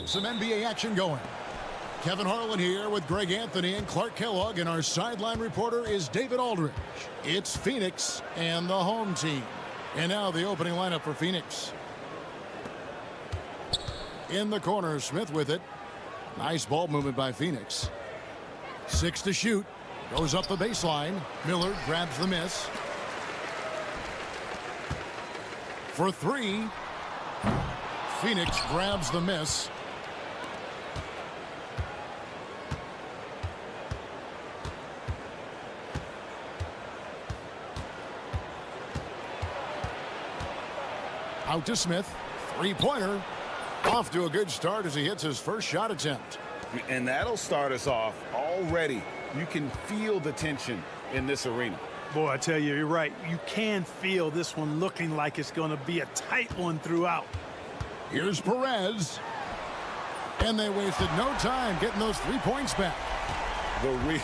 Some NBA action going. Kevin Harlan here with Greg Anthony and Clark Kellogg, and our sideline reporter is David Aldridge. It's Phoenix and the home team. And now the opening lineup for Phoenix. In the corner, Smith with it. Nice ball movement by Phoenix. 6 to shoot. Goes up the baseline. Miller grabs the miss. For 3. Phoenix grabs the miss. Out to Smith. Three-pointer. Off to a good start as he hits his first shot attempt. And that'll start us off already. You can feel the tension in this arena. Boy, I tell you, you're right. You can feel this one looking like it's going to be a tight one throughout. Here's Perez. And they wasted no time getting those 3 points back. The real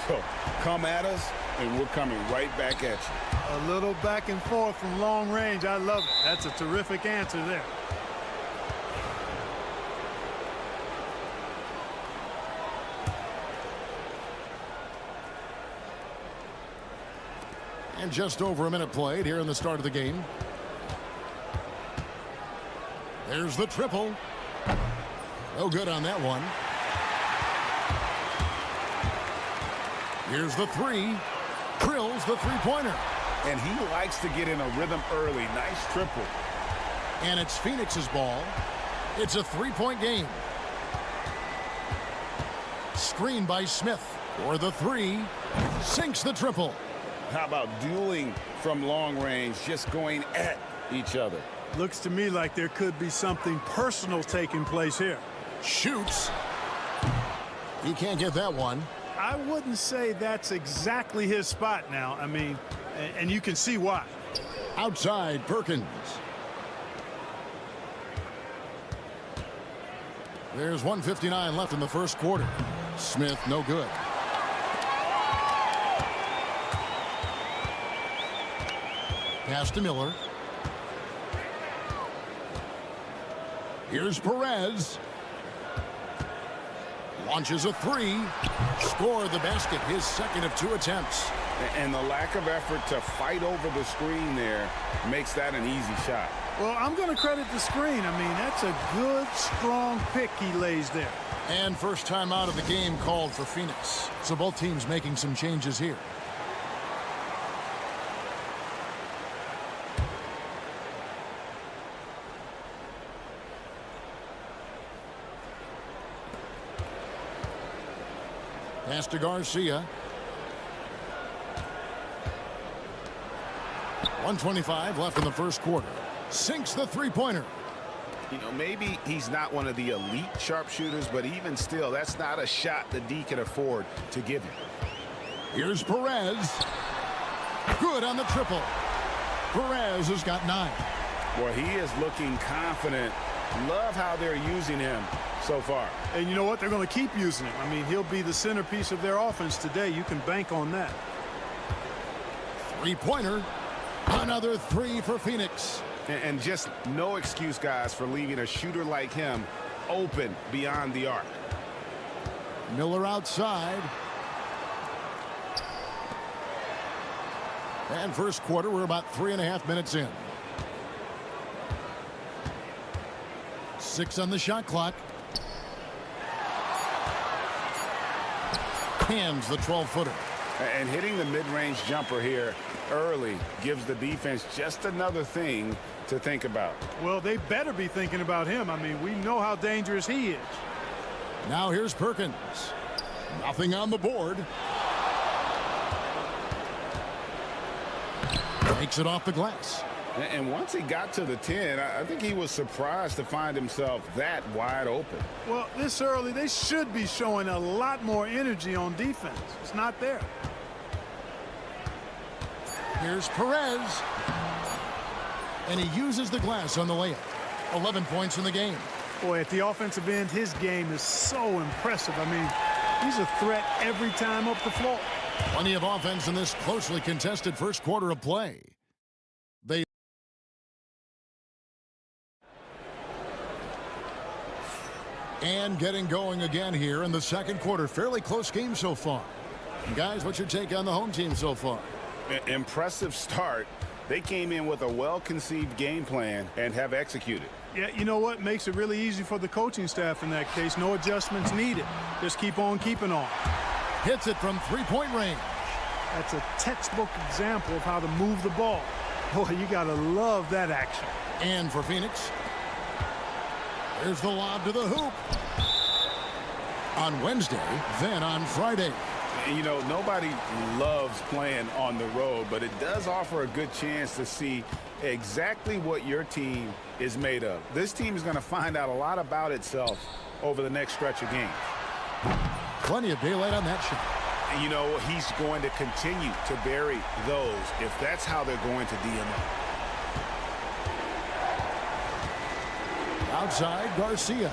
come at us, and we're coming right back at you. A little back and forth from long range. I love it. That's a terrific answer there. And just over a minute played here in the start of the game. There's the triple. No good on that one. Here's the 3. Drills the three-pointer. And he likes to get in a rhythm early. Nice triple. And it's Phoenix's ball. It's a 3-point game. Screen by Smith for the 3. Sinks the triple. How about dueling from long range, just going at each other? Looks to me like there could be something personal taking place here. Shoots. He can't get that one. I wouldn't say that's exactly his spot now. I mean, and you can see why. Outside, Perkins. There's 1:59 left in the first quarter. Smith, no good. Pass to Miller. Here's Perez. Launches a 3. Scored the basket, his second of 2 attempts. And the lack of effort to fight over the screen there makes that an easy shot. Well, I'm going to credit the screen. I mean, that's a good, strong pick he lays there. And first time out of the game called for Phoenix. So both teams making some changes here. Pass to Garcia. 1:25 left in the first quarter. Sinks the three-pointer. You know, maybe he's not one of the elite sharpshooters, but even still, that's not a shot that D can afford to give him. Here's Perez. Good on the triple. Perez has got 9. Well, he is looking confident. Love how they're using him so far. And you know what? They're going to keep using him. I mean, he'll be the centerpiece of their offense today. You can bank on that. Three-pointer. Another 3 for Phoenix. And just no excuse, guys, for leaving a shooter like him open beyond the arc. Miller outside. And first quarter, we're about 3.5 minutes in. 6 on the shot clock. Hands the 12-footer. And hitting the mid-range jumper here early gives the defense just another thing to think about. Well, they better be thinking about him. I mean, we know how dangerous he is. Now here's Perkins. Nothing on the board. Takes it off the glass. And once he got to the 10, I think he was surprised to find himself that wide open. Well, this early, they should be showing a lot more energy on defense. It's not there. Here's Perez. And he uses the glass on the layup. 11 points in the game. Boy, at the offensive end, his game is so impressive. I mean, he's a threat every time up the floor. Plenty of offense in this closely contested first quarter of play. And getting going again here in the second quarter. Fairly close game so far. Guys, what's your take on the home team so far? Impressive start. They came in with a well-conceived game plan and have executed. Yeah, you know what? Makes it really easy for the coaching staff in that case. No adjustments needed. Just keep on keeping on. Hits it from three-point range. That's a textbook example of how to move the ball. Boy, you got to love that action. And for Phoenix, there's the lob to the hoop. On Wednesday, then on Friday. You know, nobody loves playing on the road, but it does offer a good chance to see exactly what your team is made of. This team is going to find out a lot about itself over the next stretch of games. Plenty of daylight on that shot. And you know, he's going to continue to bury those if that's how they're going to DM up. Outside, Garcia.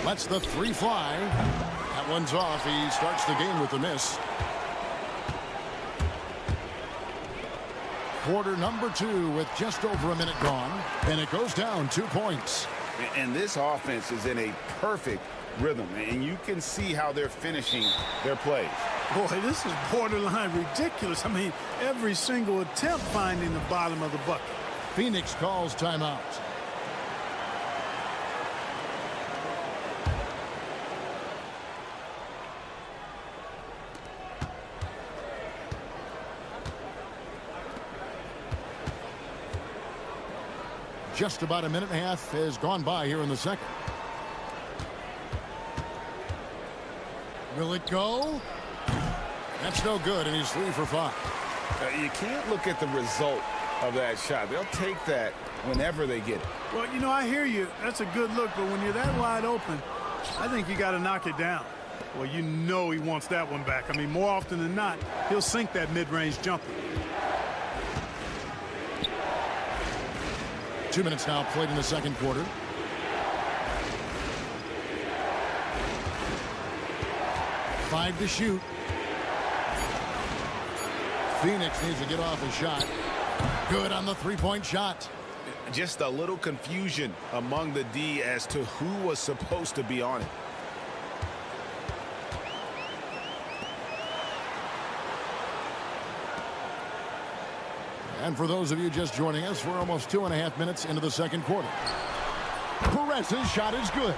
Lets the three fly. That one's off. He starts the game with a miss. Quarter number 2 with just over a minute gone. And it goes down 2 points. And this offense is in a perfect rhythm. And you can see how they're finishing their plays. Boy, this is borderline ridiculous. I mean, every single attempt finding the bottom of the bucket. Phoenix calls timeout. Just about a minute and a half has gone by here in the second. Will it go? That's no good, and he's 3 for 5. You can't look at the result of that shot. They'll take that whenever they get it. Well, you know, I hear you. That's a good look, but when you're that wide open, I think you got to knock it down. Well, you know he wants that one back. I mean, more often than not, he'll sink that mid-range jumper. 2 minutes now played in the second quarter. Five to shoot. Phoenix needs to get off a shot. Good on the three-point shot. Just a little confusion among the D as to who was supposed to be on it. And for those of you just joining us, we're almost 2.5 minutes into the second quarter. Perez's shot is good.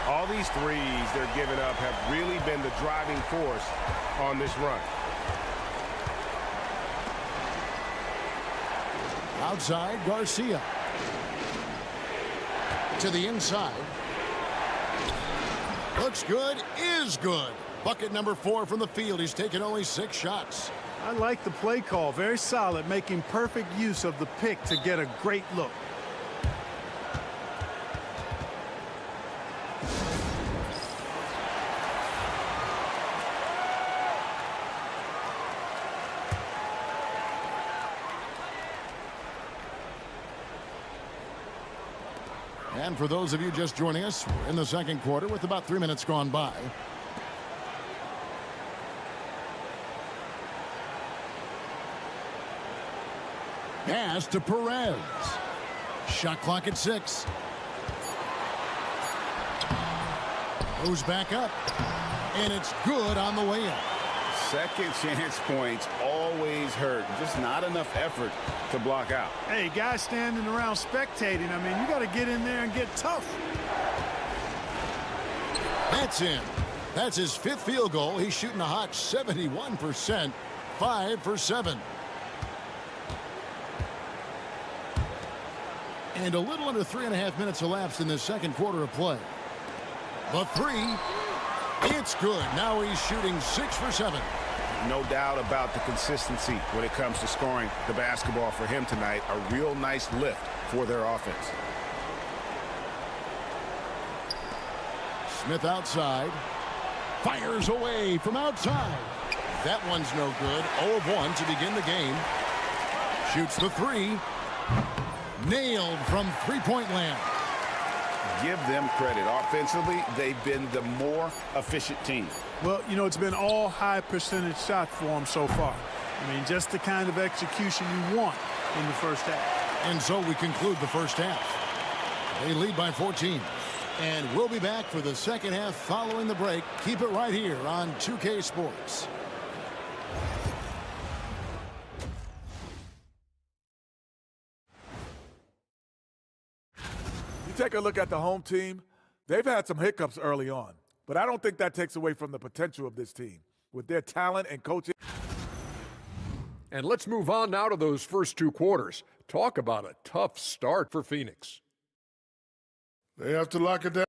All these threes they're giving up have really been the driving force on this run. Outside, Garcia. To the inside. Looks good, is good. Bucket number 4 from the field. He's taken only 6 shots. I like the play call. Very solid, making perfect use of the pick to get a great look. And for those of you just joining us, we're in the second quarter with about 3 minutes gone by. Pass to Perez. Shot clock at 6. Goes back up. And it's good on the way up. Second chance points always hurt. Just not enough effort to block out. Hey, guys standing around spectating. I mean, you got to get in there and get tough. That's in. That's his 5th field goal. He's shooting a hot 71%, 5 for 7. And a little under 3.5 minutes elapsed in the second quarter of play. The 3, it's good. Now he's shooting 6 for 7. No doubt about the consistency when it comes to scoring the basketball for him tonight. A real nice lift for their offense. Smith outside. Fires away from outside. That one's no good. 0 of 1 to begin the game. Shoots the 3. Nailed from three-point land. Give them credit. Offensively, they've been the more efficient team. Well, you know, it's been all high percentage shots for them so far. I mean, just the kind of execution you want in the first half. And so we conclude the first half. They lead by 14. And we'll be back for the second half following the break. Keep it right here on 2K Sports. You take a look at the home team, they've had some hiccups early on, but I don't think that takes away from the potential of this team with their talent and coaching. And let's move on now to those first 2 quarters. Talk about a tough start for Phoenix. They have to lock it down.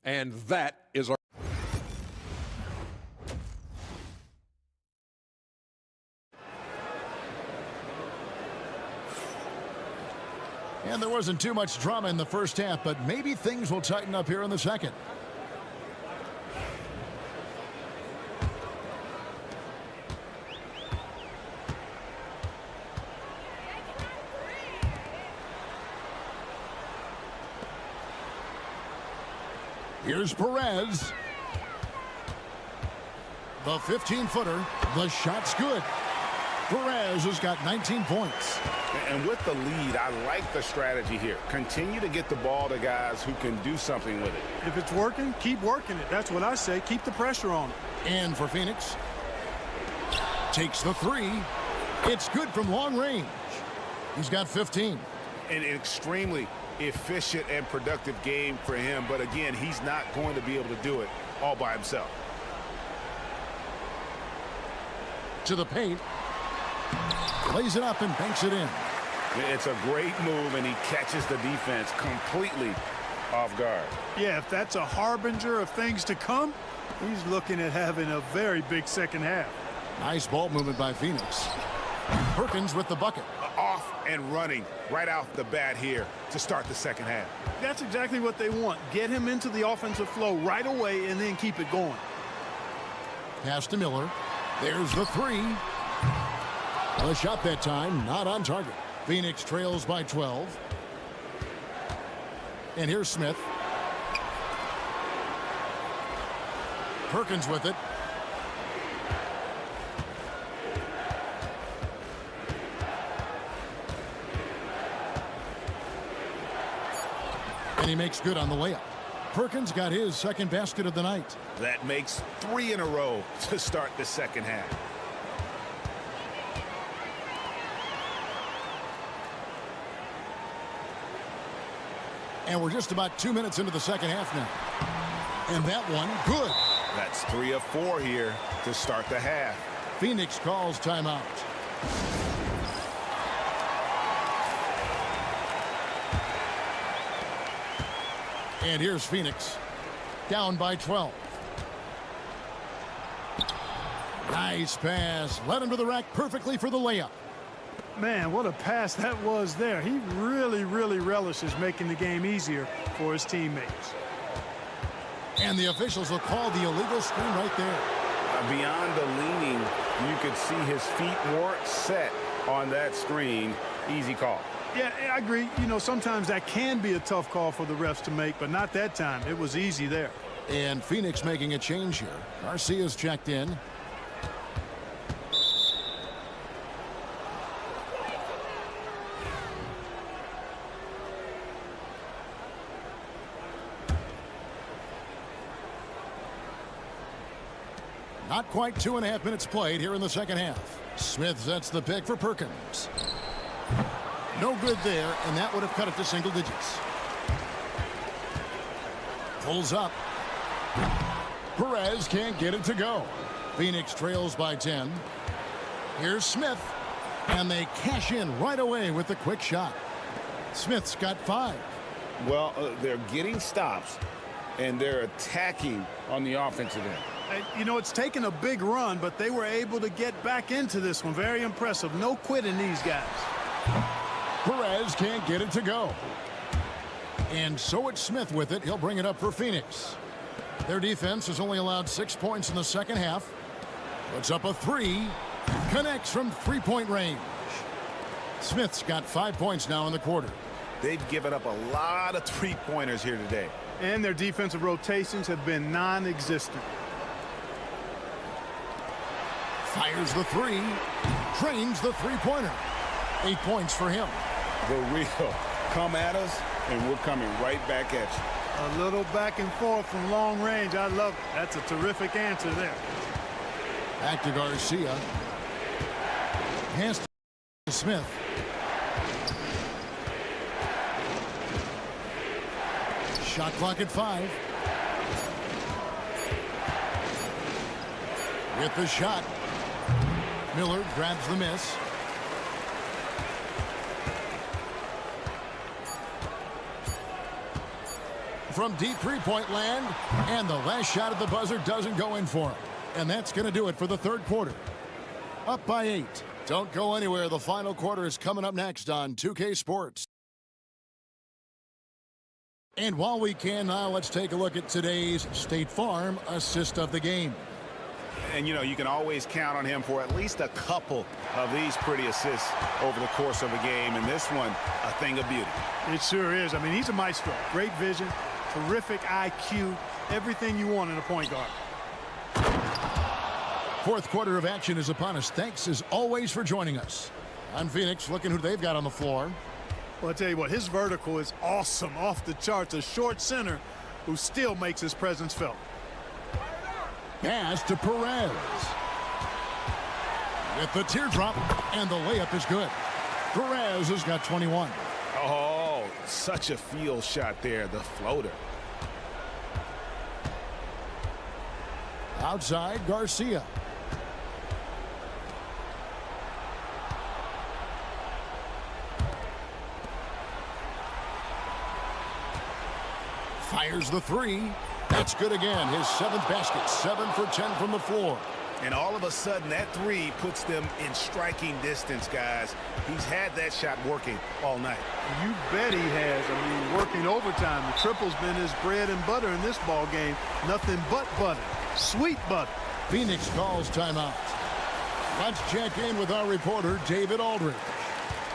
And that is our... And there wasn't too much drama in the first half, but maybe things will tighten up here in the second. Here's Perez. The 15-footer. The shot's good. Perez has got 19 points. And with the lead, I like the strategy here. Continue to get the ball to guys who can do something with it. If it's working, keep working it. That's what I say. Keep the pressure on it. And for Phoenix, takes the 3. It's good from long range. He's got 15. An extremely efficient and productive game for him. But again, he's not going to be able to do it all by himself. To the paint. Lays it up and banks it in. It's a great move, and he catches the defense completely off guard. Yeah, if that's a harbinger of things to come, he's looking at having a very big second half. Nice ball movement by Phoenix. Perkins with the bucket. Off and running right out the bat here to start the second half. That's exactly what they want. Get him into the offensive flow right away and then keep it going. Pass to Miller. There's the 3. The shot that time, not on target. Phoenix trails by 12. And here's Smith. Perkins with it. And he makes good on the layup. Perkins got his second basket of the night. That makes 3 in a row to start the second half. And we're just about 2 minutes into the second half now. And that one, good. That's 3 of 4 here to start the half. Phoenix calls timeout. And here's Phoenix, down by 12. Nice pass. Led him to the rack perfectly for the layup. Man, what a pass that was there. He really, really relishes making the game easier for his teammates. And the officials will call the illegal screen right there. Beyond the leaning, you could see his feet weren't set on that screen. Easy call. Yeah, I agree. You know, sometimes that can be a tough call for the refs to make, but not that time. It was easy there. And Phoenix making a change here. Garcia's checked in. Not quite 2.5 minutes played here in the second half. Smith sets the pick for Perkins. No good there, and that would have cut it to single digits. Pulls up. Perez can't get it to go. Phoenix trails by 10. Here's Smith, and they cash in right away with the quick shot. Smith's got 5. Well, they're getting stops, and they're attacking on the offensive end. You know, it's taken a big run, but they were able to get back into this one. Very impressive. No quitting these guys. Perez can't get it to go. And so it's Smith with it. He'll bring it up for Phoenix. Their defense has only allowed 6 points in the second half. Puts up a 3. Connects from three-point range. Smith's got 5 points now in the quarter. They've given up a lot of three-pointers here today. And their defensive rotations have been non-existent. Fires the 3. Trains the three-pointer. 8 points for him. The real come at us, and we're coming right back at you. A little back and forth from long range. I love it. That's a terrific answer there. Back to Garcia. Pass to Smith. Shot clock at 5. With the shot. Miller grabs the miss. From deep three-point land, and the last shot at the buzzer doesn't go in for him. And that's going to do it for the third quarter. Up by 8. Don't go anywhere. The final quarter is coming up next on 2K Sports. And while we can now, let's take a look at today's State Farm assist of the game. And, you know, you can always count on him for at least a couple of these pretty assists over the course of a game. And this one, a thing of beauty. It sure is. I mean, he's a maestro. Great vision, terrific IQ, everything you want in a point guard. Fourth quarter of action is upon us. Thanks, as always, for joining us. I'm Phoenix, looking who they've got on the floor. Well, I'll tell you what, his vertical is awesome, off the charts. A short center who still makes his presence felt. Pass to Perez. With the teardrop, and the layup is good. Perez has got 21. Oh, such a field shot there, the floater. Outside, Garcia. Fires the 3. That's good again. His 7th basket. 7 for 10 from the floor. And all of a sudden, that 3 puts them in striking distance, guys. He's had that shot working all night. You bet he has. I mean, working overtime. The triple's been his bread and butter in this ball game. Nothing but butter. Sweet butter. Phoenix calls timeout. Let's check in with our reporter, David Aldridge.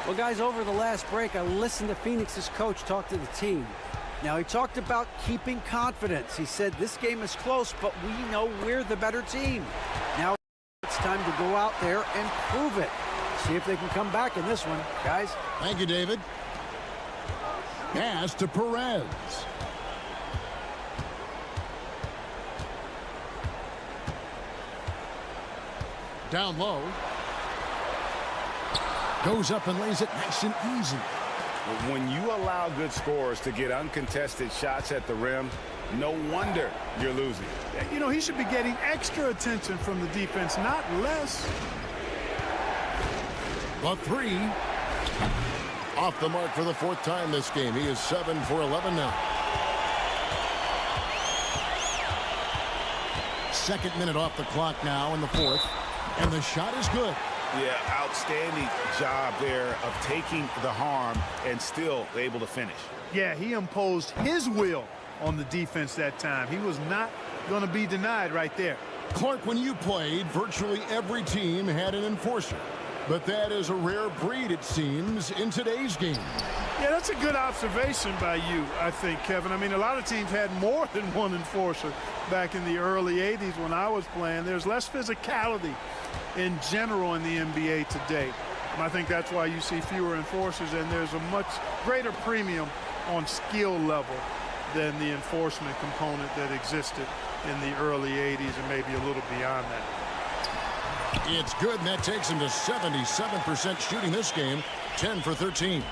Well, guys, over the last break, I listened to Phoenix's coach talk to the team. Now, he talked about keeping confidence. He said this game is close, but we know we're the better team. Now it's time to go out there and prove it. See if they can come back in this one, guys. Thank you, David. Pass to Perez. Down low. Goes up and lays it nice and easy. When you allow good scorers to get uncontested shots at the rim, no wonder you're losing. You know, he should be getting extra attention from the defense, not less. The 3. Off the mark for the 4th time this game. He is 7 for 11 now. 2nd minute off the clock now in the 4th. And the shot is good. Yeah, outstanding job there of taking the harm and still able to finish. Yeah, he imposed his will on the defense that time. He was not going to be denied right there. Clark, when you played, virtually every team had an enforcer. But that is a rare breed, it seems, in today's game. Yeah, that's a good observation by you, I think, Kevin. I mean, a lot of teams had more than one enforcer back in the early 80s when I was playing. There's less physicality in general in the NBA today. And I think that's why you see fewer enforcers, and there's a much greater premium on skill level than the enforcement component that existed in the early 80s and maybe a little beyond that. It's good, and that takes him to 77% shooting this game, 10 for 13.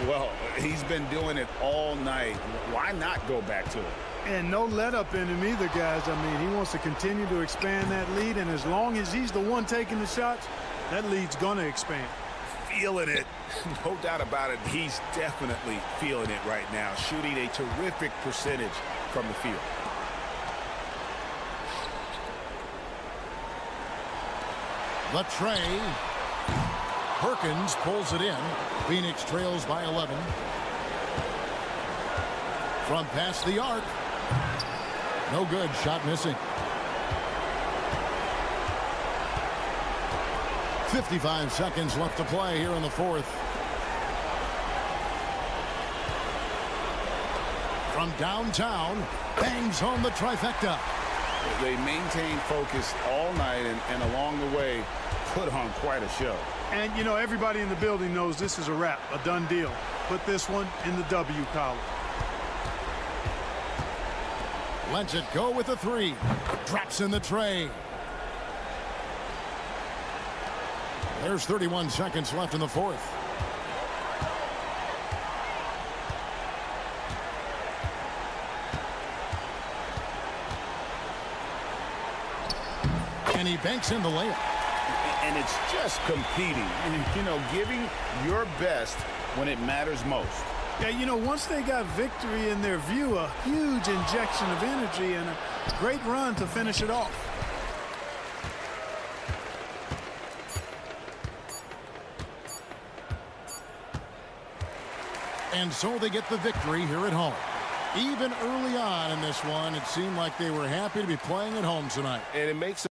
Well, he's been doing it all night. Why not go back to it? And no let up in him either, guys. I mean, he wants to continue to expand that lead, and as long as he's the one taking the shots, that lead's going to expand. Feeling it. No doubt about it. He's definitely feeling it right now, shooting a terrific percentage from the field. The tray. Perkins pulls it in. Phoenix trails by 11. From past the arc. No good. Shot missing. 55 seconds left to play here in the fourth. From downtown, bangs home the trifecta. They maintain focus all night and along the way put on quite a show. And, you know, everybody in the building knows this is a wrap, a done deal. Put this one in the W column. Lets it go with a three. Drops in the tray. There's 31 seconds left in the fourth. And he banks in the layup. And it's just competing, you know, giving your best when it matters most. Yeah, you know, once they got victory in their view, a huge injection of energy and a great run to finish it off. And so they get the victory here at home. Even early on in this one, it seemed like they were happy to be playing at home tonight. And it makes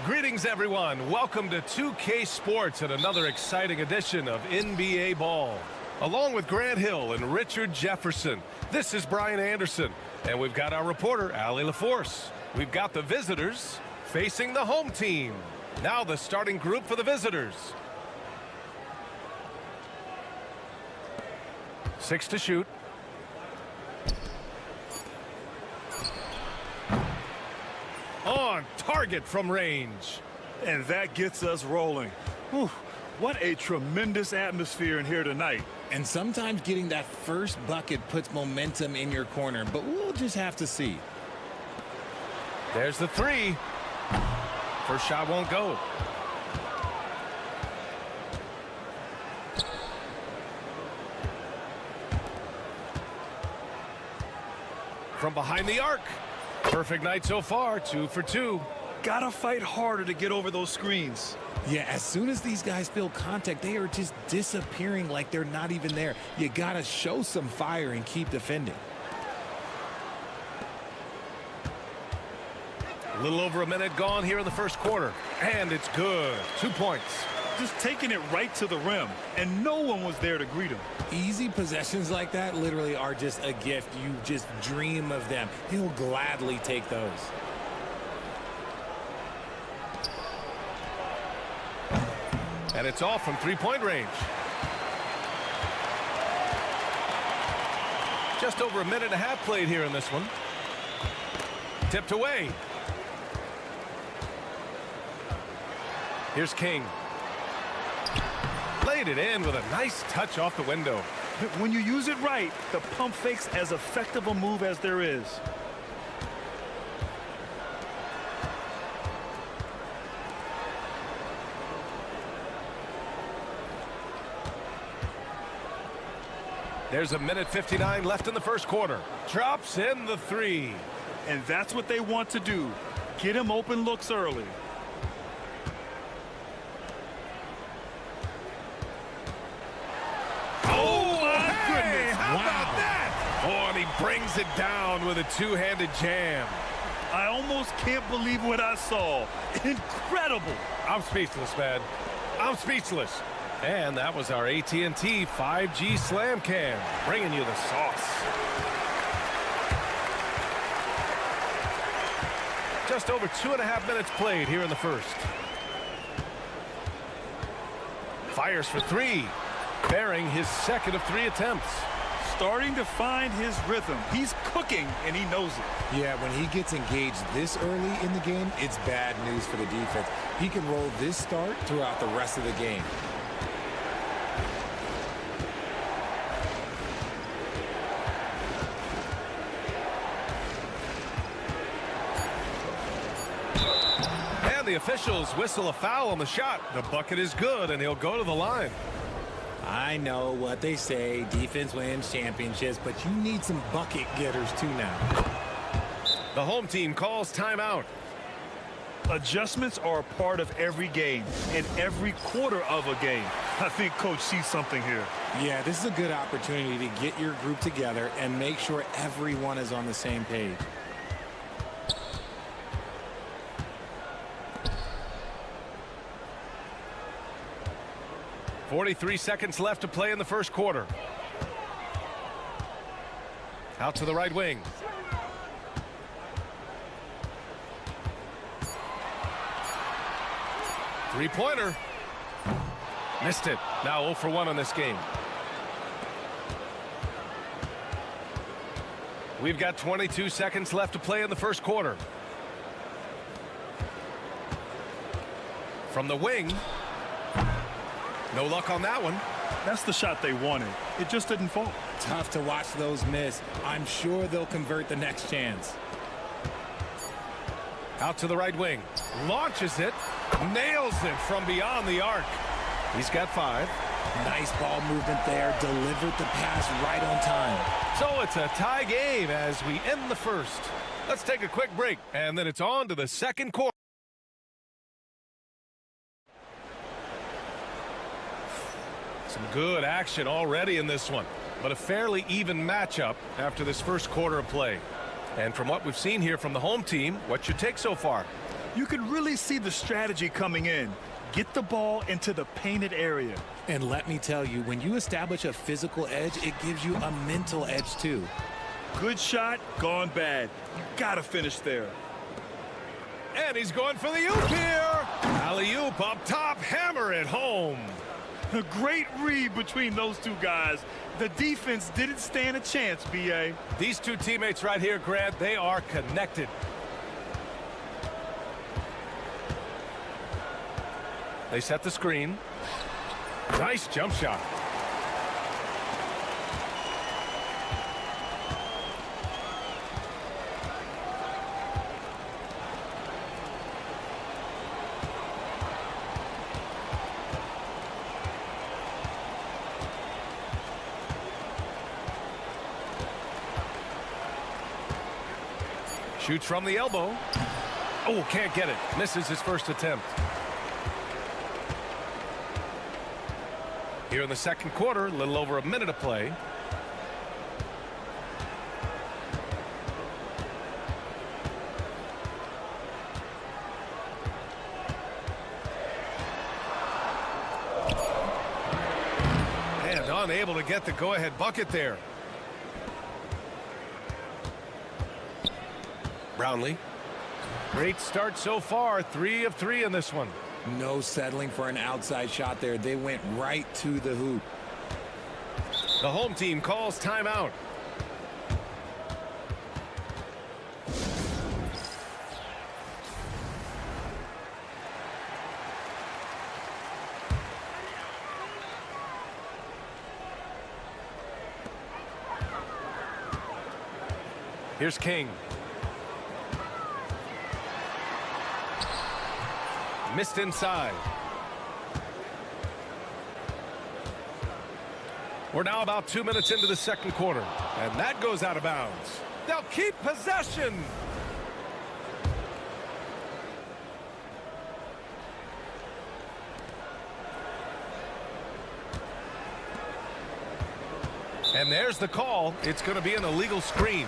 Greetings, everyone. Welcome to 2K Sports and another exciting edition of NBA Ball. Along with Grant Hill and Richard Jefferson, this is Brian Anderson. And we've got our reporter, Allie LaForce. We've got the visitors facing the home team. Now the starting group for the visitors. 6 to shoot. On target from range. And that gets us rolling. Whew, what a tremendous atmosphere in here tonight. And sometimes getting that first bucket puts momentum in your corner, but we'll just have to see. There's the three. First shot won't go. From behind the arc. Perfect night so far, 2 for 2. Gotta fight harder to get over those screens. Yeah, as soon as these guys feel contact, they are just disappearing like they're not even there. You gotta show some fire and keep defending. A little over a minute gone here in the first quarter. And it's good. 2 points. Just taking it right to the rim, and no one was there to greet him. Easy possessions like that literally are just a gift. You just dream of them. He'll gladly take those. And it's off from three-point range. Just over a minute and a half played here in this one. Tipped away. Here's King. Laid it in with a nice touch off the window. When you use it right, the pump fake's as effective a move as there is. There's a minute 59 left in the first quarter. Drops in the three. And that's what they want to do. Get him open looks early. Oh, my goodness. How about that? Oh, and he brings it down with a two-handed jam. I almost can't believe what I saw. Incredible. I'm speechless, man. I'm speechless. And that was our AT&T 5G Slam Cam, bringing you the sauce. Just over 2.5 minutes played here in the first. Fires for three, bearing his second of 3 attempts. Starting to find his rhythm. He's cooking, and he knows it. Yeah, when he gets engaged this early in the game, it's bad news for the defense. He can roll this start throughout the rest of the game. The officials whistle a foul on the shot. The bucket is good, and he'll go to the line. I know what they say, defense wins championships, but you need some bucket getters too now. The home team calls timeout. Adjustments are a part of every game and every quarter of a game. I think Coach sees something here. Yeah, this is a good opportunity to get your group together and make sure everyone is on the same page. 43 seconds left to play in the first quarter. Out to the right wing. Three-pointer. Missed it. Now 0 for 1 on this game. We've got 22 seconds left to play in the first quarter. From the wing. No luck on that one. That's the shot they wanted. It just didn't fall. Tough to watch those miss. I'm sure they'll convert the next chance. Out to the right wing. Launches it. Nails it from beyond the arc. He's got 5. Nice ball movement there. Delivered the pass right on time. So it's a tie game as we end the first. Let's take a quick break, and then it's on to the second quarter. Some good action already in this one, but a fairly even matchup after this first quarter of play. And from what we've seen here from the home team, what's your take so far? You can really see the strategy coming in. Get the ball into the painted area. And let me tell you, when you establish a physical edge, it gives you a mental edge too. Good shot, gone bad. You gotta finish there. And he's going for the oop here. Alley-oop up top, hammer it home. A great read between those two guys. The defense didn't stand a chance, B.A. These two teammates right here, Grant, they are connected. They set the screen. Nice jump shot. Shoots from the elbow. Oh, can't get it. Misses his first attempt. Here in the second quarter, a little over a minute of play. And unable to get the go-ahead bucket there. Brownlee. Great start so far. 3 of 3 in this one. No settling for an outside shot there. They went right to the hoop. The home team calls timeout. Here's King. Missed inside. We're now about 2 minutes into the second quarter, and that goes out of bounds. They'll keep possession. And there's the call. It's going to be an illegal screen.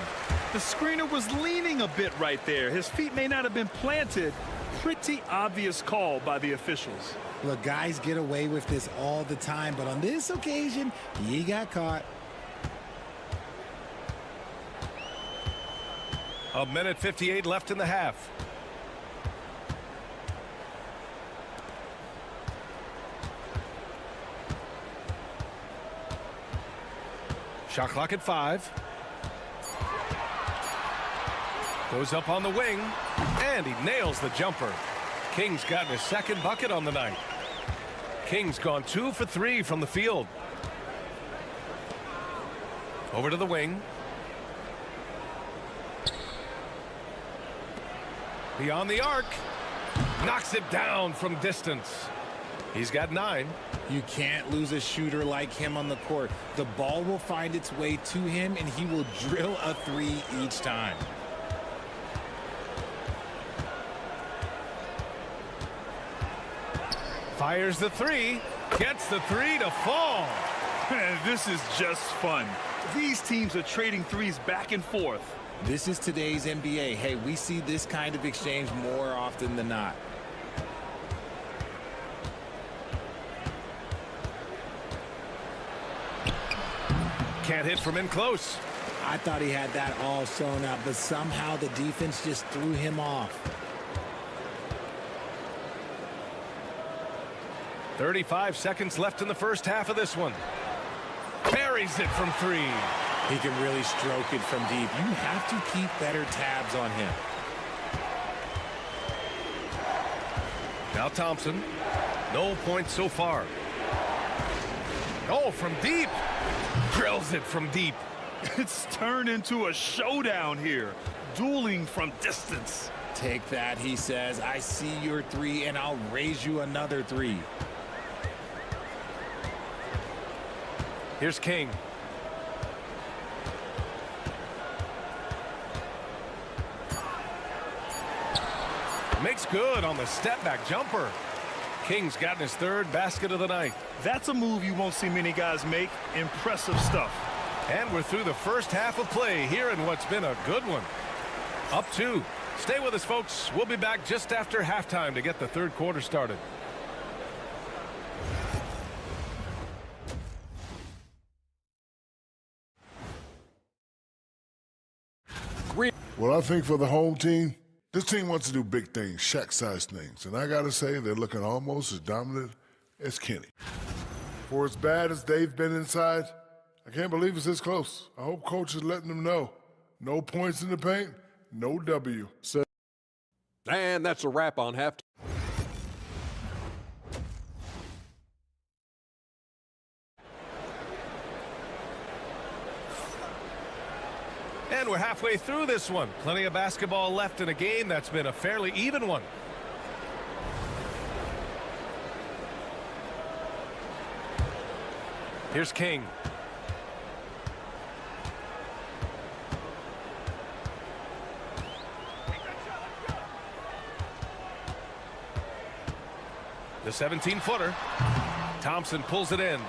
The screener was leaning a bit right there. His feet may not have been planted. Pretty obvious call by the officials. Look, guys get away with this all the time, but on this occasion, he got caught. A minute 58 left in the half. Shot clock at 5. Goes up on the wing, and he nails the jumper. King's gotten his second bucket on the night. King's gone 2 for 3 from the field. Over to the wing. Beyond the arc. Knocks it down from distance. He's got 9. You can't lose a shooter like him on the court. The ball will find its way to him, and he will drill a 3 each time. Fires the 3. Gets the 3 to fall. This is just fun. These teams are trading threes back and forth. This is today's NBA. Hey, we see this kind of exchange more often than not. Can't hit from in close. I thought he had that all sewn up, but somehow the defense just threw him off. 35 seconds left in the first half of this one. Buries it from 3. He can really stroke it from deep. You have to keep better tabs on him. Now Thompson. No points so far. Oh, from deep. Drills it from deep. It's turned into a showdown here. Dueling from distance. Take that, he says. I see your 3, and I'll raise you another 3. Here's King. Makes good on the step-back jumper. King's gotten his 3rd basket of the night. That's a move you won't see many guys make. Impressive stuff. And we're through the first half of play here in what's been a good one. Up 2. Stay with us, folks. We'll be back just after halftime to get the 3rd quarter started. Well, I think for the home team, this team wants to do big things, Shaq-sized things. And I got to say, they're looking almost as dominant as Kenny. For as bad as they've been inside, I can't believe it's this close. I hope Coach is letting them know. No points in the paint, no W. And that's a wrap on halftime. And we're halfway through this one. Plenty of basketball left in a game that's been a fairly even one. Here's King. The 17-footer. Thompson pulls it in.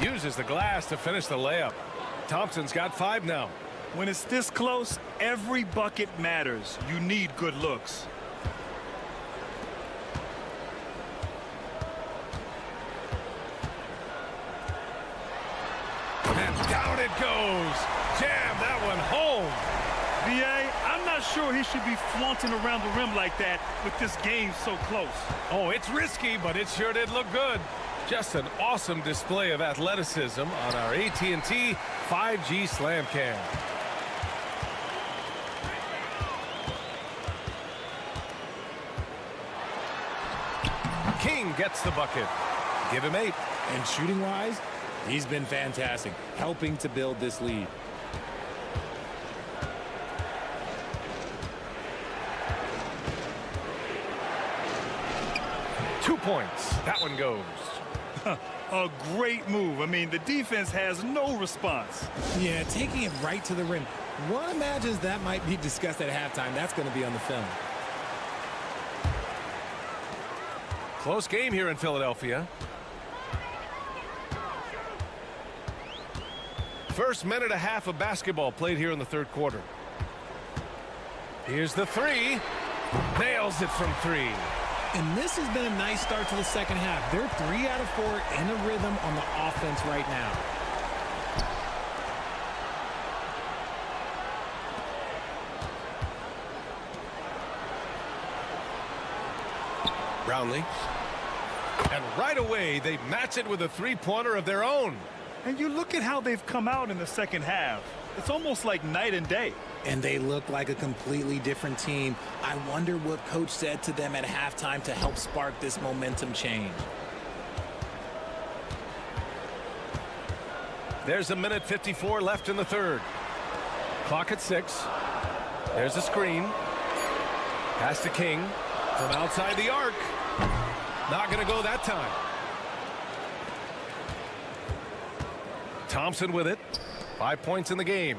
Uses the glass to finish the layup. Thompson's got 5 now. When it's this close, every bucket matters. You need good looks. And down it goes. Jam that one home. B.A., I'm not sure he should be flaunting around the rim like that with this game so close. Oh, it's risky, but it sure did look good. Just an awesome display of athleticism on our AT&T 5G Slam Cam. King gets the bucket. Give him 8. And shooting-wise, he's been fantastic, helping to build this lead. Two points. That one goes. A great move. I mean, the defense has no response. Yeah, taking it right to the rim. One imagines that might be discussed at halftime. That's going to be on the film. Close game here in Philadelphia. First minute and a half of basketball played here in the 3rd quarter. Here's the 3. Nails it from 3. And this has been a nice start to the second half. They're 3 out of 4 in a rhythm on the offense right now. Brownlee. And right away, they match it with a 3-pointer of their own. And you look at how they've come out in the second half. It's almost like night and day. And they look like a completely different team. I wonder what coach said to them at halftime to help spark this momentum change. There's a minute 54 left in the 3rd. Clock at 6. There's a screen. Pass to King from outside the arc. Not going to go that time. Thompson with it. 5 points in the game.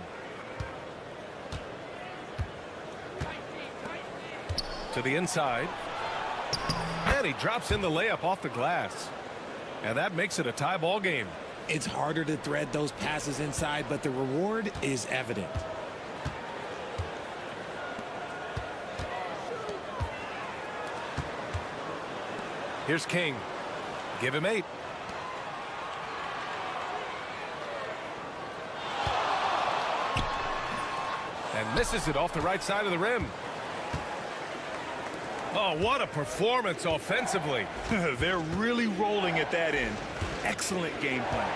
To the inside. And he drops in the layup off the glass. And that makes it a tie ball game. It's harder to thread those passes inside, but the reward is evident. Here's King. Give him 8. And misses it off the right side of the rim. Oh, what a performance offensively. They're really rolling at that end. Excellent game plan.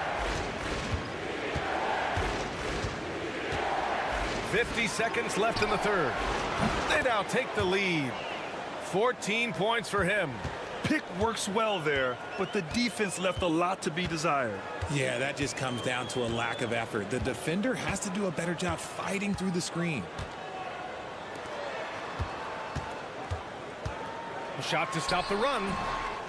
50 seconds left in the 3rd. They now take the lead. 14 points for him. Pick works well there, but the defense left a lot to be desired. Yeah, that just comes down to a lack of effort. The defender has to do a better job fighting through the screen. A shot to stop the run.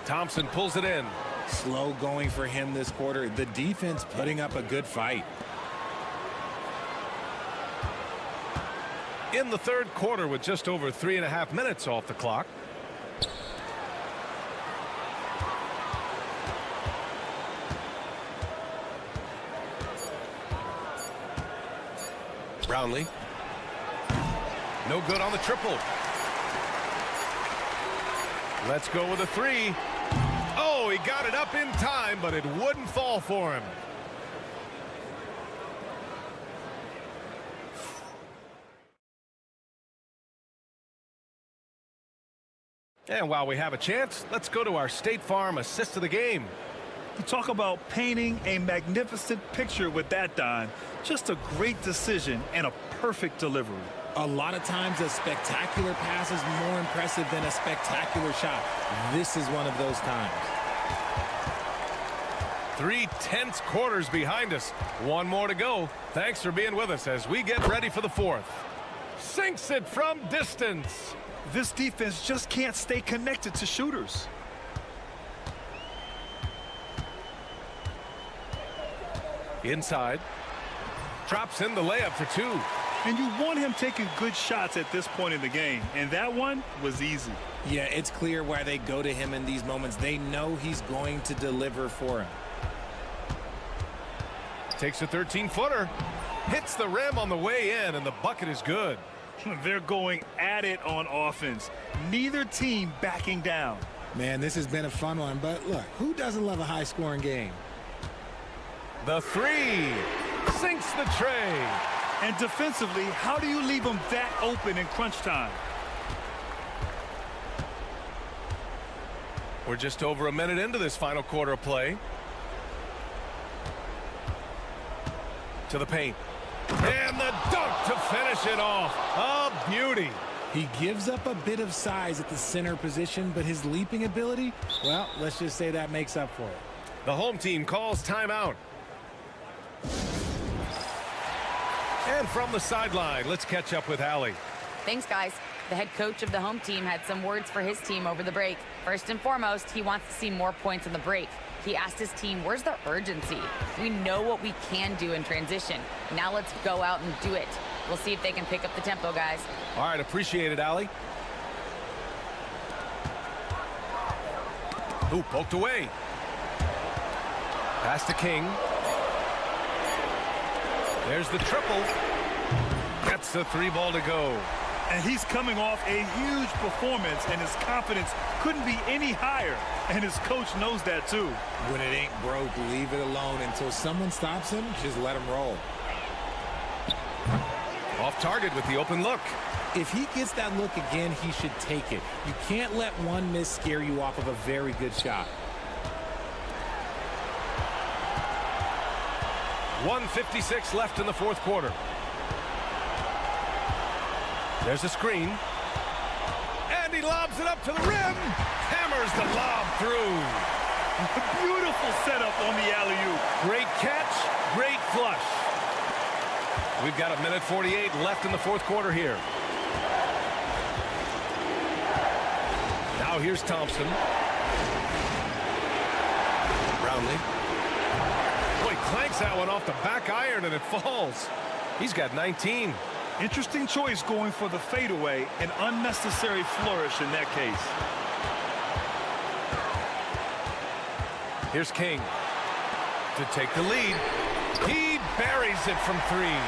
Thompson pulls it in. Slow going for him this quarter. The defense putting up a good fight. In the third quarter with just over 3.5 minutes off the clock. Brownlee. No good on the triple. Let's go with a three. Oh, he got it up in time, but it wouldn't fall for him. And while we have a chance, let's go to our State Farm assist of the game. You talk about painting a magnificent picture with that, Don. Just a great decision and a perfect delivery. A lot of times a spectacular pass is more impressive than a spectacular shot. This is one of those times. 3 tense quarters behind us. One more to go. Thanks for being with us as we get ready for the fourth. Sinks it from distance. This defense just can't stay connected to shooters. Inside. Drops in the layup for two. And you want him taking good shots at this point in the game. And that one was easy. Yeah, it's clear why they go to him in these moments. They know he's going to deliver for him. Takes a 13-footer. Hits the rim on the way in, and the bucket is good. They're going at it on offense. Neither team backing down. Man, this has been a fun one, but look, who doesn't love a high-scoring game? The three sinks the tray. And defensively, how do you leave them that open in crunch time? We're just over a minute into this final quarter of play. To the paint. And the dunk to finish it off. A beauty. He gives up a bit of size at the center position, but his leaping ability, well, let's just say that makes up for it. The home team calls timeout. And from the sideline, let's catch up with Allie. Thanks, guys. The head coach of the home team had some words for his team over the break. First and foremost, he wants to see more points in the break. He asked his team, where's the urgency? We know what we can do in transition. Now let's go out and do it. We'll see if they can pick up the tempo, guys. All right, appreciate it, Allie. Ooh, poked away. Pass to King. There's the triple. Gets the three ball to go. And he's coming off a huge performance, and his confidence couldn't be any higher. And his coach knows that, too. When it ain't broke, leave it alone. Until someone stops him, just let him roll. Off target with the open look. If he gets that look again, he should take it. You can't let one miss scare you off of a very good shot. 1:56 left in the fourth quarter. There's a screen. And he lobs it up to the rim. Hammers the lob through. Beautiful setup on the alley-oop. Great catch, great flush. We've got 1:48 left in the fourth quarter here. Now here's Thompson. Brownlee. Boy, clanks that one off the back iron and it falls. He's got 19. Interesting choice going for the fadeaway, an unnecessary flourish in that case. Here's King to take the lead. He buries it from three.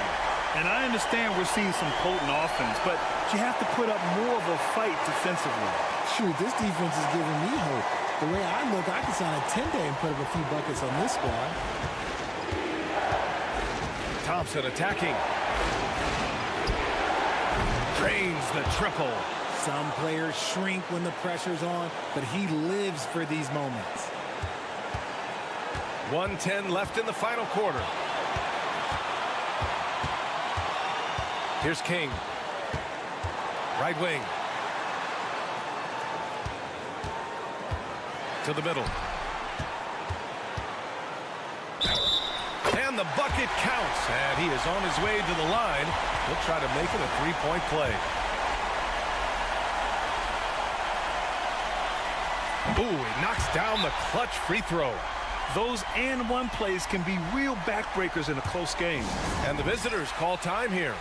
And I understand we're seeing some potent offense, but you have to put up more of a fight defensively. Shoot, this defense is giving me hope. The way I look, I can sign a 10-day and put up a few buckets on this squad. Thompson attacking. Drains the triple. Some players shrink when the pressure's on, but he lives for these moments. 1:10 left in the final quarter. Here's King. Right wing. to the middle. And the bucket counts, and he is on his way to the line. He'll try to make it a three-point play. Ooh, he knocks down the clutch free throw. Those and one plays can be real backbreakers in a close game. And the visitors call time here.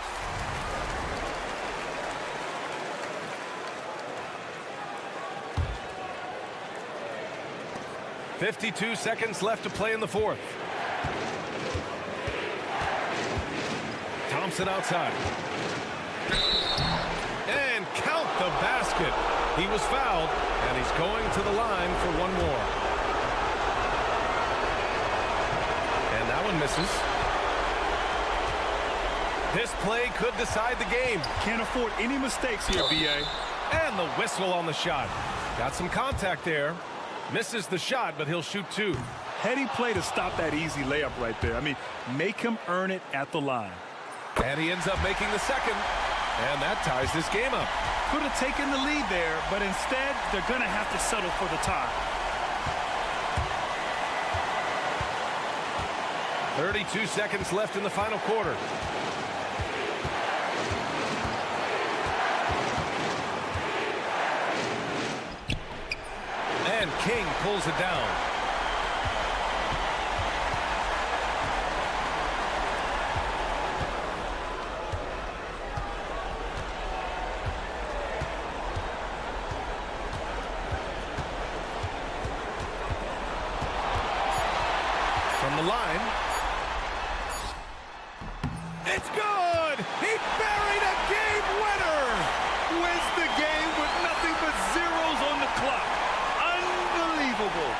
.52 seconds left to play in the fourth. Thompson outside. And count the basket. He was fouled, and he's going to the line for one more. And that one misses. This play could decide the game. Can't afford any mistakes here, B.A. And the whistle on the shot. Got some contact there. Misses the shot, but he'll shoot two. Heady play to stop that easy layup right there. I mean, make him earn it at the line. And he ends up making the second. And that ties this game up. Could have taken the lead there, but instead, they're going to have to settle for the tie. 32 seconds left in the final quarter. And King pulls it down. From the line. It's good! He buried a game winner! Wins the game with nothing but zeros on the clock. Unbelievable.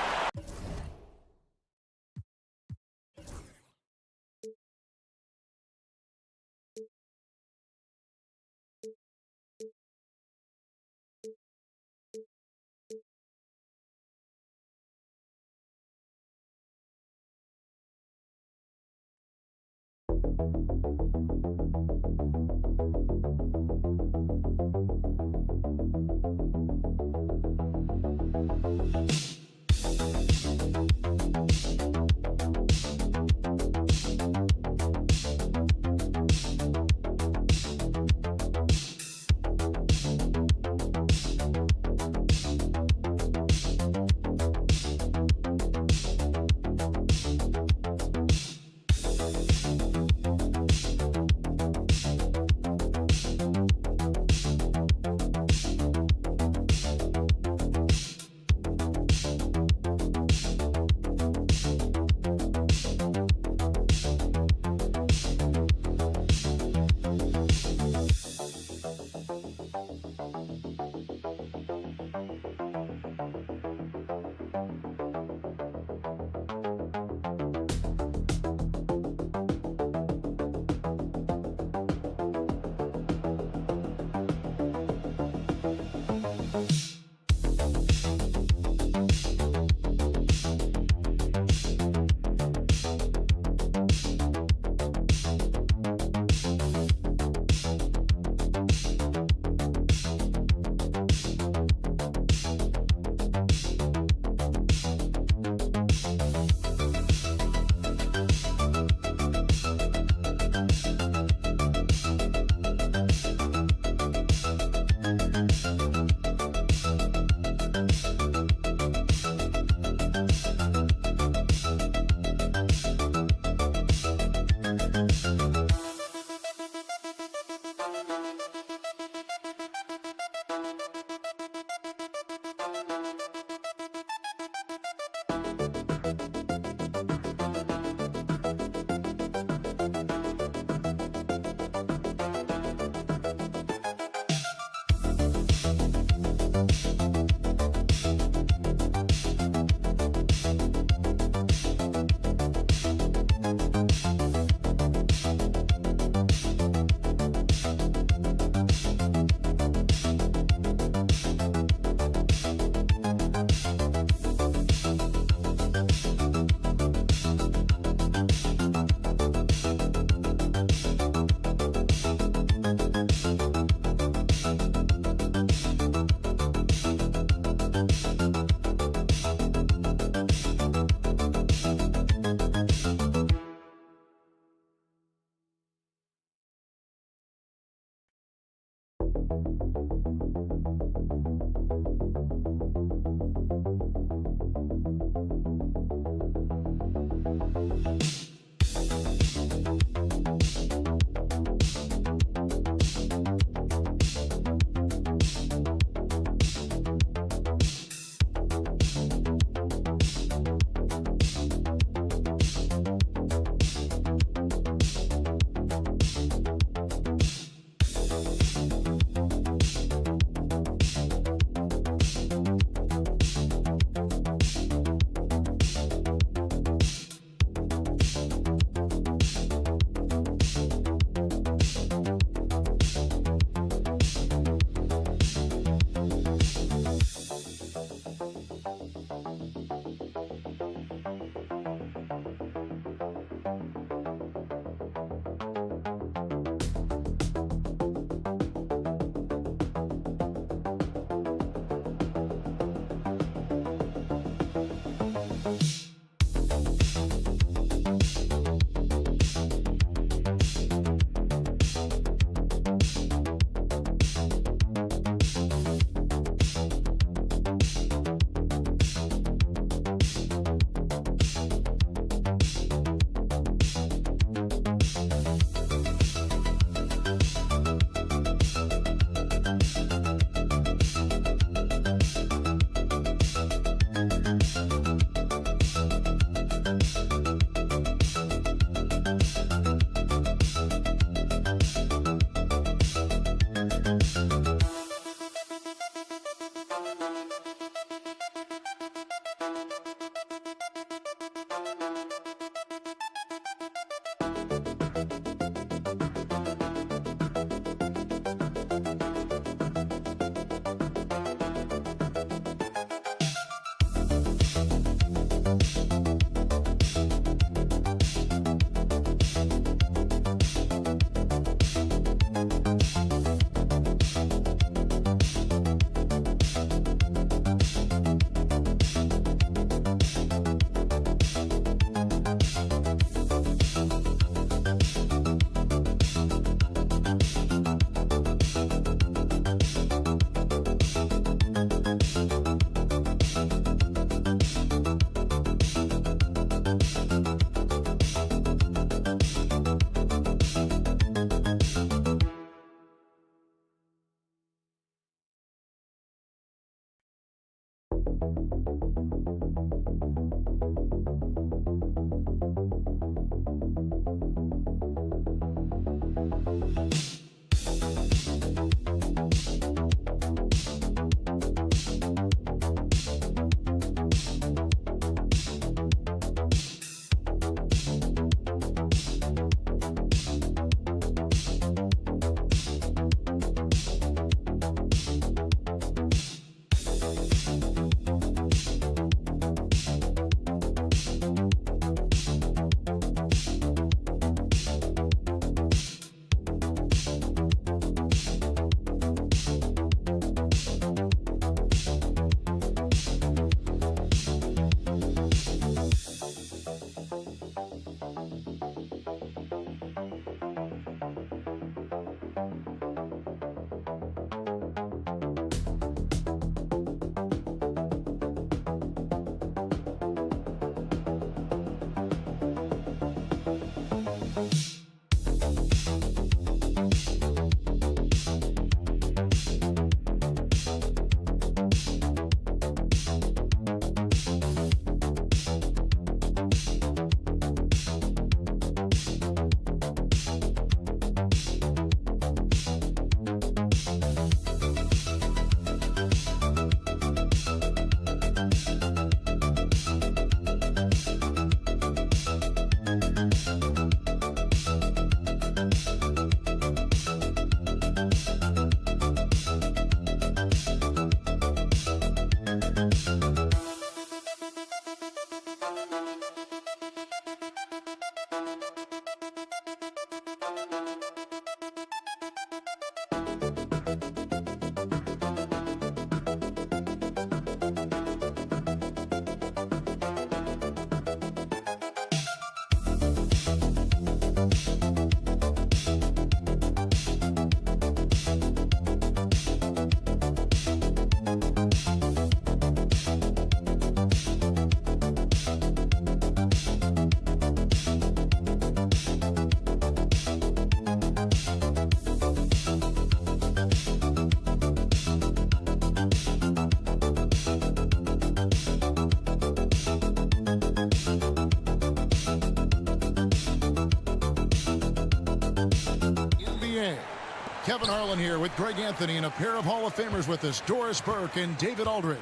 Kevin Harlan here with Greg Anthony and a pair of Hall of Famers with us, Doris Burke and David Aldridge.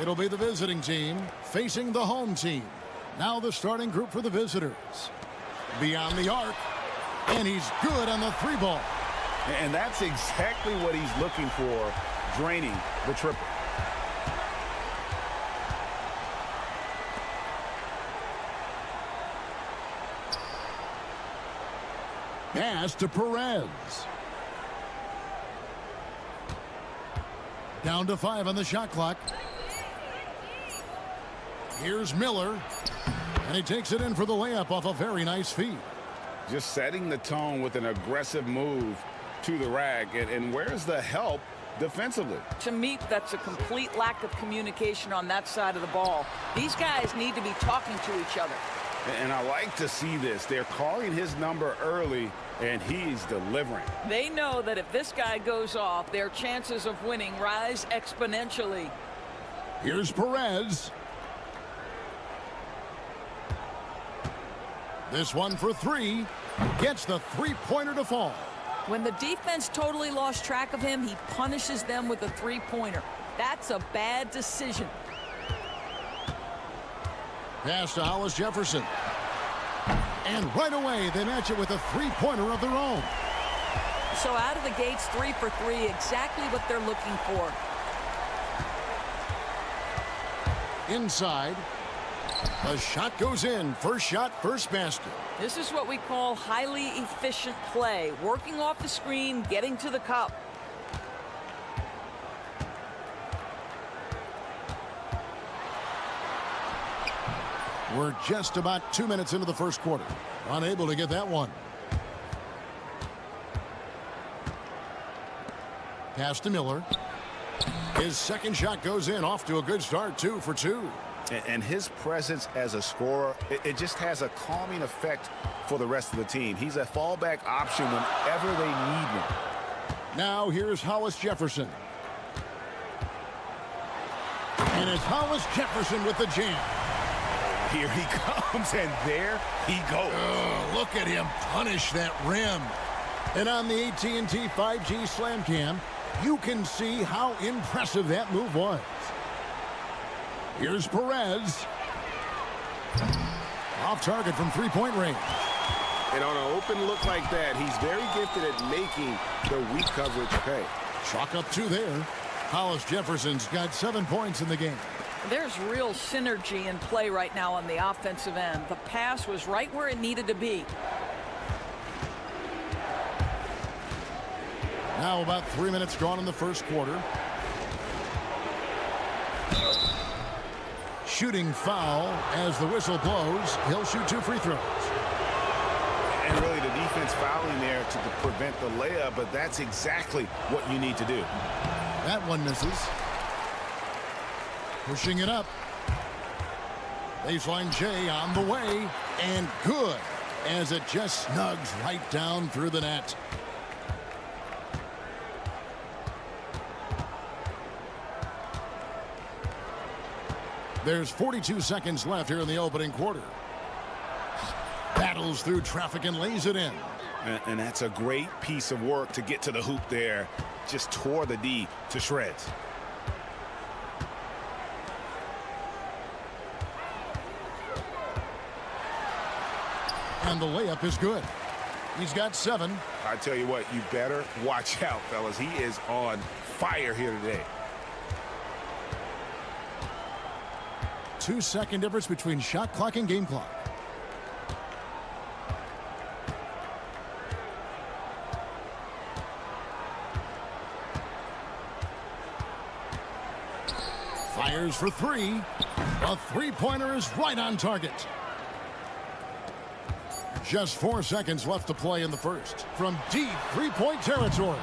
It'll be the visiting team facing the home team. Now the starting group for the visitors. Beyond the arc, and he's good on the 3-ball. And that's exactly what he's looking for, draining the triple. Pass to Perez. Down to 5 on the shot clock. Here's Miller. And he takes it in for the layup off a very nice feed. Just setting the tone with an aggressive move to the rack. And where's the help defensively? To me, that's a complete lack of communication on that side of the ball. These guys need to be talking to each other. And I like to see this. They're calling his number early, and he's delivering. They know that if this guy goes off, their chances of winning rise exponentially. Here's Perez. This one for 3. Gets the 3-pointer to fall. When the defense totally lost track of him, he punishes them with a 3-pointer. That's a bad decision. Pass to Hollis Jefferson. And right away, they match it with a 3-pointer of their own. So out of the gates, 3 for 3, exactly what they're looking for. Inside. The shot goes in. First shot, first basket. This is what we call highly efficient play. Working off the screen, getting to the cup. We're just about 2 minutes into the first quarter. Unable to get that one. Pass to Miller. His second shot goes in. Off to a good start. 2 for 2. And his presence as a scorer, it just has a calming effect for the rest of the team. He's a fallback option whenever they need one. Now here's Hollis Jefferson. And it's Hollis Jefferson with the jam. Here he comes, and there he goes. Oh, look at him punish that rim. And on the AT&T 5G Slam Cam, you can see how impressive that move was. Here's Perez. Off target from 3-point range. And on an open look like that, he's very gifted at making the weak coverage pay. Chalk up 2 there. Hollis Jefferson's got 7 points in the game. There's real synergy in play right now on the offensive end. The pass was right where it needed to be. Now about 3 minutes gone in the first quarter. Shooting foul as the whistle blows. He'll shoot 2 free throws. And really the defense fouling there to prevent the layup, but that's exactly what you need to do. That one misses. Pushing it up. Baseline J on the way. And good as it just snugs right down through the net. There's 42 seconds left here in the opening quarter. Battles through traffic and lays it in. And that's a great piece of work to get to the hoop there. Just tore the D to shreds. And the layup is good. He's got 7. I tell you what, you better watch out, fellas. He is on fire here today. 2-second difference between shot clock and game clock. Fires for 3. A 3-pointer is right on target. Just 4 seconds left to play in the first. From deep 3-point territory.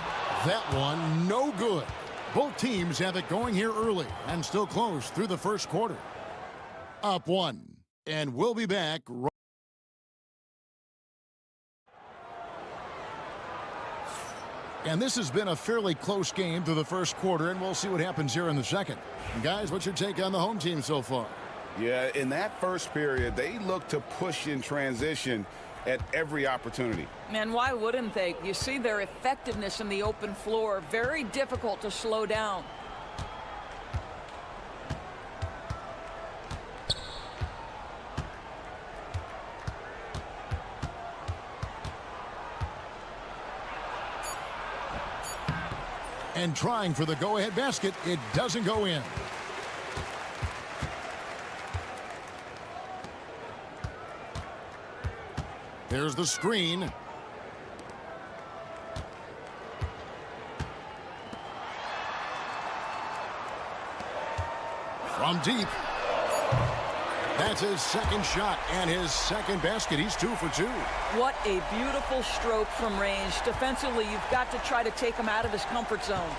That one no good. Both teams have it going here early and still close through the first quarter. Up 1. And we'll be back. And this has been a fairly close game through the first quarter, and we'll see what happens here in the second. Guys, what's your take on the home team so far? Yeah, in that first period, they looked to push in transition, at every opportunity. And why wouldn't they? You see their effectiveness in the open floor. Very difficult to slow down. And trying for the go-ahead basket, it doesn't go in. There's the screen. From deep. That's his second shot and his second basket. He's 2 for 2. What a beautiful stroke from range. Defensively, you've got to try to take him out of his comfort zone.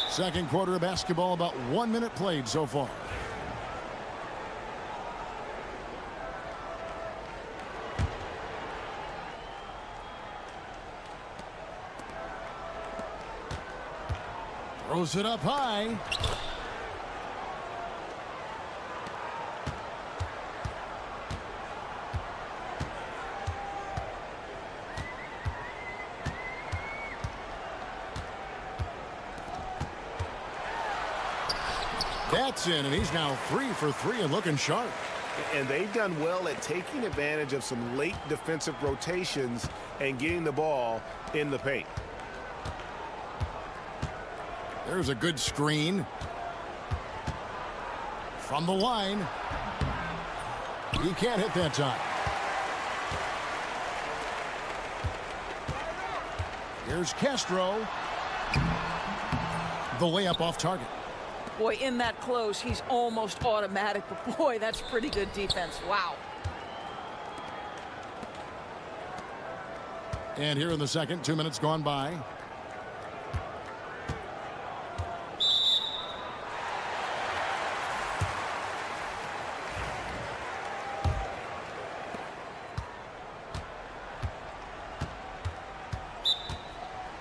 Second quarter of basketball, about 1 minute played so far. Throws it up high. That's in, and he's now 3 for 3 and looking sharp. And they've done well at taking advantage of some late defensive rotations and getting the ball in the paint. There's a good screen. From the line. He can't hit that time. Here's Castro. The layup off target. Boy, in that close, he's almost automatic, but boy, that's pretty good defense. Wow. And here in the second, 2 minutes gone by.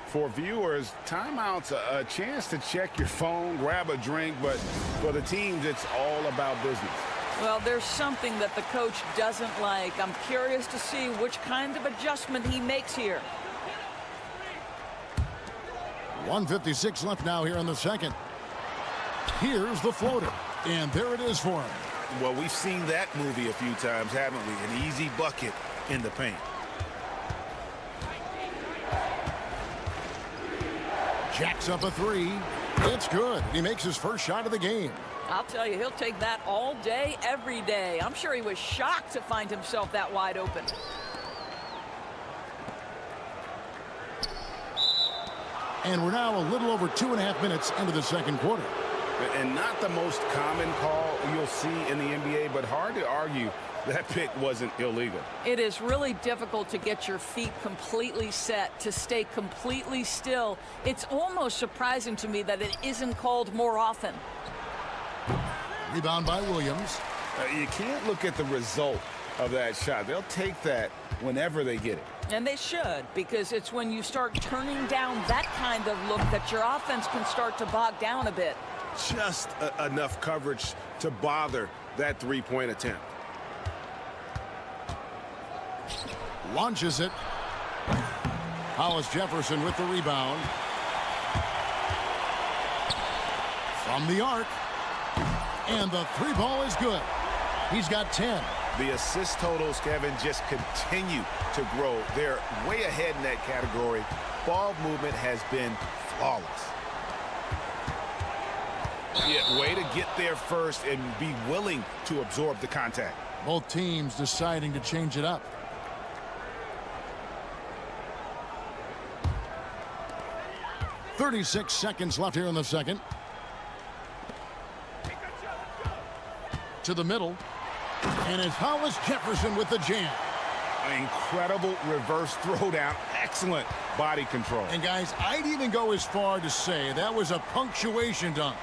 For viewers, timeout's a chance to check your phone, grab a drink, but for the teams, it's all about business. Well, there's something that the coach doesn't like. I'm curious to see which kind of adjustment he makes here. 1:56 left now here in the second. Here's the floater, and there it is for him. Well, we've seen that movie a few times, haven't we? An easy bucket in the paint. Jacks up a 3. It's good. He makes his first shot of the game. I'll tell you, he'll take that all day, every day. I'm sure he was shocked to find himself that wide open. And we're now a little over 2.5 minutes into the second quarter. And not the most common call you'll see in the NBA, but hard to argue that pick wasn't illegal. It is really difficult to get your feet completely set, to stay completely still. It's almost surprising to me that it isn't called more often. Rebound by Williams. You can't look at the result of that shot. They'll take that whenever they get it. And they should, because it's when you start turning down that kind of look that your offense can start to bog down a bit. Just enough coverage to bother that three-point attempt. Launches it. Hollis Jefferson with the rebound. From the arc. And the 3 ball is good. He's got 10. The assist totals, Kevin, just continue to grow. They're way ahead in that category. Ball movement has been flawless. Yeah, way to get there first and be willing to absorb the contact. Both teams deciding to change it up. .36 seconds left here in the second. To the middle. And it's Hollis Jefferson with the jam. An incredible reverse throwdown. Excellent body control. And guys, I'd even go as far to say that was a punctuation dunk.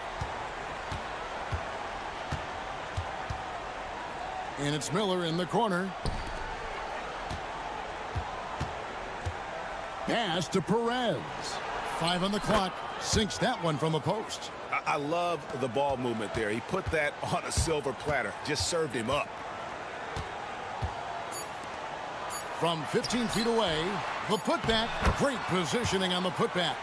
And it's Miller in the corner. Pass to Perez. 5 on the clock. Sinks that one from the post. I love the ball movement there. He put that on a silver platter. Just served him up. From 15 feet away, the putback. Great positioning on the putback.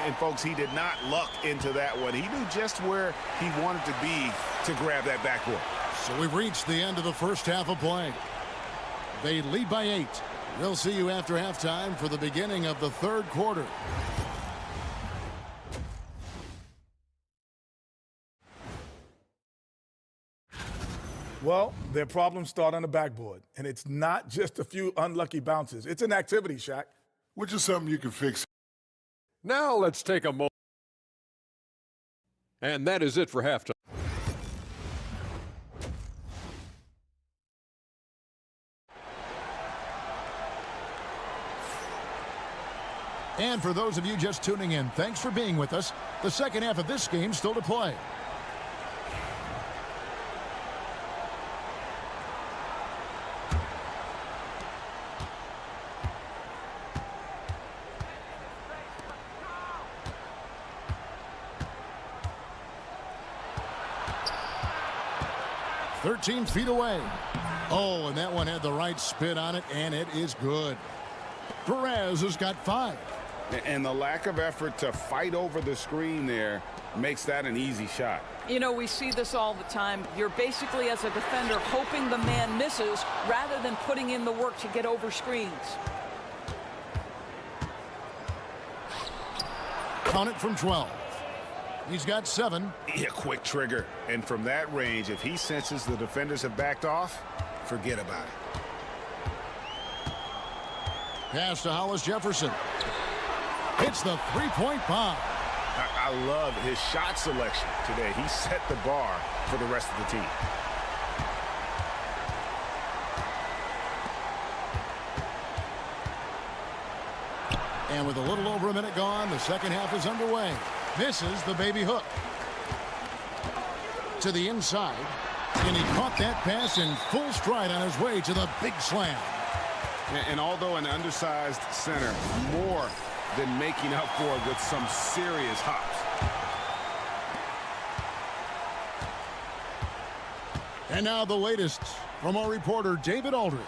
And, folks, he did not luck into that one. He knew just where he wanted to be to grab that backboard. So we've reached the end of the first half of play. They lead by 8. We'll see you after halftime for the beginning of the third quarter. Well, their problems start on the backboard, and it's not just a few unlucky bounces. It's an activity, Shaq. Which is something you can fix. Now let's take a moment. And that is it for halftime. And for those of you just tuning in, thanks for being with us. The second half of this game still to play. "13 feet away." Oh, and that one had the right spin on it, and it is good. Perez has got 5. And the lack of effort to fight over the screen there makes that an easy shot. You know, we see this all the time. You're basically, as a defender, hoping the man misses rather than putting in the work to get over screens. Count it from 12. He's got 7. Yeah, quick trigger. And from that range, if he senses the defenders have backed off, forget about it. Pass to Hollis Jefferson. Hits the three-point bomb. I love his shot selection today. He set the bar for the rest of the team. And with a little over a minute gone, the second half is underway. Misses the baby hook. To the inside. And he caught that pass in full stride on his way to the big slam. And although an undersized center, more than making up for it with some serious hops. And now the latest from our reporter, David Aldridge.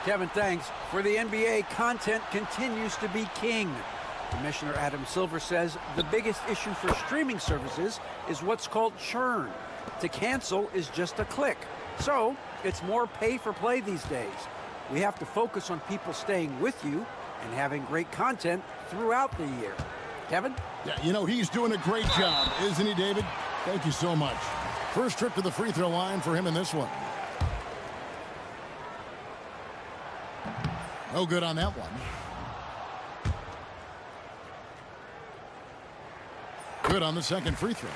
Kevin, thanks. For the NBA, content continues to be king. Commissioner Adam Silver says the biggest issue for streaming services is what's called churn. To cancel is just a click. So it's more pay for play these days. We have to focus on people staying with you and having great content throughout the year. Kevin? Yeah, you know, he's doing a great job, isn't he, David? Thank you so much. First trip to the free throw line for him in this one. No good on that one. Good on the second free throw.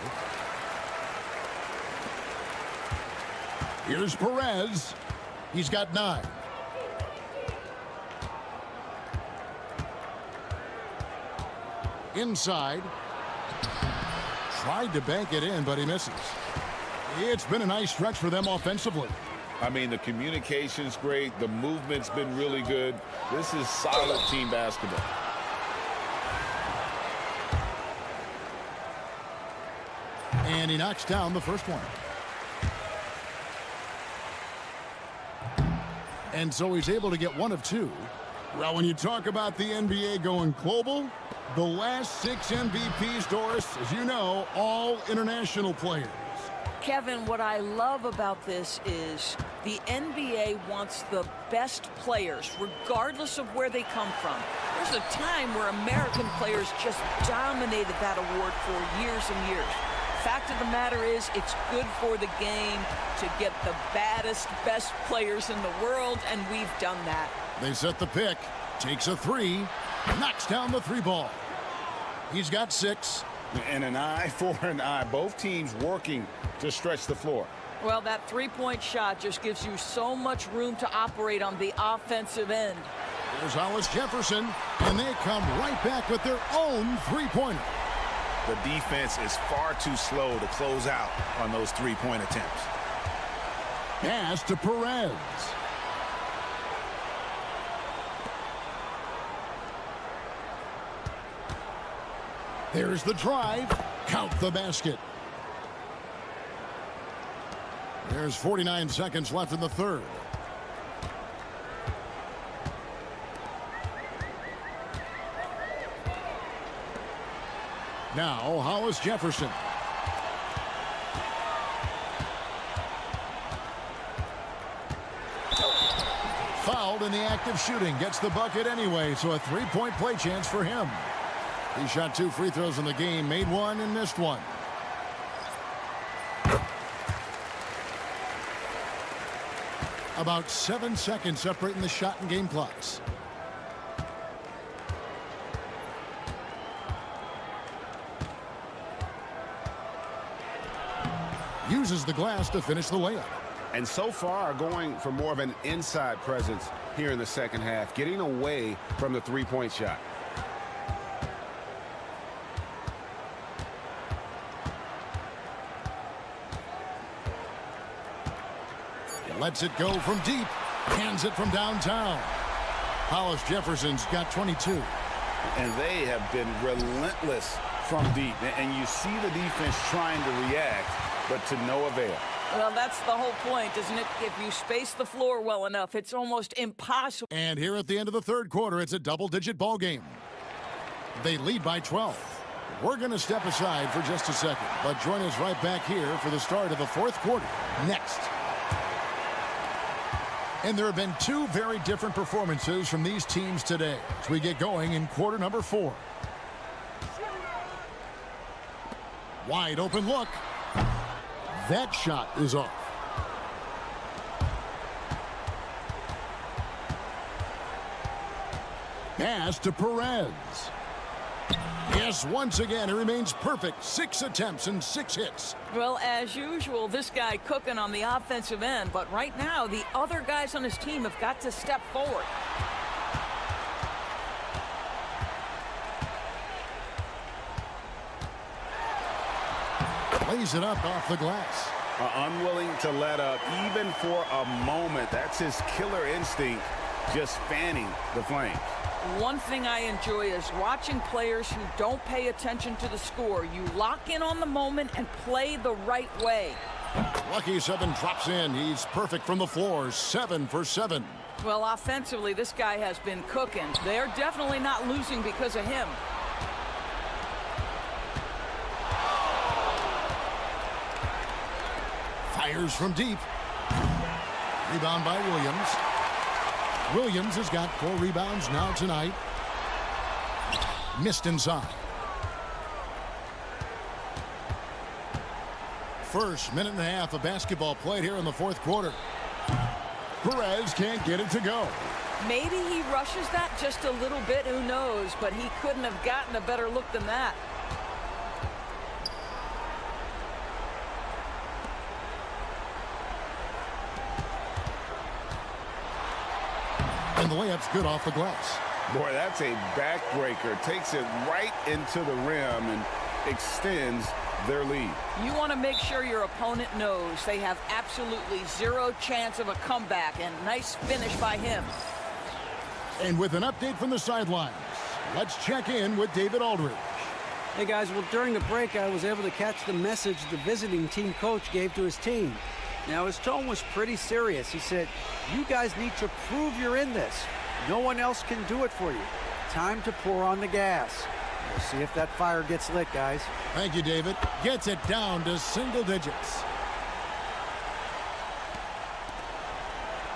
Here's Perez. He's got 9. Inside. Tried to bank it in, but he misses. It's been a nice stretch for them offensively. I mean, the communication's great. The movement's been really good. This is solid team basketball. And he knocks down the first one. And so he's able to get 1 of 2. Well, when you talk about the NBA going global, the last 6 MVPs, Doris, as you know, all international players. Kevin, what I love about this is the NBA wants the best players, regardless of where they come from. There's a time where American players just dominated that award for years and years. Fact of the matter is, it's good for the game to get the baddest, best players in the world, and we've done that. They set the pick, takes a 3, knocks down the 3 ball. He's got 6. And an eye for an eye. Both teams working to stretch the floor. Well, that three-point shot just gives you so much room to operate on the offensive end. There's Hollis Jefferson, and they come right back with their own three-pointer. The defense is far too slow to close out on those three-point attempts. Pass to Perez. There's the drive. count the basket. There's 49 seconds left in the third. Now, Hollis Jefferson. Fouled in the act of shooting. Gets the bucket anyway, so a three-point play chance for him. He shot 2 free throws in the game, made one and missed one. About 7 seconds separating the shot and game clocks. Uses the glass to finish the layup. And so far going for more of an inside presence here in the second half, getting away from the three-point shot. Lets it go from deep. Hands it from downtown. Hollis Jefferson's got 22. And they have been relentless from deep. And you see the defense trying to react, but to no avail. Well, that's the whole point, isn't it? If you space the floor well enough, it's almost impossible. And here at the end of the third quarter, it's a double-digit ball game. They lead by 12. We're going to step aside for just a second, but join us right back here for the start of the fourth quarter next. And there have been 2 very different performances from these teams today as we get going in quarter number 4. Wide open look. That shot is off. Pass to Perez. Yes, once again, it remains perfect. 6 attempts and 6 hits. Well, as usual, this guy cooking on the offensive end, but right now, the other guys on his team have got to step forward. Lays it up off the glass. Unwilling to let up even for a moment. That's his killer instinct, just fanning the flames. One thing I enjoy is watching players who don't pay attention to the score. You lock in on the moment and play the right way. Lucky 7 drops in. He's perfect from the floor. 7 for 7. Well, offensively, this guy has been cooking. They're definitely not losing because of him. Fires from deep. Rebound by Williams. Williams has got 4 rebounds now tonight. Missed inside. First minute and a half of basketball played here in the fourth quarter. Perez can't get it to go. Maybe he rushes that just a little bit, who knows, but he couldn't have gotten a better look than that. And the layup's good off the glass. Boy, that's a backbreaker. Takes it right into the rim and extends their lead. You want to make sure your opponent knows they have absolutely 0 chance of a comeback, and nice finish by him. And with an update from the sidelines, let's check in with David Aldridge. Hey guys, well, during the break I was able to catch the message the visiting team coach gave to his team. Now his tone was pretty serious. He said, you guys need to prove you're in this. No one else can do it for you. Time to pour on the gas. We'll see if that fire gets lit, guys. Thank you, David. Gets it down to single digits.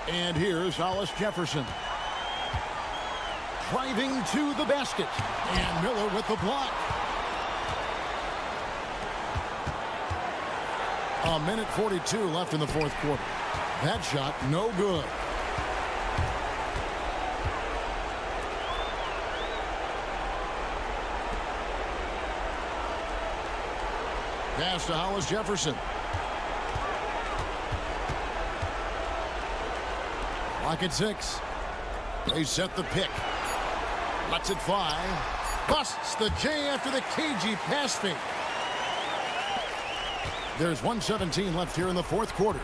And here's Hollis Jefferson. Driving to the basket. And Miller with the block. A minute 42 left in the fourth quarter. That shot, no good. Pass to Hollis Jefferson. Lock at 6. They set the pick. Lets it fly. Busts the J after the cagey pass fake. There's 1:17 left here in the fourth quarter.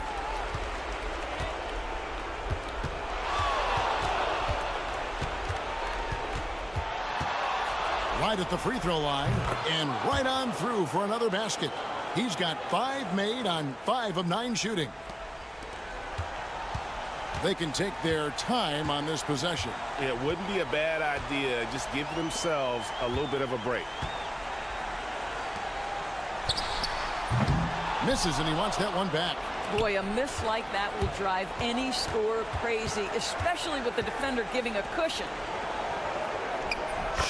right at the free throw line and right on through for another basket. He's got 5 made on 5 of 9 shooting. They can take their time on this possession. It wouldn't be a bad idea. Just give themselves a little bit of a break. Misses, and he wants that one back. Boy, a miss like that will drive any scorer crazy, especially with the defender giving a cushion.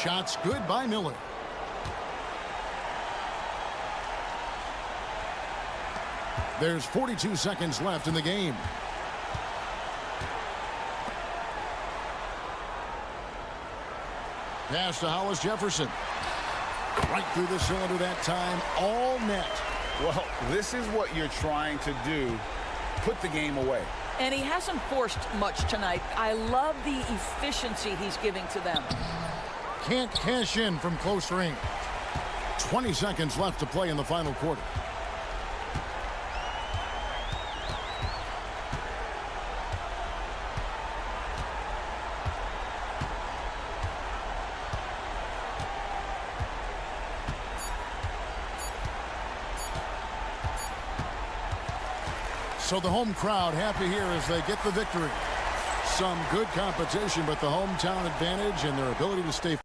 Shots good by Miller. There's 42 seconds left in the game. Pass to Hollis Jefferson. Right through the cylinder that time. All net. Well, this is what you're trying to do. Put the game away. And he hasn't forced much tonight. I love the efficiency he's giving to them. Can't cash in from close range. 20 seconds left to play in the final quarter. So the home crowd happy here as they get the victory. Some good competition, but the hometown advantage and their ability to stay.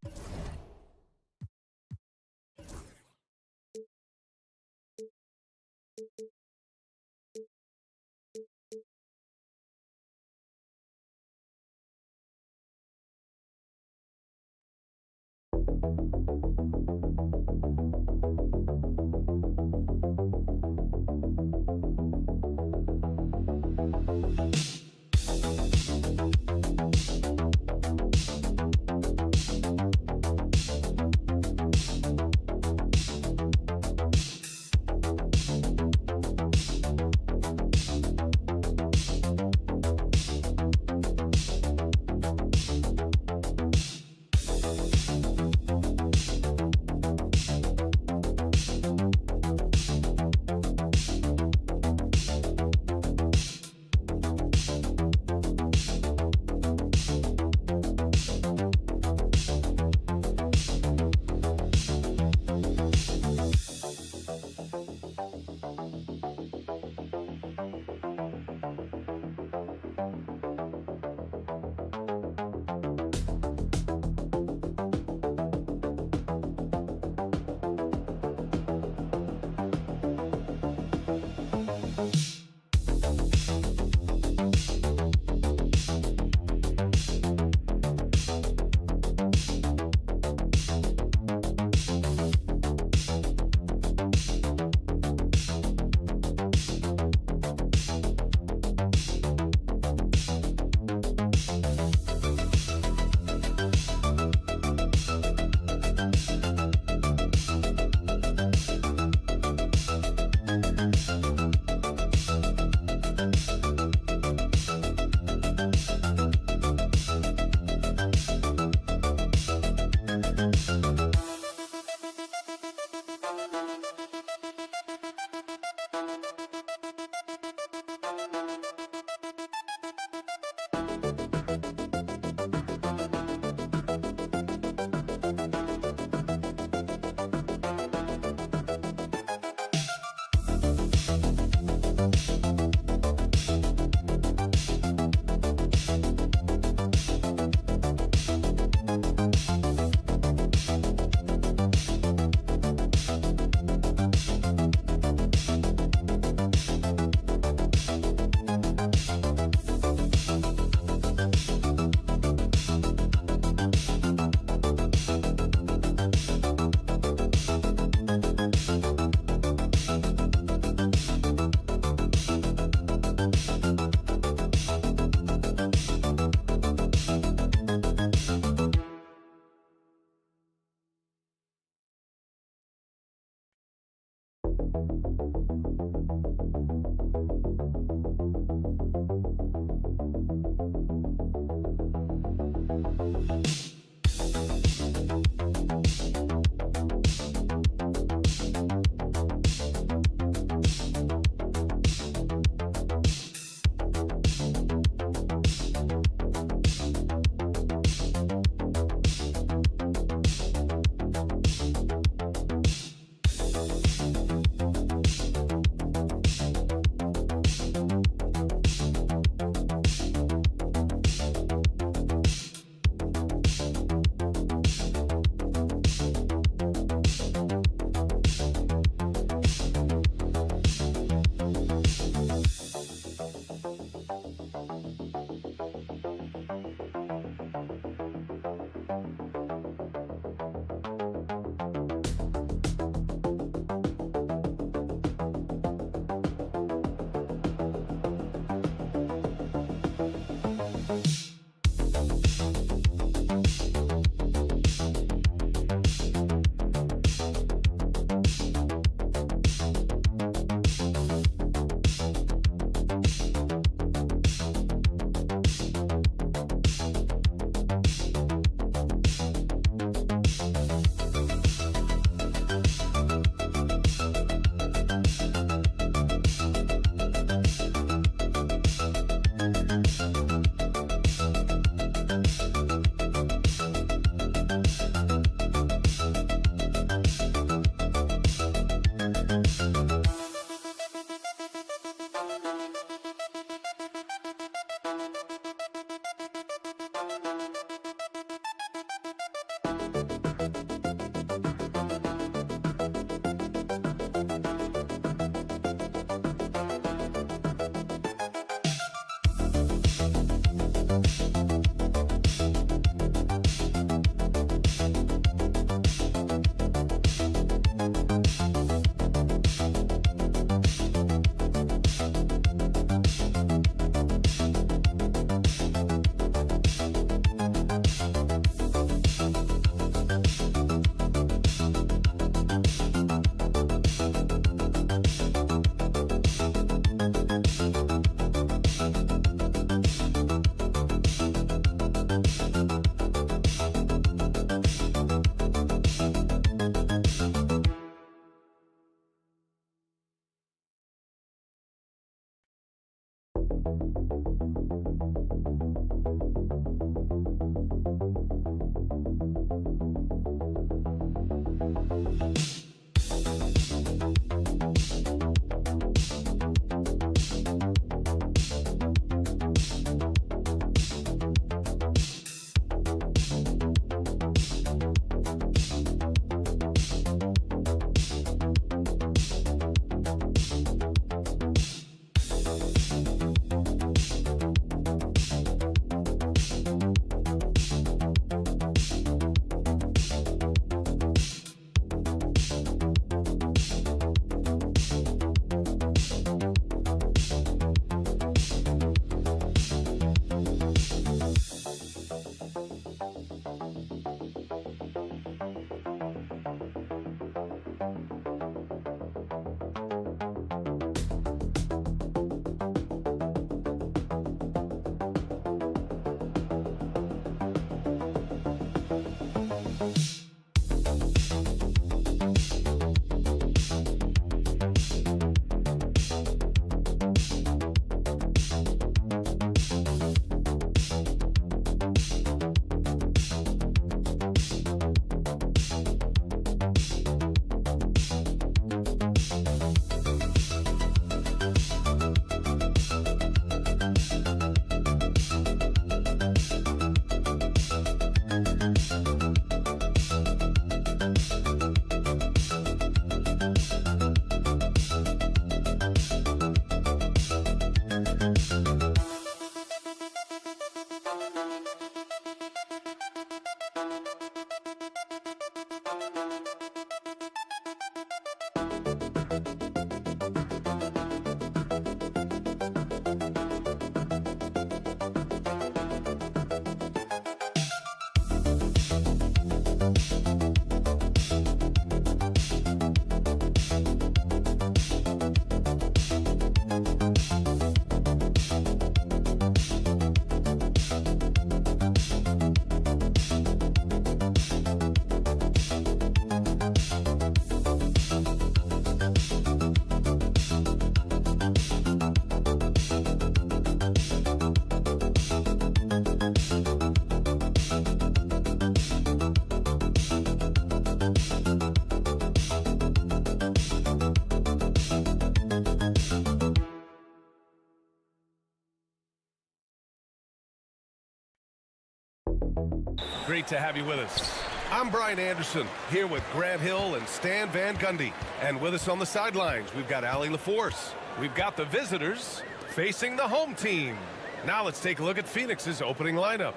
Great to have you with us. I'm Brian Anderson, here with Grant Hill and Stan Van Gundy. And with us on the sidelines, we've got Allie LaForce. We've got the visitors facing the home team. Now let's take a look at Phoenix's opening lineup.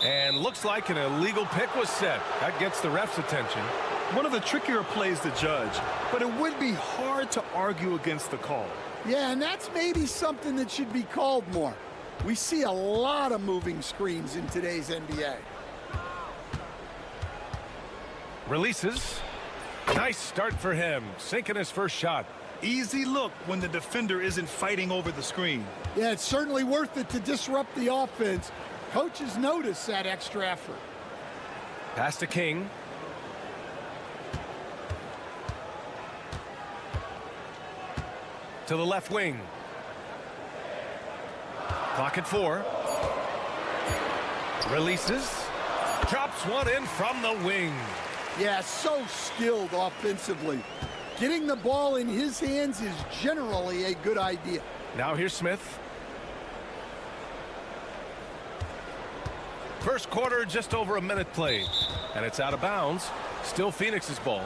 And looks like an illegal pick was set. That gets the ref's attention. One of the trickier plays to judge, but it would be hard to argue against the call. Yeah, and that's maybe something that should be called more. We see a lot of moving screens in today's NBA. Releases. Nice start for him, sinking his first shot. Easy look when the defender isn't fighting over the screen. Yeah, it's certainly worth it to disrupt the offense. Coaches notice that extra effort. Pass to King. To the left wing. Clock at 4. Releases. Drops one in from the wing. Yeah, so skilled offensively. Getting the ball in his hands is generally a good idea. Now here's Smith. First quarter, just over a minute played. And it's out of bounds. Still Phoenix's ball.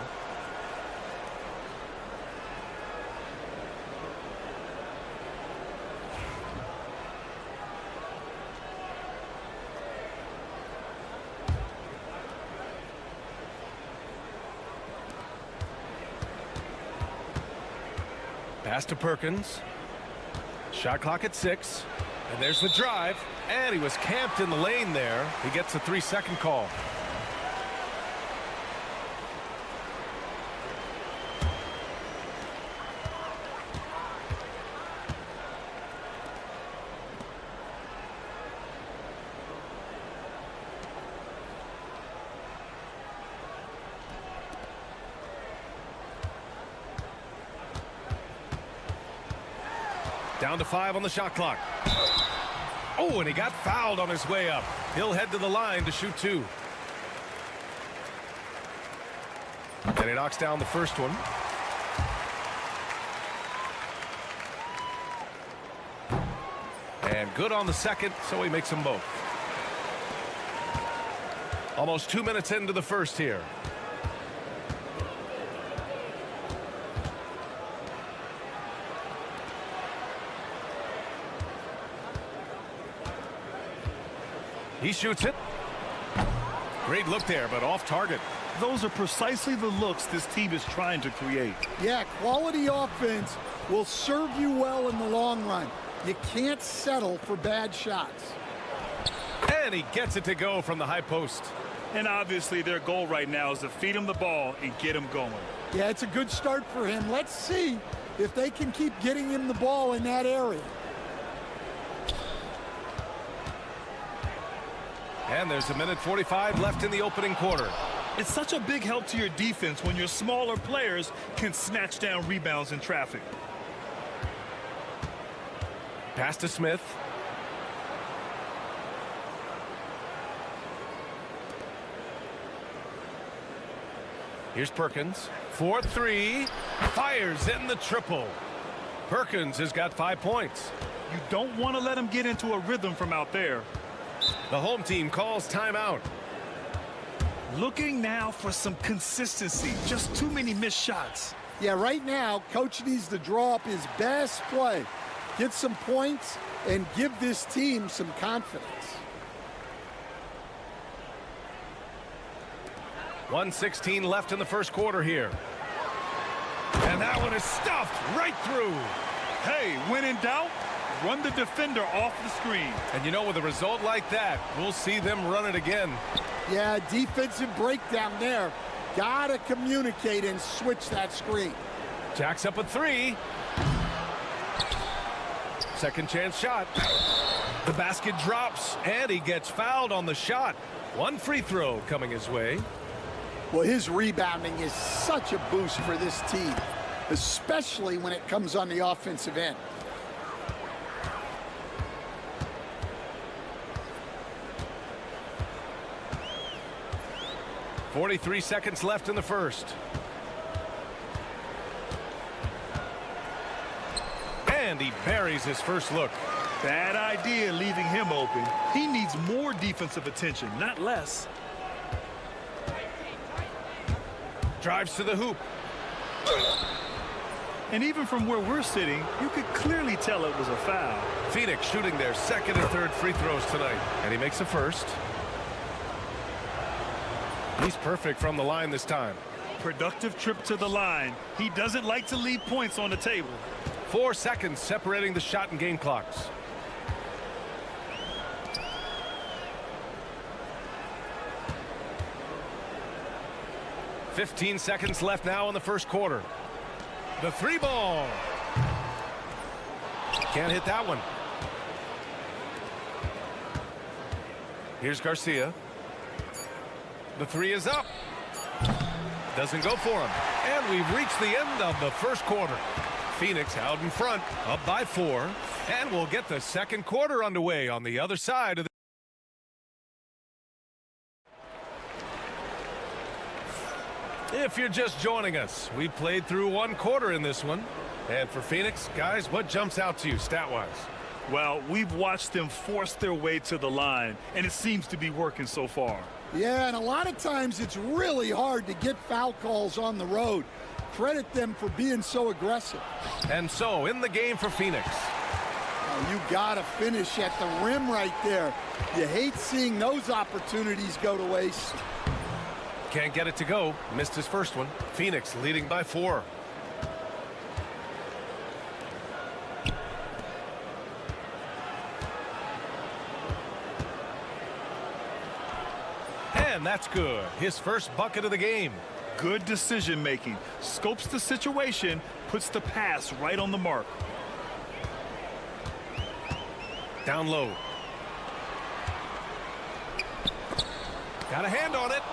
Pass to Perkins. Shot clock at 6. And there's the drive. And he was camped in the lane there. He gets a 3-second call. Down to 5 on the shot clock. Oh, and he got fouled on his way up. He'll head to the line to shoot 2. And he knocks down the first one. And good on the second, so he makes them both. Almost 2 minutes into the first here. He shoots it. Great look there, but off target. Those are precisely the looks this team is trying to create. Yeah, quality offense will serve you well in the long run. You can't settle for bad shots. And he gets it to go from the high post. And obviously their goal right now is to feed him the ball and get him going. Yeah, it's a good start for him. Let's see if they can keep getting him the ball in that area. And there's 1:45 left in the opening quarter. It's such a big help to your defense when your smaller players can snatch down rebounds in traffic. Pass to Smith. Here's Perkins. 4-3. Fires in the triple. Perkins has got 5 points. You don't want to let him get into a rhythm from out there. The home team calls timeout. Looking now for some consistency. Just too many missed shots. Yeah, right now, coach needs to draw up his best play, get some points, and give this team some confidence. 1:16 left in the first quarter here. And that one is stuffed right through. Hey, when in doubt, run the defender off the screen. And you know, with a result like that, we'll see them run it again. Yeah, defensive breakdown there. Gotta communicate and switch that screen. Jacks up a 3. Second chance shot. The basket drops, and he gets fouled on the shot. 1 free throw coming his way. Well, his rebounding is such a boost for this team, especially when it comes on the offensive end. .43 seconds left in the first. And he buries his first look. Bad idea leaving him open. He needs more defensive attention, not less. Drives to the hoop. And even from where we're sitting, you could clearly tell it was a foul. Phoenix shooting their second and third free throws tonight. And he makes the first. He's perfect from the line this time. Productive trip to the line. He doesn't like to leave points on the table. 4 seconds separating the shot and game clocks. .15 seconds left now in the first quarter. The 3 ball. Can't hit that one. Here's Garcia. The 3 is up. Doesn't go for him. And we've reached the end of the first quarter. Phoenix out in front, up by 4. And we'll get the second quarter underway on the other side of the... If you're just joining us, we played through 1 quarter in this one. And for Phoenix, guys, what jumps out to you stat-wise? Well, we've watched them force their way to the line, and it seems to be working so far. Yeah, and a lot of times it's really hard to get foul calls on the road. Credit them for being so aggressive. And so, in the game for Phoenix. Oh, you got to finish at the rim right there. You hate seeing those opportunities go to waste. Can't get it to go. Missed his first one. Phoenix leading by 4. And that's good. His first bucket of the game. Good decision making. Scopes the situation, puts the pass right on the mark. Down low. Got a hand on it.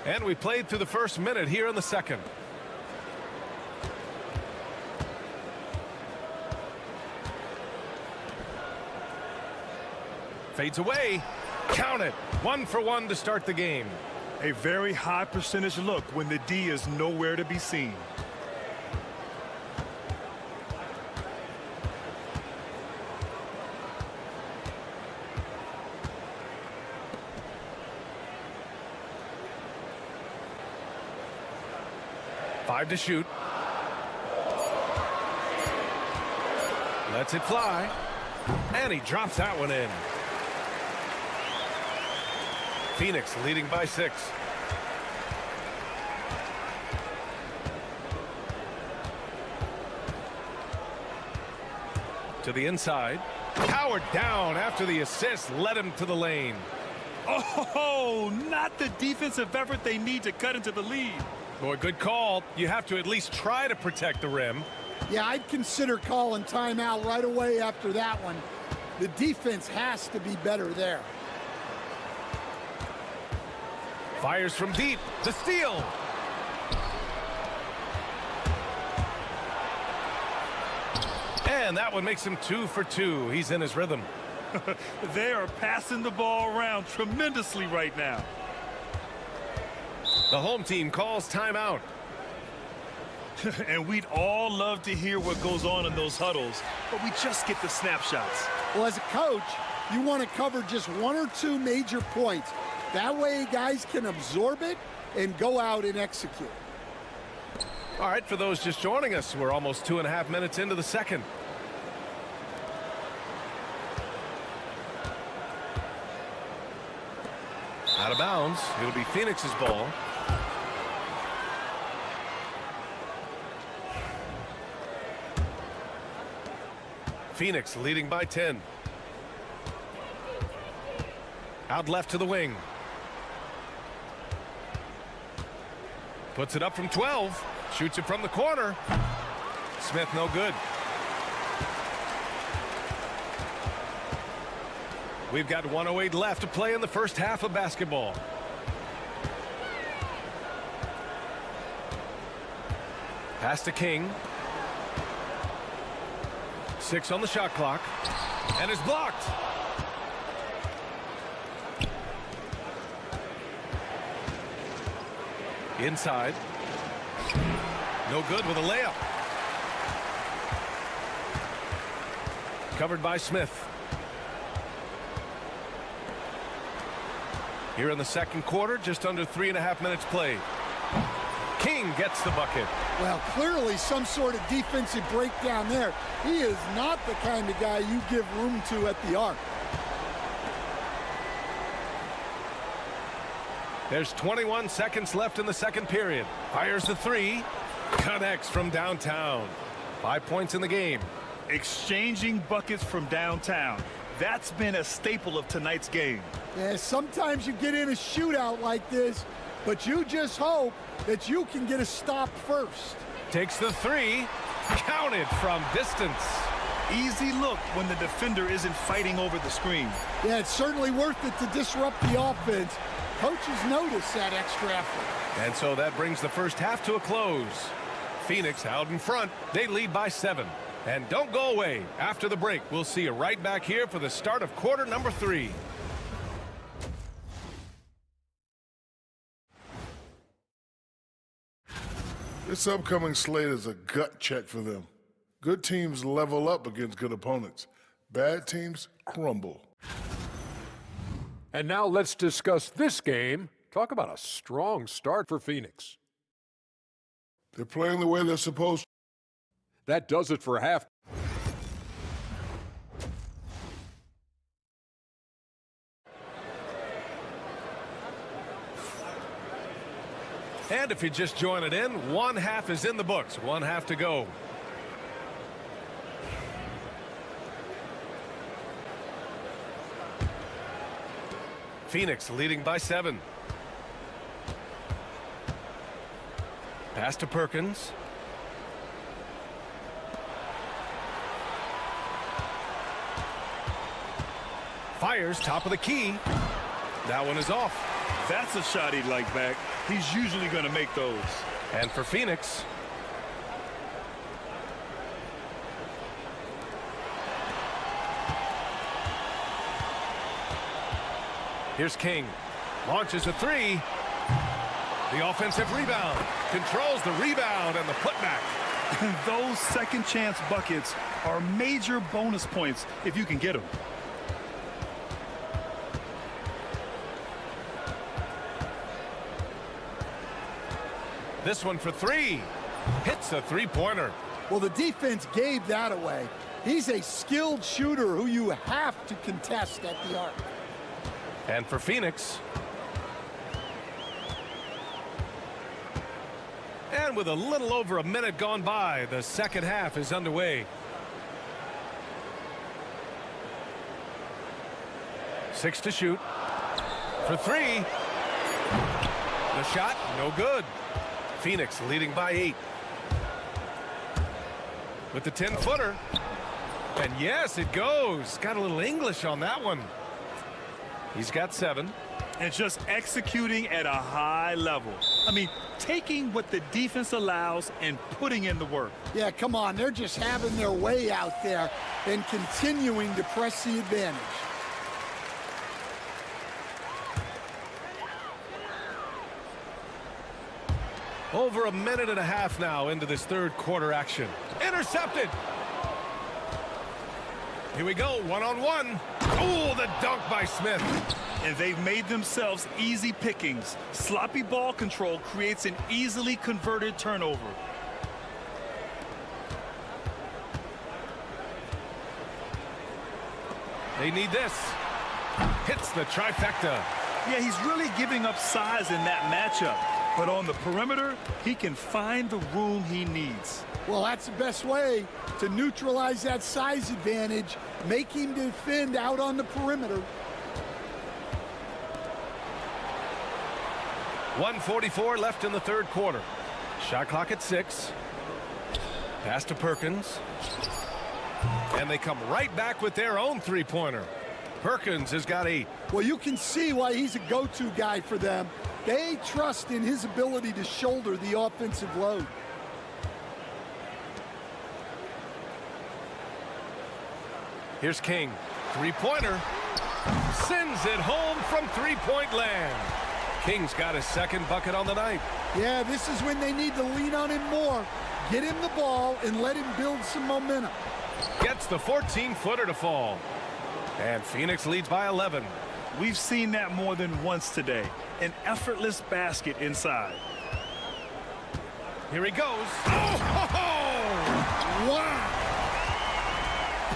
And we played through the first minute here in the second. Fades away. Count it. 1 for 1 to start the game. A very high percentage look when the D is nowhere to be seen. Five to shoot. Lets it fly. And he drops that one in. Phoenix leading by 6. To the inside. Powered down after the assist led him to the lane. Oh, not the defensive effort they need to cut into the lead. Boy, good call. You have to at least try to protect the rim. Yeah, I'd consider calling timeout right away after that one. The defense has to be better there. Fires from deep. The steal. And that one makes him 2 for 2. He's in his rhythm. They are passing the ball around tremendously right now. The home team calls timeout. And we'd all love to hear what goes on in those huddles, but we just get the snapshots. Well, as a coach, you want to cover just 1 or 2 major points. That way guys can absorb it and go out and execute. All right, for those just joining us, we're almost 2.5 minutes into the second. Out of bounds. It'll be Phoenix's ball. Phoenix leading by 10. Out left to the wing. Puts it up from 12. Shoots it from the corner. Smith no good. We've got 1:08 left to play in the first half of basketball. Pass to King. 6 on the shot clock. And is blocked. Inside. No good with a layup. Covered by Smith. Here in the second quarter, just under 3.5 minutes played. King gets the bucket. Well, clearly some sort of defensive breakdown there. He is not the kind of guy you give room to at the arc. There's 21 seconds left in the second period. Fires the 3. Connects from downtown. 5 points in the game. Exchanging buckets from downtown. That's been a staple of tonight's game. Yeah, sometimes you get in a shootout like this, but you just hope that you can get a stop first. Takes the 3. Counted from distance. Easy look when the defender isn't fighting over the screen. Yeah, it's certainly worth it to disrupt the offense. Coaches notice that extra effort. And so that brings the first half to a close. Phoenix out in front. They lead by 7. And don't go away. After the break, we'll see you right back here for the start of quarter number 3. This upcoming slate is a gut check for them. Good teams level up against good opponents. Bad teams crumble. And now let's discuss this game. Talk about a strong start for Phoenix. They're playing the way they're supposed to. That does it for half. And if you just join it in, 1 half is in the books. 1 half to go. Phoenix leading by 7. Pass to Perkins. Fires top of the key. That one is off. That's a shot he'd like back. He's usually going to make those. And for Phoenix, Here's King. Launches a three. The offensive rebound. Controls the rebound and the putback. Those second chance buckets are major bonus points if you can get them. This one for three. Hits a three-pointer. Well, the defense gave that away. He's a skilled shooter who you have to contest at the arc. And for Phoenix. And with a little over a minute gone by, the second half is underway. 6 to shoot. For three. The shot, no good. Phoenix leading by 8. With the 10-footer. And yes, it goes. Got a little English on that one. He's got 7. And just executing at a high level. I mean, taking what the defense allows and putting in the work. Yeah, come on. They're just having their way out there and continuing to press the advantage. Over a minute and a half now into this third quarter action. Intercepted. Here we go, one-on-one. Oh, the dunk by Smith. And they've made themselves easy pickings. Sloppy ball control creates an easily converted turnover. They need this. Hits the trifecta. Yeah, he's really giving up size in that matchup. But on the perimeter, he can find the room he needs. Well, that's the best way to neutralize that size advantage. Make him defend out on the perimeter. 1:44 left in the third quarter. Shot clock at 6. Pass to Perkins. And they come right back with their own three-pointer. Perkins has got 8. Well, you can see why he's a go-to guy for them. They trust in his ability to shoulder the offensive load. Here's King. Three-pointer. Sends it home from three-point land. King's got his second bucket on the night. Yeah, this is when they need to lean on him more. Get him the ball and let him build some momentum. Gets the 14-footer to fall. And Phoenix leads by 11. We've seen that more than once today. An effortless basket inside. Here he goes. Oh! Wow!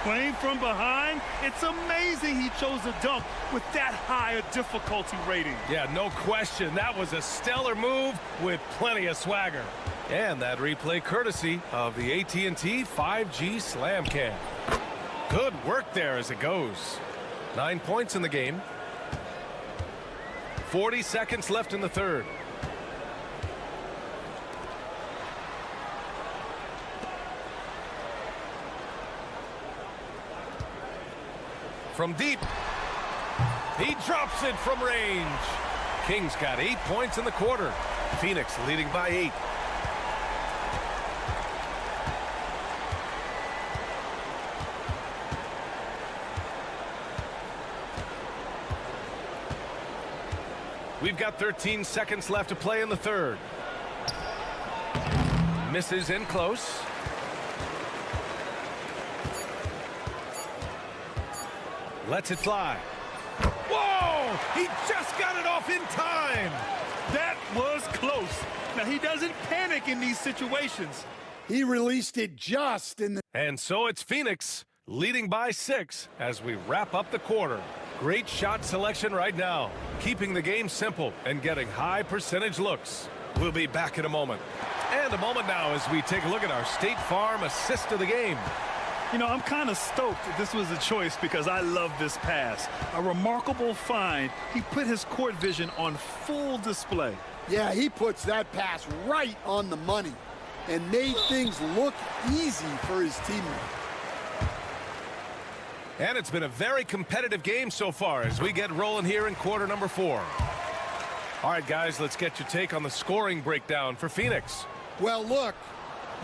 Playing from behind, it's amazing he chose a dunk with that high a difficulty rating. Yeah, no question. That was a stellar move with plenty of swagger. And that replay courtesy of the AT&T 5G Slam Cam. Good work there as it goes. 9 points in the game. 40 seconds left in the third. From deep. He drops it from range. King's got 8 points in the quarter. Phoenix leading by 8. We've got 13 seconds left to play in the third. Misses in close. Lets it fly. Whoa! He just got it off in time. That was close. Now, he doesn't panic in these situations. He released it just in the... And so it's Phoenix leading by 6 as we wrap up the quarter. Great shot selection right now, keeping the game simple and getting high percentage looks. We'll be back in a moment. And a moment now as we take a look at our State Farm assist of the game. You know, I'm kind of stoked that this was a choice because I love this pass. A remarkable find. He put his court vision on full display. Yeah, he puts that pass right on the money and made things look easy for his teammate. And it's been a very competitive game so far as we get rolling here in quarter number 4. All right, guys, let's get your take on the scoring breakdown for Phoenix. Well, look,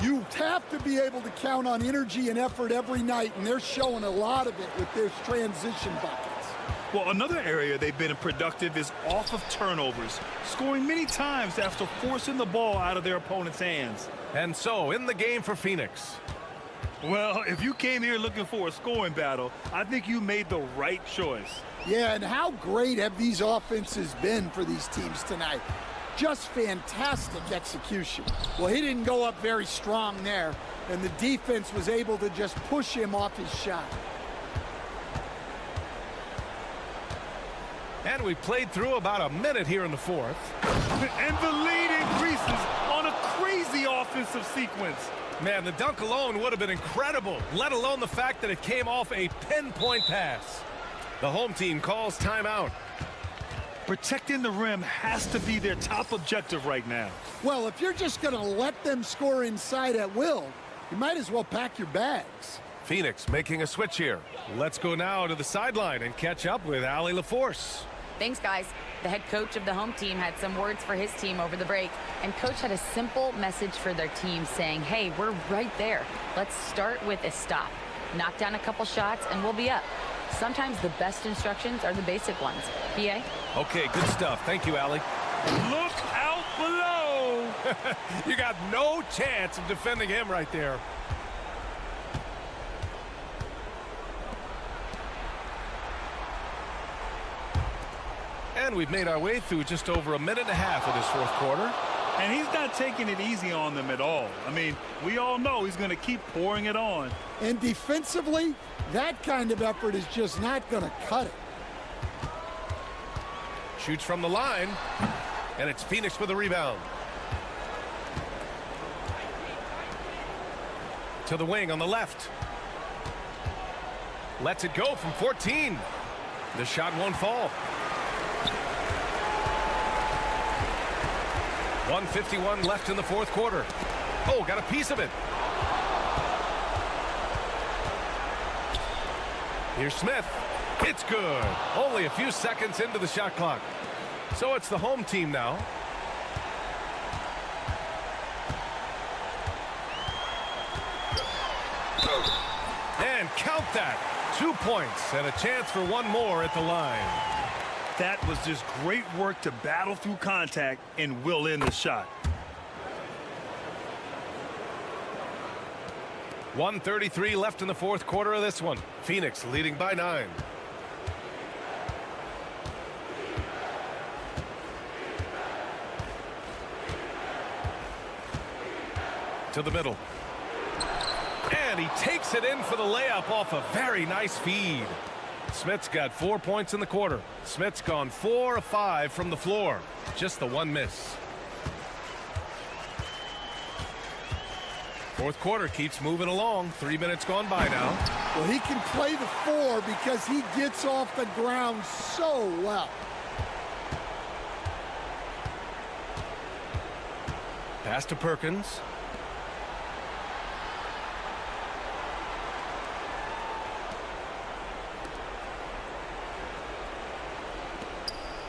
you have to be able to count on energy and effort every night, and they're showing a lot of it with their transition buckets. Well, another area they've been productive is off of turnovers, scoring many times after forcing the ball out of their opponent's hands. And so, in the game for Phoenix. Well, if you came here looking for a scoring battle, I think you made the right choice. Yeah, and how great have these offenses been for these teams tonight? Just fantastic execution. Well, he didn't go up very strong there, and the defense was able to just push him off his shot. And we played through about a minute here in the fourth. And the lead increases on a crazy offensive sequence. Man, the dunk alone would have been incredible, let alone the fact that it came off a pinpoint pass. The home team calls timeout. Protecting the rim has to be their top objective right now. Well, if you're just going to let them score inside at will, you might as well pack your bags. Phoenix making a switch here. Let's go now to the sideline and catch up with Allie LaForce. Thanks, guys. The head coach of the home team had some words for his team over the break, and coach had a simple message for their team saying, hey, we're right there. Let's start with a stop. Knock down a couple shots, and we'll be up. Sometimes the best instructions are the basic ones. PA? Okay, good stuff. Thank you, Allie. Look out below! You got no chance of defending him right there. And we've made our way through just over a minute and a half of this fourth quarter. And he's not taking it easy on them at all. I mean, we all know he's going to keep pouring it on. And defensively, that kind of effort is just not going to cut it. Shoots from the line, and it's Phoenix with a rebound. To the wing on the left. Lets it go from 14. The shot won't fall. 1:51 left in the fourth quarter. Oh, got a piece of it. Here's Smith. It's good. Only a few seconds into the shot clock. So it's the home team now. And count that. 2 points and a chance for one more at the line. That was just great work to battle through contact and will in the shot. 1:33 left in the fourth quarter of this one. Phoenix leading by 9. To the middle. And he takes it in for the layup off a very nice feed. Smith's got 4 points in the quarter. Smith's gone 4 of 5 from the floor. Just the one miss. Fourth quarter keeps moving along. 3 minutes gone by now. Well, he can play the 4 because he gets off the ground so well. Pass to Perkins.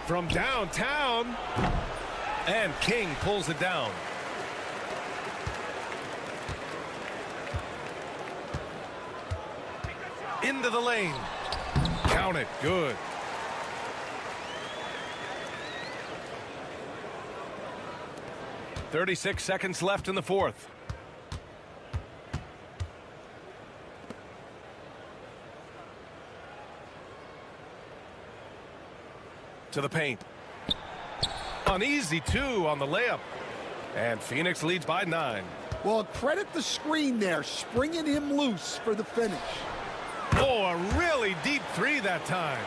From downtown, and King pulls it down. Into the lane. Count it. Good. .36 seconds left in the fourth. To the paint. An easy 2 on the layup. And Phoenix leads by 9. Well, credit the screen there, springing him loose for the finish. Oh, a really deep 3 that time.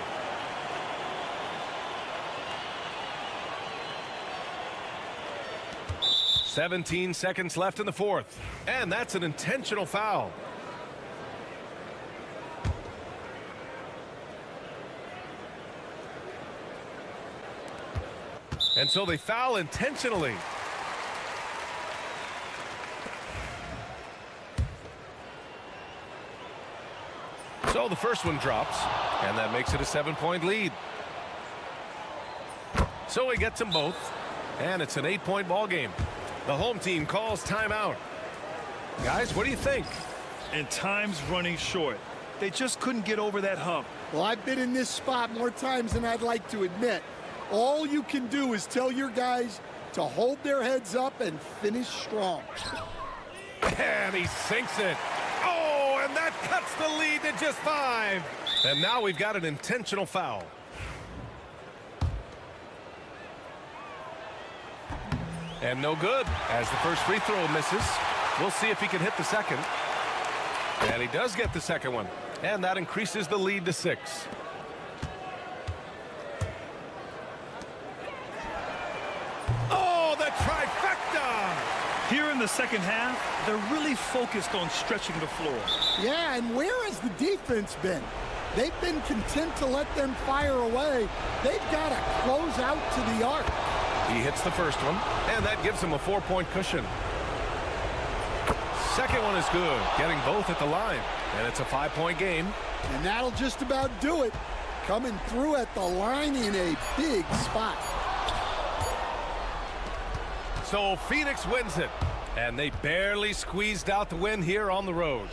.17 seconds left in the fourth. And that's an intentional foul. And so they foul intentionally. So the first one drops, and that makes it a 7-point lead. So he gets them both, and it's an 8-point ball game. The home team calls timeout. Guys, what do you think? And time's running short. They just couldn't get over that hump. Well, I've been in this spot more times than I'd like to admit. All you can do is tell your guys to hold their heads up and finish strong. And he sinks it. Oh, and that cuts the lead to just 5. And now we've got an intentional foul. And no good, as the first free throw misses. We'll see if he can hit the second. And he does get the second one. And that increases the lead to 6. Oh, the trifecta! Here in the second half, they're really focused on stretching the floor. Yeah, and where has the defense been? They've been content to let them fire away. They've got to close out to the arc. He hits the first one, and that gives him a 4-point cushion. Second one is good, getting both at the line. And it's a 5-point game. And that'll just about do it. Coming through at the line in a big spot. So Phoenix wins it. And they barely squeezed out the win here on the road.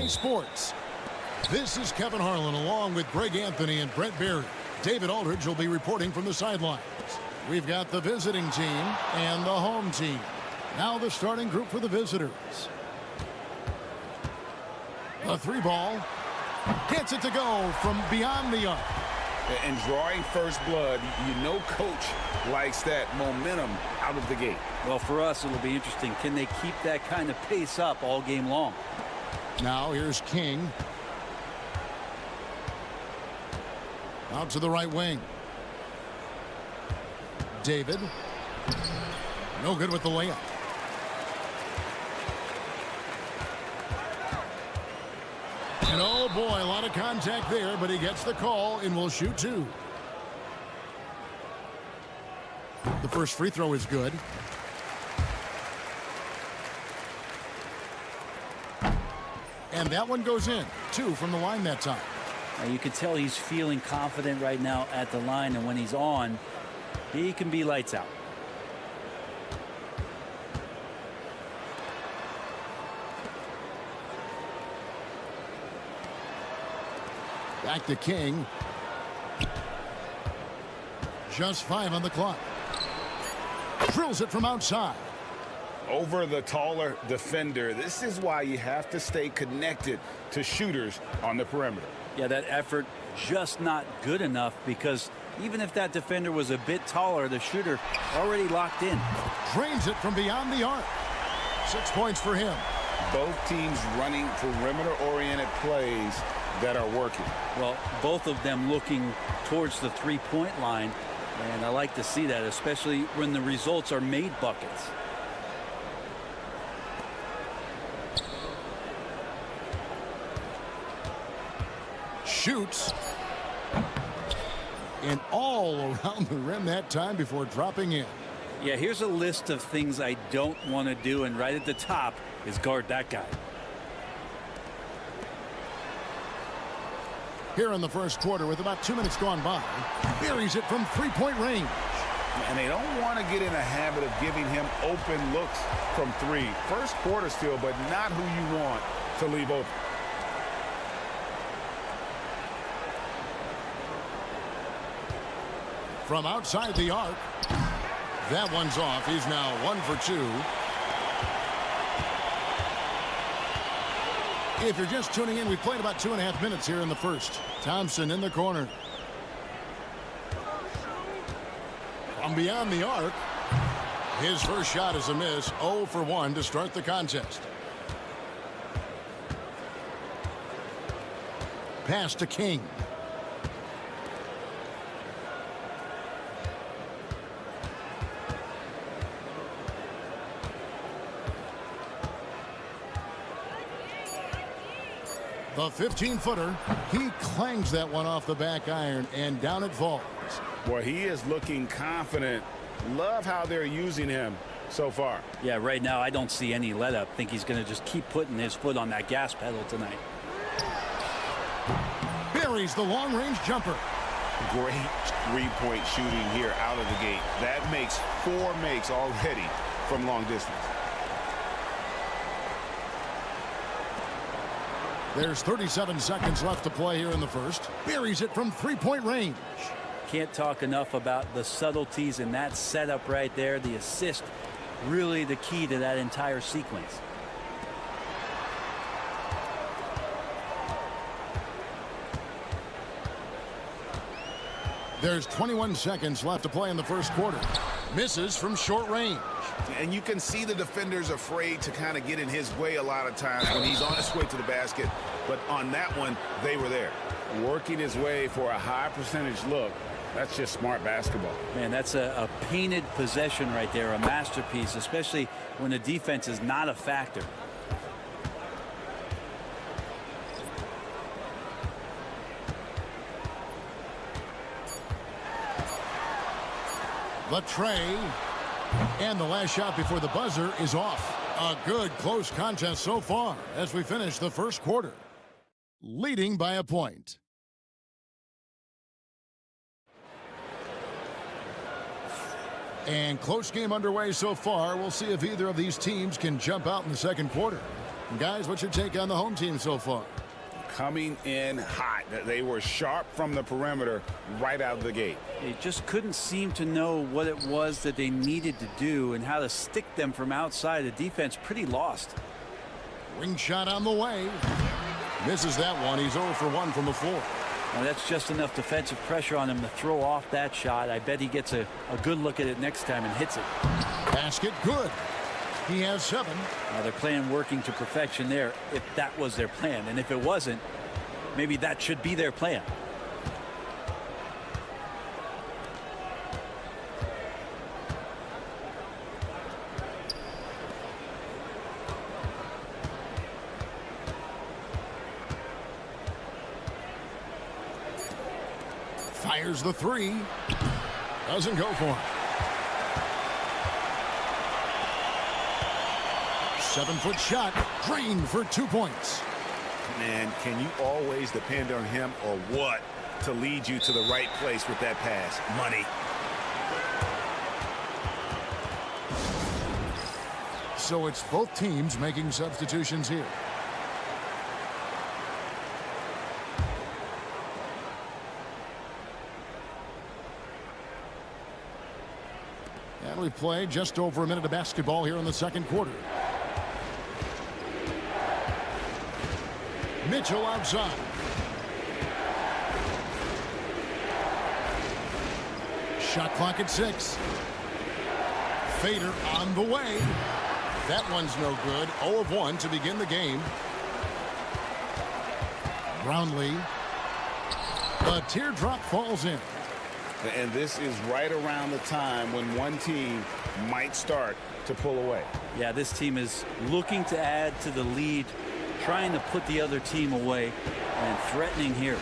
Sports. This is Kevin Harlan along with Greg Anthony and Brent Berry. David Aldridge will be reporting from the sidelines. We've got the visiting team and the home team. Now the starting group for the visitors. A 3-ball. Gets it to go from beyond the arc. And drawing first blood, you know coach likes that momentum out of the gate. Well, for us, it'll be interesting. Can they keep that kind of pace up all game long? Now here's King. Out to the right wing. David. No good with the layup. And oh boy, a lot of contact there, but he gets the call and will shoot 2. The first free throw is good. And that one goes in. 2 from the line that time. Now you can tell he's feeling confident right now at the line, and when he's on, he can be lights out. Back to King. Just 5 on the clock. Drills it from outside. Over the taller defender. This is why you have to stay connected to shooters on the perimeter. Yeah, that effort just not good enough, because even if that defender was a bit taller, the shooter already locked in. Drains it from beyond the arc. 6 points for him. Both teams running perimeter-oriented plays that are working. Well, both of them looking towards the three-point line, and I like to see that, especially when the results are made buckets. Shoots. And all around the rim that time before dropping in. Yeah, here's a list of things I don't want to do, and right at the top is guard that guy. Here in the first quarter with about 2 minutes gone by, buries it from 3-point range. And they don't want to get in a habit of giving him open looks from 3. First quarter still, but not who you want to leave open. From outside the arc. That one's off. He's now 1 for 2. If you're just tuning in, we've played about 2.5 minutes here in the first. Thompson in the corner. From beyond the arc. His first shot is a miss. 0 for 1 to start the contest. Pass to King. The 15-footer. He clangs that one off the back iron, and down it falls. Well, he is looking confident. Love how they're using him so far. Yeah, right now I don't see any let up. Think he's going to just keep putting his foot on that gas pedal tonight. Buries the long-range jumper. Great three-point shooting here out of the gate. That makes 4 makes already from long distance. There's 37 seconds left to play here in the first. Buries it from 3-point range. Can't talk enough about the subtleties in that setup right there. The assist, really the key to that entire sequence. There's 21 seconds left to play in the first quarter. Misses from short range. And you can see the defenders afraid to kind of get in his way a lot of times when he's on his way to the basket. But on that one, they were there. Working his way for a high percentage look. That's just smart basketball. Man, that's a painted possession right there, a masterpiece, especially when the defense is not a factor. The tray. And the last shot before the buzzer is off. A good close contest so far as we finish the first quarter. Leading by a point. And close game underway so far. We'll see if either of these teams can jump out in the second quarter. Guys, what's your take on the home team so far? Coming in hot. They were sharp from the perimeter right out of the gate. They just couldn't seem to know what it was that they needed to do and how to stick them from outside. The defense pretty lost. Ring shot on the way. Misses that one. He's 0 for 1 from the floor. Well, that's just enough defensive pressure on him to throw off that shot. I bet he gets a good look at it next time and hits it. Basket good. He has 7. They're playing working to perfection there if that was their plan. And if it wasn't, maybe that should be their plan. Fires the 3. Doesn't go for it. 7-foot shot, drained for 2 points. Man, can you always depend on him or what to lead you to the right place with that pass? Money. So it's both teams making substitutions here. And we play just over a minute of basketball here in the second quarter. Mitchell outside. Shot clock at 6. Fader on the way. That one's no good. 0 of 1 to begin the game. Brownlee. The teardrop falls in. And this is right around the time when one team might start to pull away. Yeah, this team is looking to add to the lead, trying to put the other team away, and threatening here.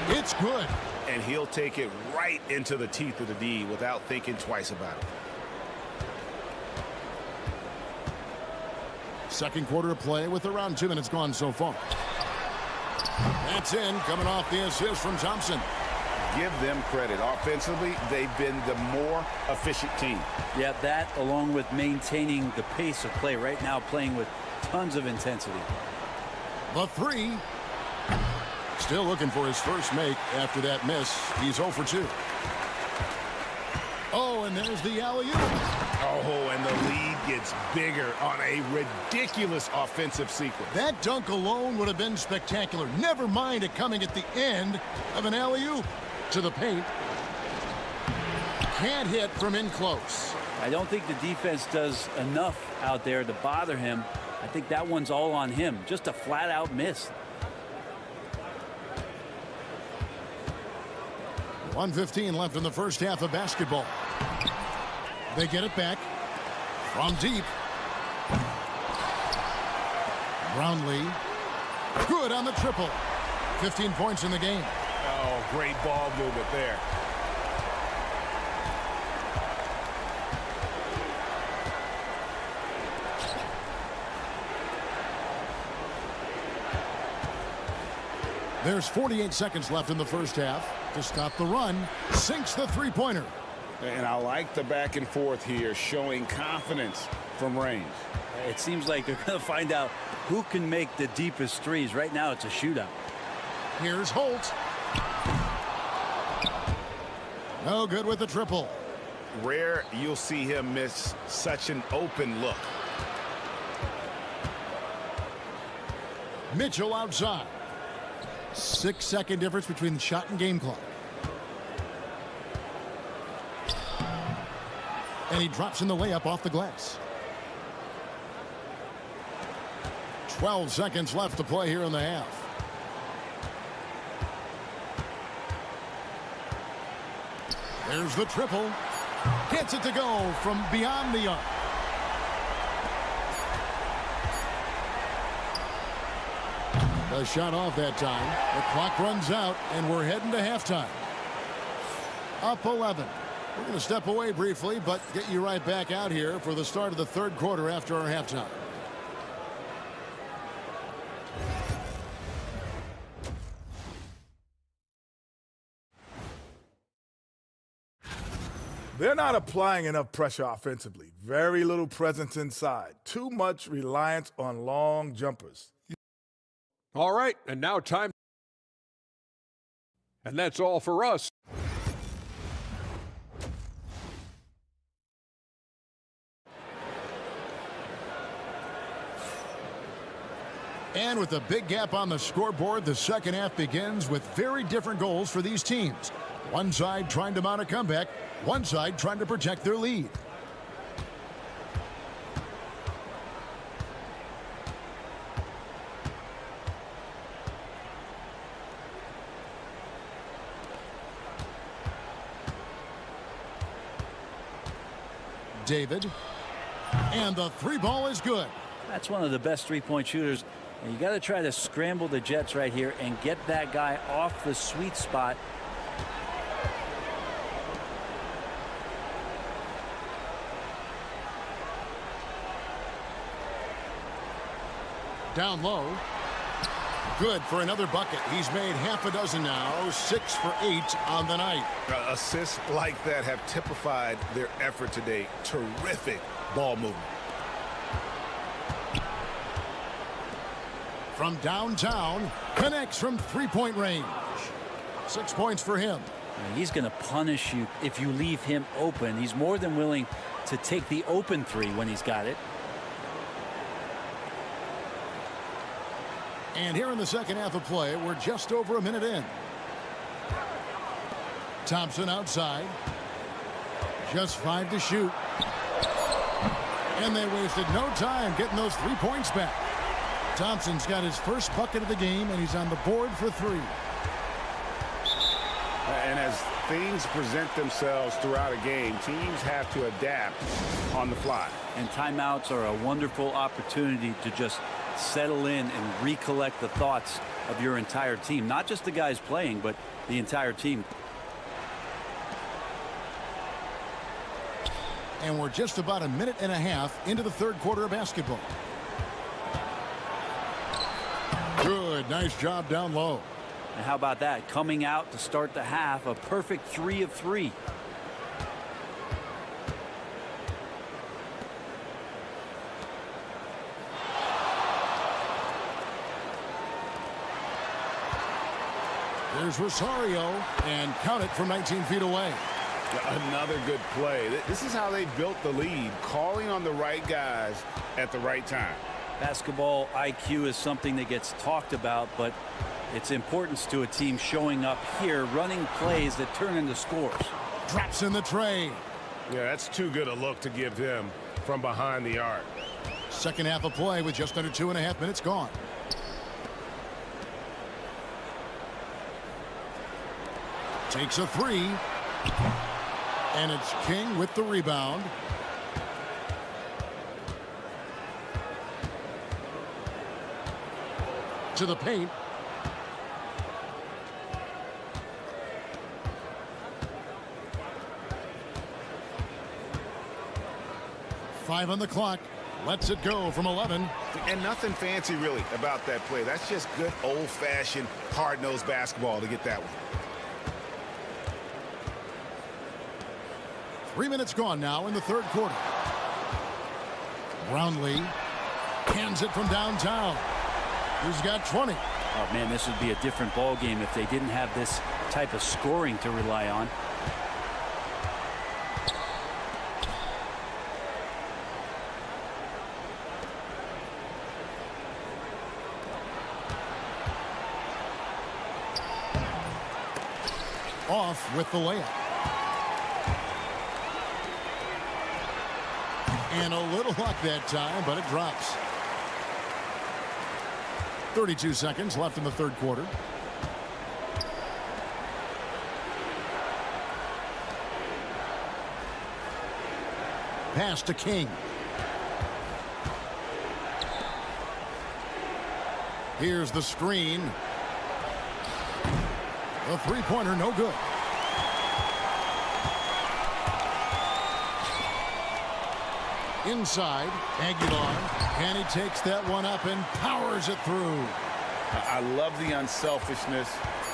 It's good. And he'll take it right into the teeth of the D without thinking twice about it. Second quarter of play with around 2 minutes gone so far. That's in, coming off the assist from Thompson. Give them credit. Offensively, they've been the more efficient team. Yeah, that along with maintaining the pace of play right now, playing with tons of intensity. The 3. Still looking for his first make after that miss. He's 0 for 2. Oh, and there's the alley-oop. Oh, and the lead gets bigger on a ridiculous offensive sequence. That dunk alone would have been spectacular. Never mind it coming at the end of an alley-oop to the paint. Can't hit from in close. I don't think the defense does enough out there to bother him. I think that one's all on him. Just a flat-out miss. 1:15 left in the first half of basketball. They get it back from deep. Brownlee. Good on the triple. 15 points in the game. Oh, great ball movement there. There's 48 seconds left in the first half to stop the run. Sinks the three-pointer. And I like the back and forth here, showing confidence from range. It seems like they're going to find out who can make the deepest threes. Right now, it's a shootout. Here's Holt. No good with the triple. Rare you'll see him miss such an open look. Mitchell outside. 6-second difference between the shot and game clock. And he drops in the layup off the glass. 12 seconds left to play here in the half. There's the triple. Gets it to go from beyond the arc. The shot off that time. The clock runs out, and we're heading to halftime. Up 11. We're going to step away briefly, but get you right back out here for the start of the third quarter after our halftime. They're not applying enough pressure offensively. Very little presence inside. Too much reliance on long jumpers. All right, and now time. And that's all for us. And with a big gap on the scoreboard, the second half begins with very different goals for these teams. One side trying to mount a comeback, one side trying to protect their lead. David, and the three ball is good. That's one of the best three-point shooters. And you got to try to scramble the Jets right here and get that guy off the sweet spot. Down low. Good for another bucket. He's made half a dozen now, 6 for 8 on the night. Assists like that have typified their effort today. Terrific ball movement. From downtown, connects from three-point range. 6 points for him. He's going to punish you if you leave him open. He's more than willing to take the open three when he's got it. And here in the second half of play, we're just over a minute in. Thompson outside. Just 5 to shoot. And they wasted no time getting those 3 points back. Thompson's got his first bucket of the game, and he's on the board for 3. And as things present themselves throughout a game, teams have to adapt on the fly. And timeouts are a wonderful opportunity to just settle in and recollect the thoughts of your entire team. Not just the guys playing, but the entire team. And we're just about a minute and a half into the third quarter of basketball. Good, nice job down low. And how about that? Coming out to start the half, a perfect 3 of 3. There's Rosario, and count it from 19 feet away. Another good play. This is how they built the lead, calling on the right guys at the right time. Basketball IQ is something that gets talked about, but its importance to a team showing up here, running plays that turn into scores. Drops in the tray. Yeah, that's too good a look to give him from behind the arc. Second half of play with just under 2.5 minutes gone. Takes a 3. And it's King with the rebound. To the paint. Five on the clock. Lets it go from 11. And nothing fancy really about that play. That's just good old-fashioned hard-nosed basketball to get that one. 3 minutes gone now in the third quarter. Brownlee hands it from downtown. He's got 20. Oh man, this would be a different ball game if they didn't have this type of scoring to rely on. Off with the layup. And a little luck that time, but it drops. 32 seconds left in the third quarter. Pass to King. Here's the screen. The three-pointer, no good. Inside, Aguilar, and he takes that one up and powers it through. I love the unselfishness,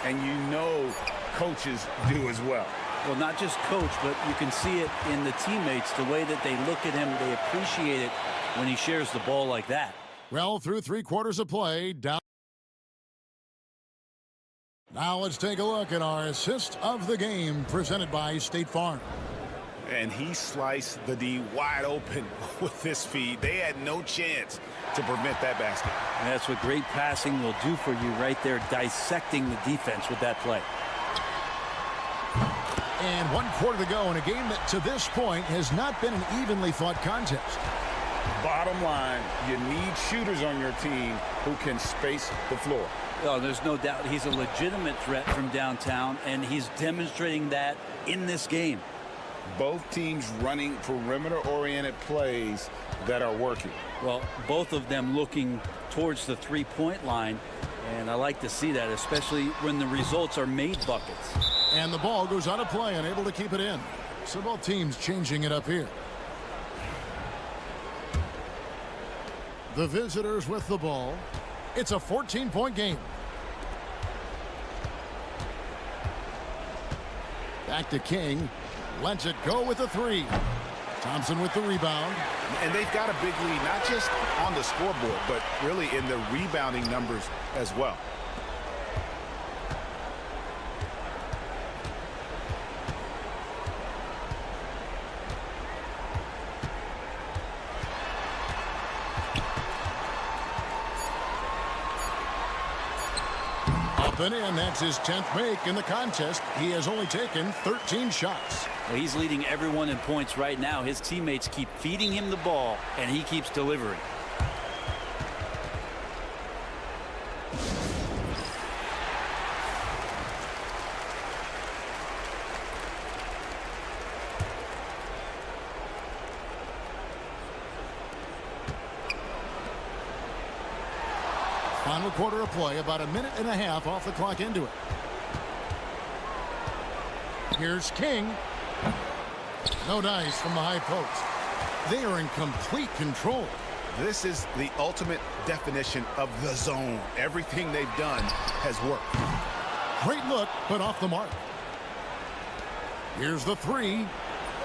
and you know coaches do as well. Well, not just coach, but you can see it in the teammates, the way that they look at him. They appreciate it when he shares the ball like that. Well, through 3 quarters of play, down. Now let's take a look at our assist of the game presented by State Farm. And he sliced the D wide open with this feed. They had no chance to prevent that basket. And that's what great passing will do for you right there, dissecting the defense with that play. And 1 quarter to go in a game that to this point has not been an evenly fought contest. Bottom line, you need shooters on your team who can space the floor. Oh, there's no doubt he's a legitimate threat from downtown, and he's demonstrating that in this game. Both teams running perimeter-oriented plays that are working. Well, both of them looking towards the three-point line, and I like to see that, especially when the results are made buckets. And the ball goes out of play, unable to keep it in. So both teams changing it up here. The visitors with the ball. It's a 14-point game. Back to King. Lets it go with a 3. Thompson with the rebound. And they've got a big lead, not just on the scoreboard, but really in the rebounding numbers as well. Up and in. That's his 10th make in the contest. He has only taken 13 shots. Well, he's leading everyone in points right now. His teammates keep feeding him the ball, and he keeps delivering. Final quarter of play, about a minute and a half off the clock into it. Here's King. No dice from the high post. They are in complete control. This is the ultimate definition of the zone. Everything they've done has worked. Great look, but off the mark. Here's the 3.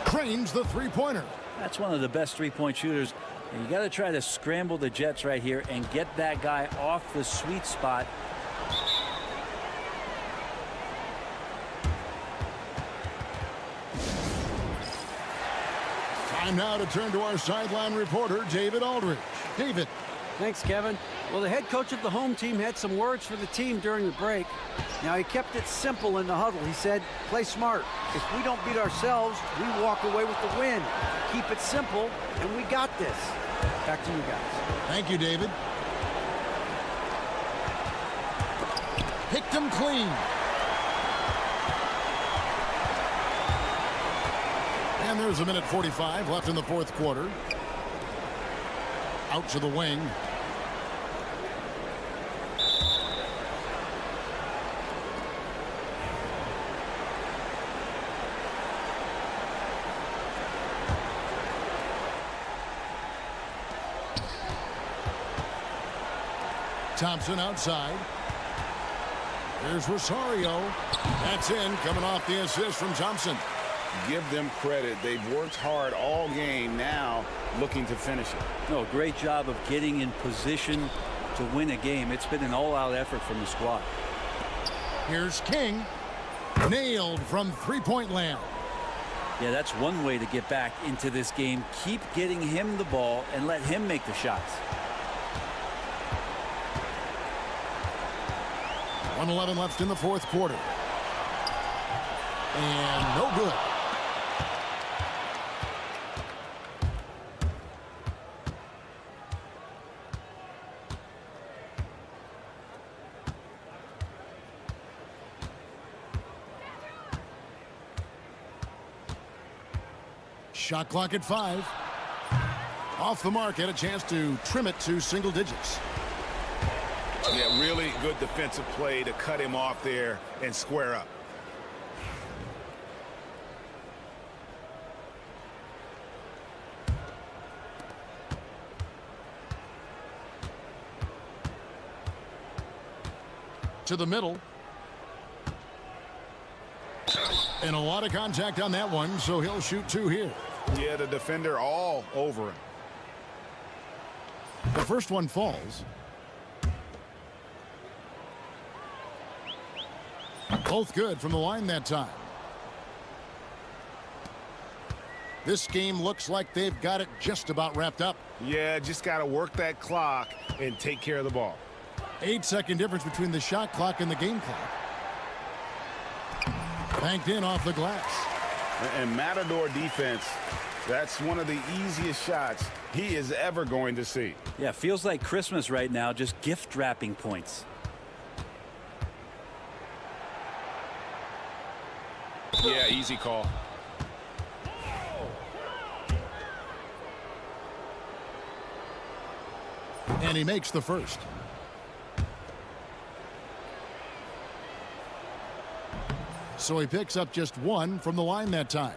Cranes the three-pointer. That's one of the best three-point shooters. And you got to try to scramble the Jets right here and get that guy off the sweet spot. Time now to turn to our sideline reporter, David Aldridge. David. Thanks, Kevin. Well, the head coach of the home team had some words for the team during the break. Now, he kept it simple in the huddle. He said, play smart. If we don't beat ourselves, we walk away with the win. Keep it simple, and we got this. Back to you guys. Thank you, David. Picked him clean. And there's a minute 45 left in the fourth quarter. Out to the wing. Thompson outside. Here's Rosario. That's in, coming off the assist from Thompson. Give them credit. They've worked hard all game, now looking to finish it. No, great job of getting in position to win a game. It's been an all-out effort from the squad. Here's King. Nailed from three-point land. Yeah, that's one way to get back into this game. Keep getting him the ball and let him make the shots. 1:11 left in the fourth quarter. And no good. Shot clock at 5. Off the mark, had a chance to trim it to single digits. Yeah, really good defensive play to cut him off there and square up. To the middle. And a lot of contact on that one, so he'll shoot 2 here. Yeah, the defender all over him. The first one falls. Both good from the line that time. This game looks like they've got it just about wrapped up. Yeah, just got to work that clock and take care of the ball. 8-second difference between the shot clock and the game clock. Banked in off the glass. And Matador defense, that's one of the easiest shots he is ever going to see. Yeah, feels like Christmas right now, just gift wrapping points. Yeah, easy call. And he makes the first. So he picks up just 1 from the line that time.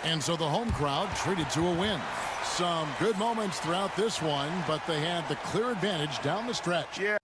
And so the home crowd treated to a win. Some good moments throughout this one, but they had the clear advantage down the stretch. Yeah.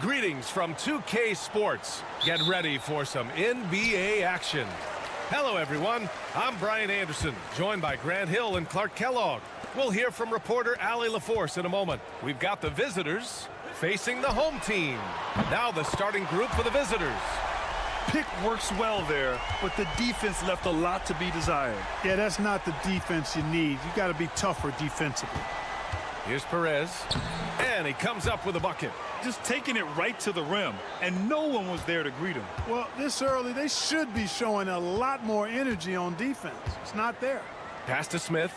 Greetings from 2K Sports. Get ready for some NBA action. Hello, everyone. I'm Brian Anderson, joined by Grant Hill and Clark Kellogg. We'll hear from reporter Allie LaForce in a moment. We've got the visitors facing the home team. Now the starting group for the visitors. Pick works well there, but the defense left a lot to be desired. Yeah, that's not the defense you need. You got to be tougher defensively. Here's Perez, and he comes up with a bucket. Just taking it right to the rim, and no one was there to greet him. Well, this early, they should be showing a lot more energy on defense. It's not there. Pass to Smith.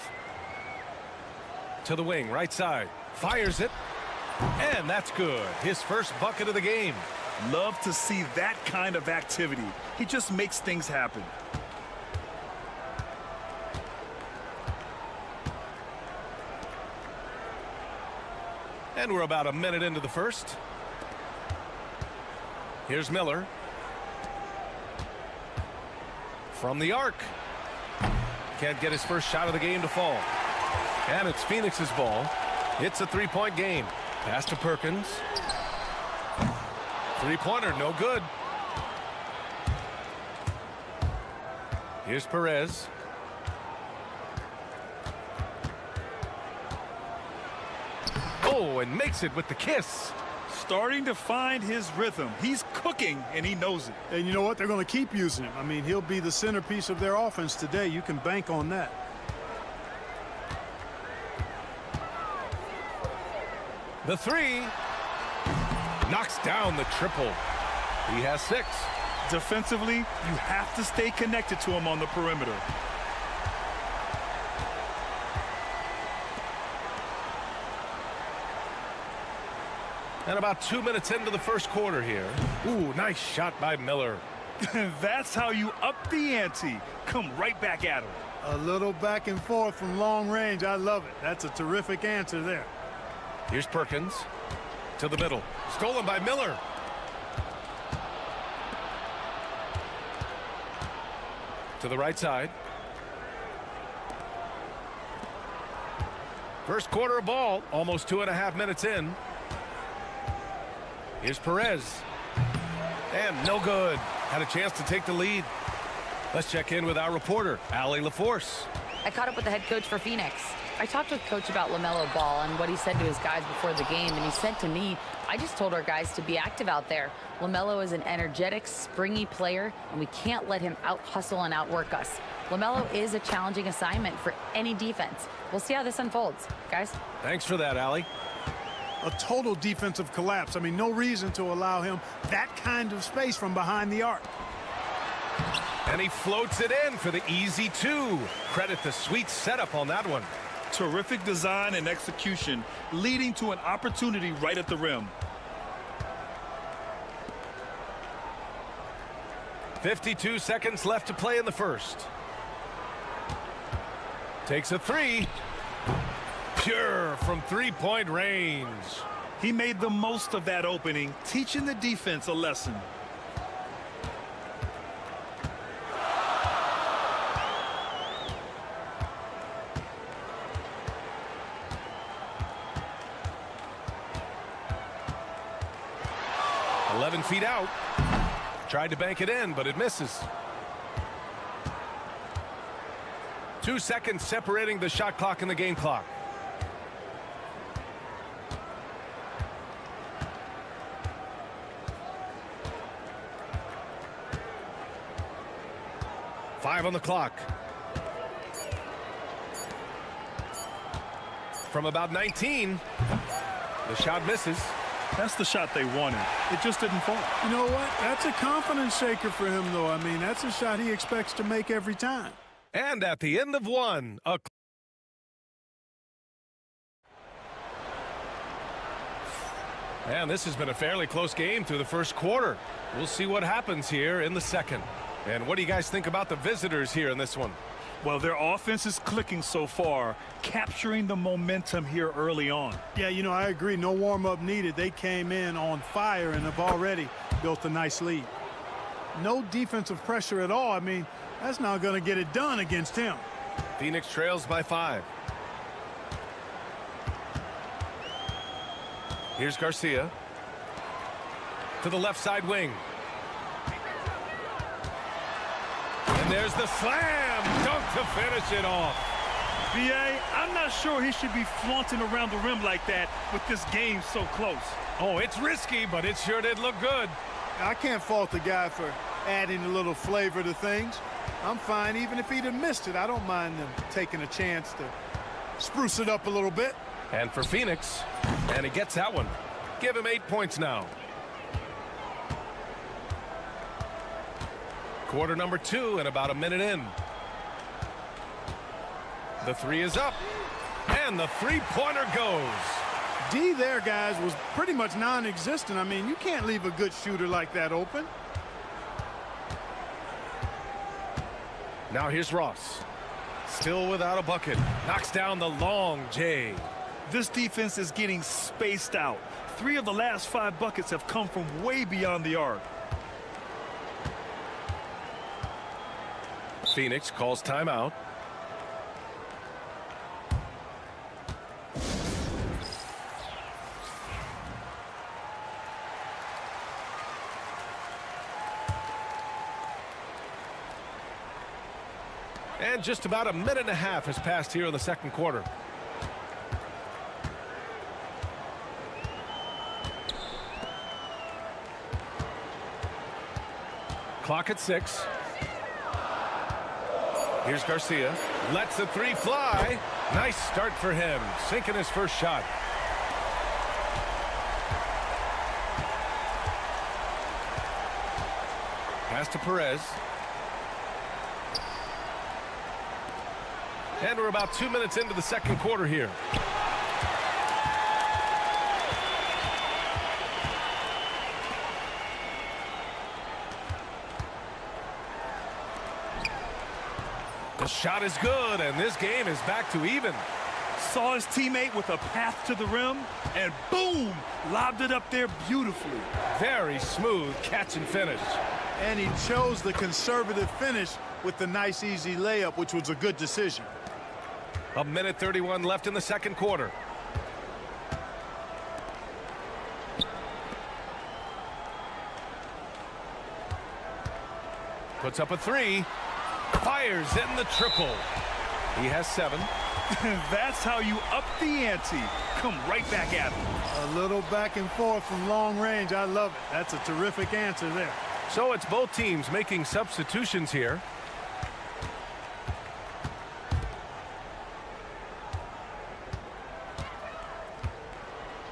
To the wing, right side. Fires it, and that's good. His first bucket of the game. Love to see that kind of activity. He just makes things happen. And we're about a minute into the first. Here's Miller. From the arc. Can't get his first shot of the game to fall. And it's Phoenix's ball. It's a three-point game. Pass to Perkins. Three-pointer, no good. Here's Perez. Oh, and makes it with the kiss. Starting to find his rhythm. He's cooking, and he knows it. And you know what? They're going to keep using him. I mean, he'll be the centerpiece of their offense today. You can bank on that. The three. Knocks down the triple. He has 6. Defensively, you have to stay connected to him on the perimeter. And about 2 minutes into the first quarter here. Ooh, nice shot by Miller. That's how you up the ante. Come right back at him. A little back and forth from long range. I love it. That's a terrific answer there. Here's Perkins to the middle. Stolen by Miller. To the right side. First quarter of ball, almost 2.5 minutes in. Here's Perez. And no good. Had a chance to take the lead. Let's check in with our reporter, Allie LaForce. I caught up with the head coach for Phoenix. I talked with Coach about LaMelo Ball and what he said to his guys before the game, and he said to me, I just told our guys to be active out there. LaMelo is an energetic, springy player, and we can't let him out-hustle and outwork us. LaMelo is a challenging assignment for any defense. We'll see how this unfolds. Guys? Thanks for that, Allie. A total defensive collapse. I mean, no reason to allow him that kind of space from behind the arc. And he floats it in for the easy two. Credit the sweet setup on that one. Terrific design and execution, leading to an opportunity right at the rim. 52 seconds left to play in the first. Takes a three. Pure from three-point range. He made the most of that opening, teaching the defense a lesson. Feet out. Tried to bank it in, but it misses. 2 seconds separating the shot clock and the game clock. Five on the clock. From about 19, the shot misses. That's the shot they wanted. It just didn't fall. You know what? That's a confidence shaker for him, though. I mean, that's a shot he expects to make every time. And at the end of one, and this has been a fairly close game through the first quarter. We'll see what happens here in the second. And what do you guys think about the visitors here in this one? Well, their offense is clicking so far, capturing the momentum here early on. Yeah, you know, I agree. No warm-up needed. They came in on fire and have already built a nice lead. No defensive pressure at all. I mean, that's not going to get it done against him. Phoenix trails by 5. Here's Garcia. To the left side wing. And there's the slam. Dunk to finish it off. B.A., I'm not sure he should be flaunting around the rim like that with this game so close. Oh, it's risky, but it sure did look good. I can't fault the guy for adding a little flavor to things. I'm fine even if he'd have missed it. I don't mind them taking a chance to spruce it up a little bit. And for Phoenix, and he gets that one. Give him 8 points now. Quarter number 2 and about a minute in. The three is up, and the three-pointer goes. D there, guys, was pretty much non-existent. I mean, you can't leave a good shooter like that open. Now here's Ross. Still without a bucket. Knocks down the long J. This defense is getting spaced out. 3 of the last 5 buckets have come from way beyond the arc. Phoenix calls timeout. And just about a minute and a half has passed here in the second quarter. Clock at 6. Here's Garcia. Lets the three fly. Nice start for him. Sinking his first shot. Pass to Perez. And we're about 2 minutes into the second quarter here. shot is good, and this game is back to even. Saw his teammate with a path to the rim, and boom, lobbed it up there beautifully. Very smooth catch and finish. And he chose the conservative finish with the nice, easy layup, which was a good decision. A minute 31 left in the second quarter. Puts up a three. Fires in the triple. He has 7. That's how you up the ante. Come right back at him. A little back and forth from long range. I love it. That's a terrific answer there. So it's both teams making substitutions here.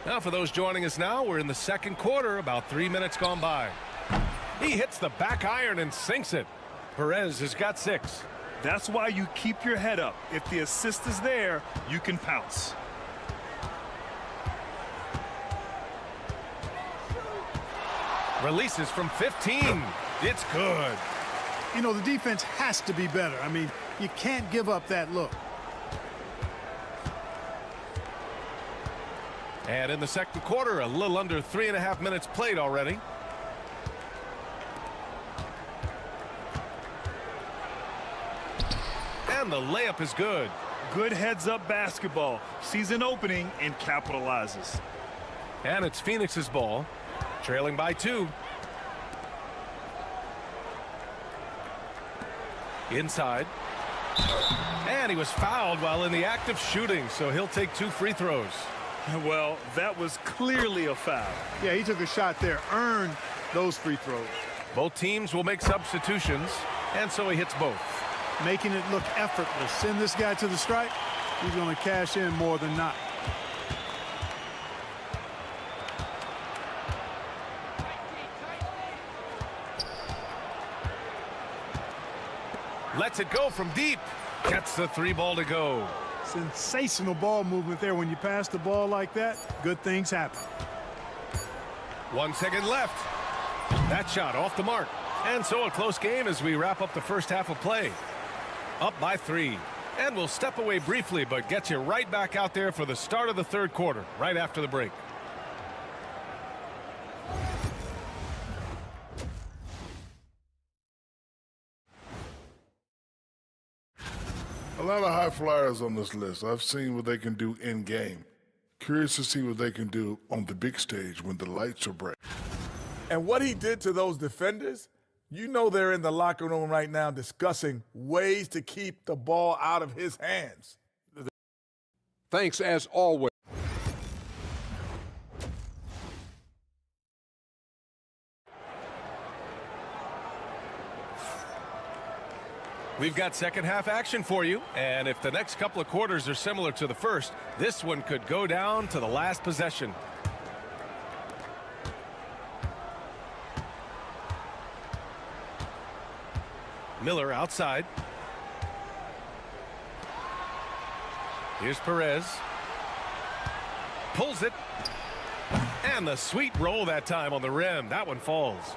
Now for those joining us now, we're in the second quarter, about 3 minutes gone by. He hits the back iron and sinks it. Perez has got 6. That's why you keep your head up. If the assist is there, you can pounce. Releases from 15. It's good. You know, the defense has to be better. I mean, you can't give up that look. And in the second quarter, a little under 3.5 minutes played already. And the layup is good. Good heads-up basketball. Sees an opening and capitalizes. And it's Phoenix's ball, trailing by 2. Inside. And he was fouled while in the act of shooting, so he'll take 2 free throws. Well, that was clearly a foul. Yeah, he took a shot there, earned those free throws. Both teams will make substitutions, and so he hits both. Making it look effortless. Send this guy to the stripe, he's going to cash in more than not. Lets it go from deep. Gets the 3 ball to go. Sensational ball movement there. When you pass the ball like that, good things happen. 1 second left. That shot off the mark. And so a close game as we wrap up the first half of play. Up by 3. And we'll step away briefly, but get you right back out there for the start of the third quarter, right after the break. A lot of high flyers on this list. I've seen what they can do in game. Curious to see what they can do on the big stage when the lights are bright. And what he did to those defenders, you know they're in the locker room right now discussing ways to keep the ball out of his hands. Thanks as always. We've got second half action for you, and if the next couple of quarters are similar to the first, this one could go down to the last possession. Miller outside. Here's Perez. Pulls it. And the sweet roll that time on the rim. That one falls.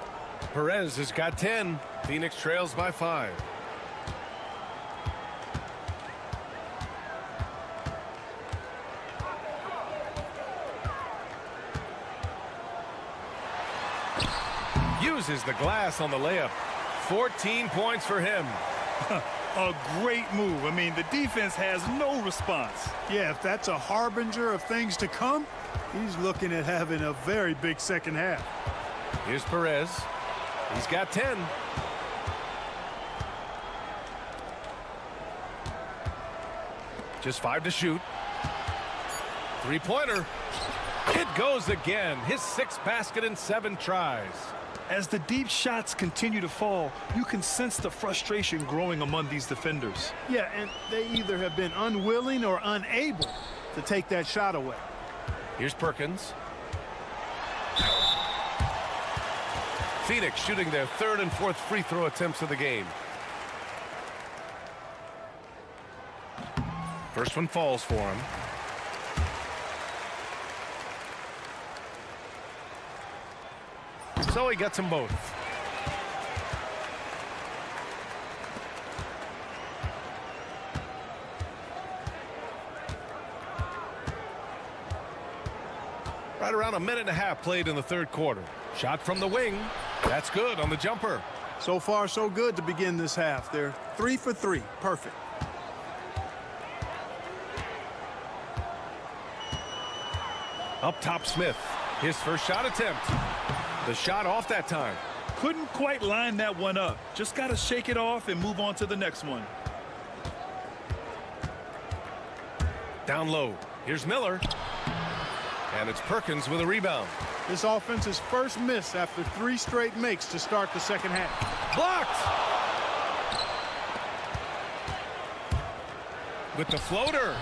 Perez has got 10. Phoenix trails by 5. Uses the glass on the layup. 14 points for him. A great move. I mean, the defense has no response. Yeah, if that's a harbinger of things to come, he's looking at having a very big second half. Here's Perez. He's got 10. Just 5 to shoot. 3-pointer. It goes again. His 6th basket in 7 tries. As the deep shots continue to fall, you can sense the frustration growing among these defenders. Yeah, and they either have been unwilling or unable to take that shot away. Here's Perkins. Phoenix shooting their 3rd and 4th free throw attempts of the game. First one falls for him. So he gets them both. Right around a minute and a half played in the third quarter. Shot from the wing. That's good on the jumper. So far, so good to begin this half. They're 3 for 3. Perfect. Up top, Smith. His first shot attempt. The shot off that time. Couldn't quite line that one up. Just got to shake it off and move on to the next one. Down low. Here's Miller. And it's Perkins with a rebound. This offense's first miss after 3 straight makes to start the second half. Blocked. With the floater.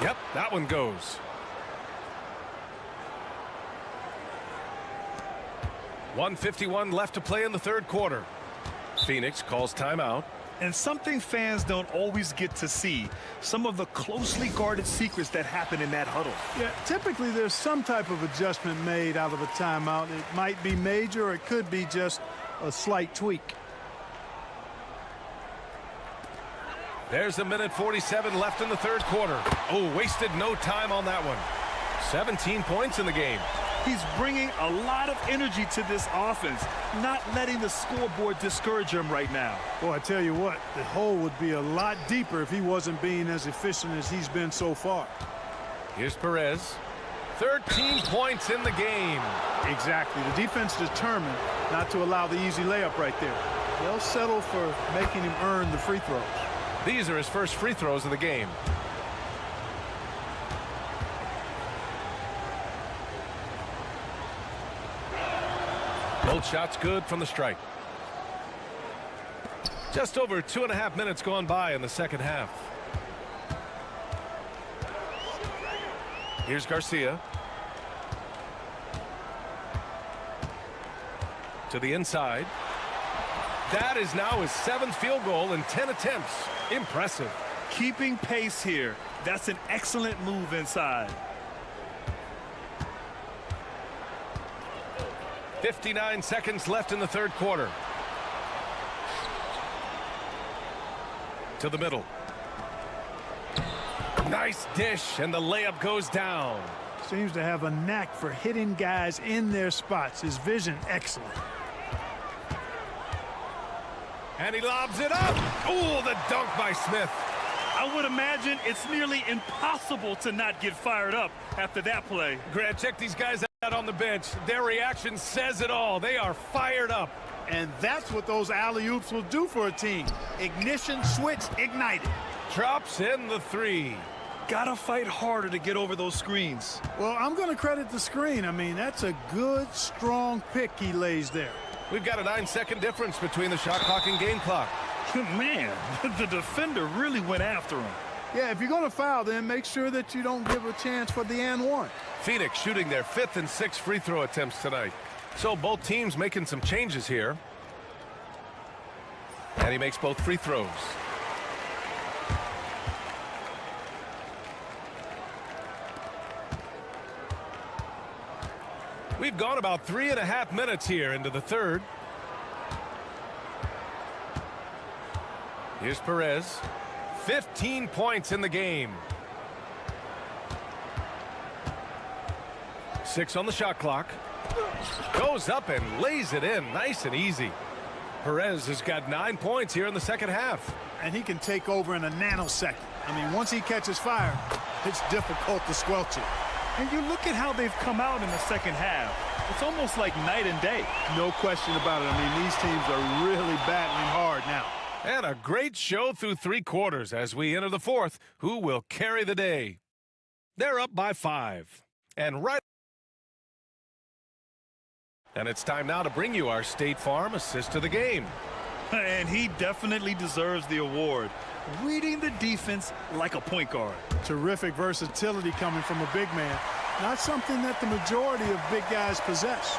Yep, that one goes. .151 left to play in the third quarter. Phoenix calls timeout. And something fans don't always get to see, some of the closely guarded secrets that happen in that huddle. Yeah, typically there's some type of adjustment made out of a timeout. It might be major or it could be just a slight tweak. There's a minute 47 left in the third quarter. Oh, wasted no time on that one. 17 points in the game. He's bringing a lot of energy to this offense, not letting the scoreboard discourage him right now. Boy, I tell you what, the hole would be a lot deeper if he wasn't being as efficient as he's been so far. Here's Perez. 13 points in the game. Exactly. The defense determined not to allow the easy layup right there. They'll settle for making him earn the free throws. These are his first free throws of the game. Both shots good from the stripe. Just over 2.5 minutes gone by in the second half. Here's Garcia. To the inside. That is now his 7th field goal in 10 attempts. Impressive. Keeping pace here. That's an excellent move inside. 59 seconds left in the third quarter. To the middle. Nice dish, and the layup goes down. Seems to have a knack for hitting guys in their spots. His vision, excellent. And he lobs it up. Oh, the dunk by Smith. I would imagine it's nearly impossible to not get fired up after that play. Grant, check these guys out on the bench. Their reaction says it all. They are fired up. And that's what those alley-oops will do for a team. Ignition switch ignited. Drops in the 3. Gotta fight harder to get over those screens. Well, I'm going to credit the screen. I mean, that's a good, strong pick he lays there. We've got a 9-second difference between the shot clock and game clock. Man, the defender really went after him. Yeah, if you're going to foul, then make sure that you don't give a chance for the and one. Phoenix shooting their 5th and 6th free throw attempts tonight. So both teams making some changes here. And he makes both free throws. We've gone about 3.5 minutes here into the third. Here's Perez. 15 points in the game. 6 on the shot clock. Goes up and lays it in nice and easy. Perez has got 9 points here in the second half. And he can take over in a nanosecond. I mean, once he catches fire, it's difficult to squelch it. And you look at how they've come out in the second half. It's almost like night and day. No question about it. I mean, these teams are really battling hard now. And a great show through 3 quarters as we enter the fourth. Who will carry the day? They're up by 5. And it's time now to bring you our State Farm assist of the game. And he definitely deserves the award. Reading the defense like a point guard. Terrific versatility coming from a big man. Not something that the majority of big guys possess.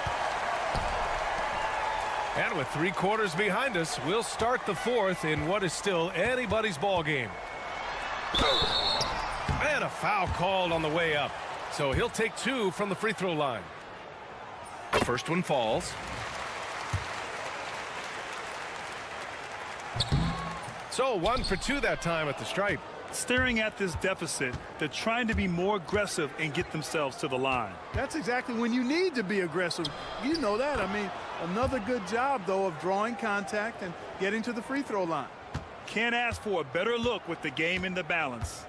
And with 3 quarters behind us, we'll start the fourth in what is still anybody's ball game. And a foul called on the way up. So he'll take 2 from the free throw line. The first one falls. So 1 for 2 that time at the stripe. Staring at this deficit, they're trying to be more aggressive and get themselves to the line. That's exactly when you need to be aggressive. You know that. I mean, another good job, though, of drawing contact and getting to the free throw line. Can't ask for a better look with the game in the balance.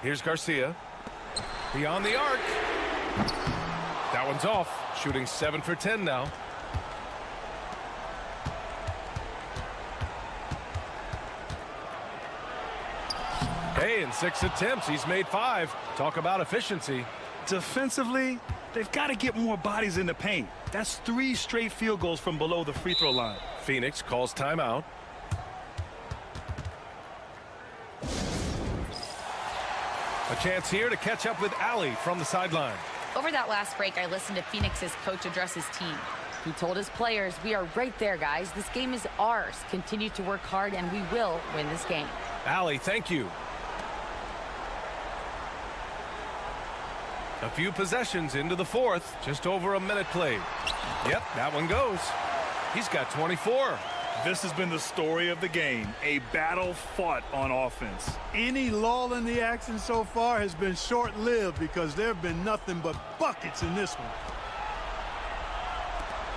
Here's Garcia. Beyond the arc. That one's off. Shooting 7 for 10 now. Hey, in 6 attempts, he's made 5. Talk about efficiency. Defensively, they've got to get more bodies in the paint. That's 3 straight field goals from below the free throw line. Phoenix calls timeout. A chance here to catch up with Allie from the sideline. Over that last break, I listened to Phoenix's coach address his team. He told his players, "We are right there, guys. This game is ours. Continue to work hard, and we will win this game." Allie, thank you. A few possessions into the fourth. Just over a minute played. Yep, that one goes. He's got 24. This has been the story of the game, a battle fought on offense. Any lull in the action so far has been short-lived because there have been nothing but buckets in this one.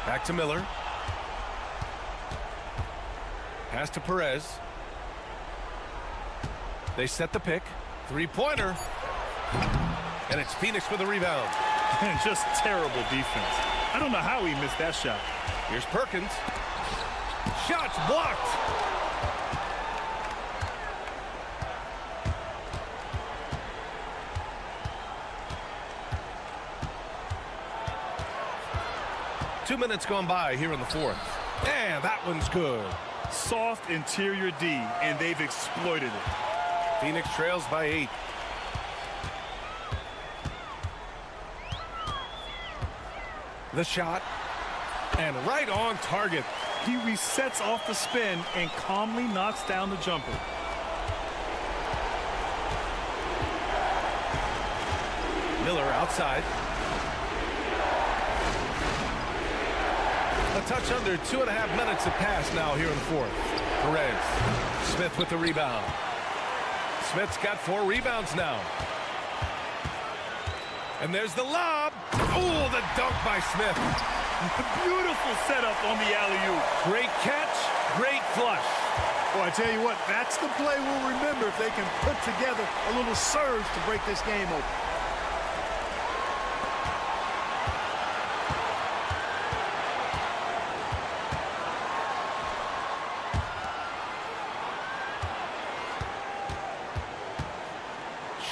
Back to Miller. Pass to Perez. They set the pick. Three-pointer. And it's Phoenix with a rebound. And just terrible defense. I don't know how he missed that shot. Here's Perkins. Shots blocked. Two minutes gone by here in the fourth. And that one's good. Soft interior D, and they've exploited it. Phoenix trails by 8. The shot. And right on target. He resets off the spin and calmly knocks down the jumper. Miller outside. A touch under 2.5 minutes have passed now here in the fourth. Perez. Smith with the rebound. Smith's got 4 rebounds now. And there's the lob. Oh, the dunk by Smith. Beautiful setup on the alley-oop. Great catch, great flush. Well, I tell you what, that's the play we'll remember if they can put together a little surge to break this game open.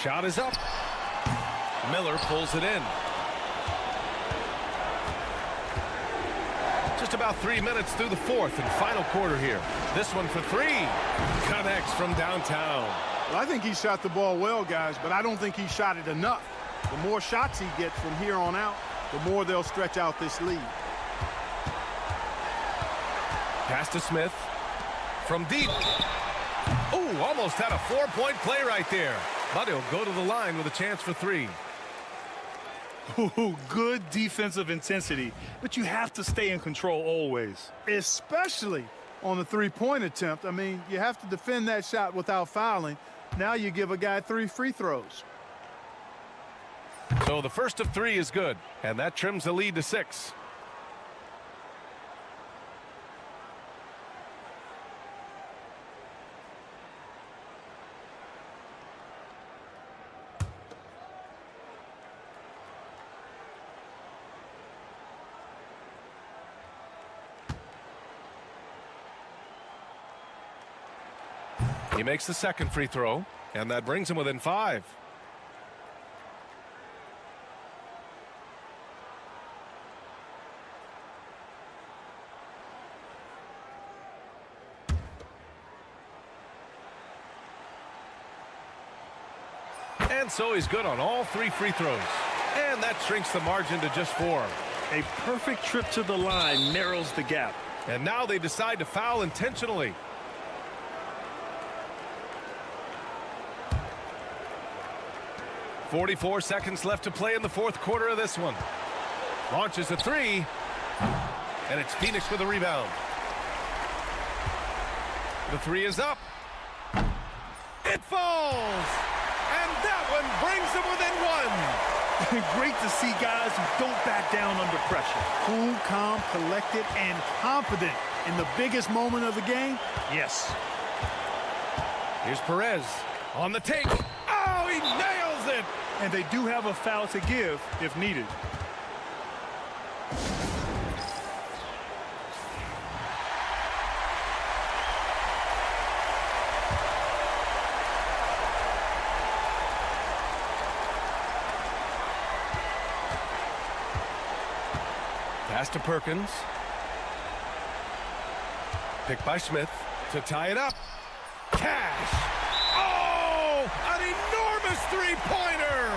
Shot is up. Miller pulls it in. Just about 3 minutes through the fourth and final quarter here. This one for 3. Connects from downtown. Well, I think he shot the ball well, guys, but I don't think he shot it enough. The more shots he gets from here on out, the more they'll stretch out this lead. Pass to Smith. From deep. Oh, almost had a 4-point play right there. But he'll go to the line with a chance for 3. Ooh, good defensive intensity, but you have to stay in control always. Especially on the three-point attempt. I mean, you have to defend that shot without fouling. Now you give a guy 3 free throws. So the first of 3 is good, and that trims the lead to 6. He makes the second free throw, and that brings him within 5. And so he's good on all 3 free throws. And that shrinks the margin to just 4. A perfect trip to the line narrows the gap. And now they decide to foul intentionally. .44 seconds left to play in the fourth quarter of this one. Launches a 3. And it's Phoenix with a rebound. The three is up. It falls. And that one brings them within one. Great to see guys who don't back down under pressure. Cool, calm, collected, and confident in the biggest moment of the game. Yes. Here's Perez on the take. Oh, he nails it. And they do have a foul to give if needed. Pass to Perkins. Picked by Smith to tie it up. Cash. Oh, an enormous three-pointer.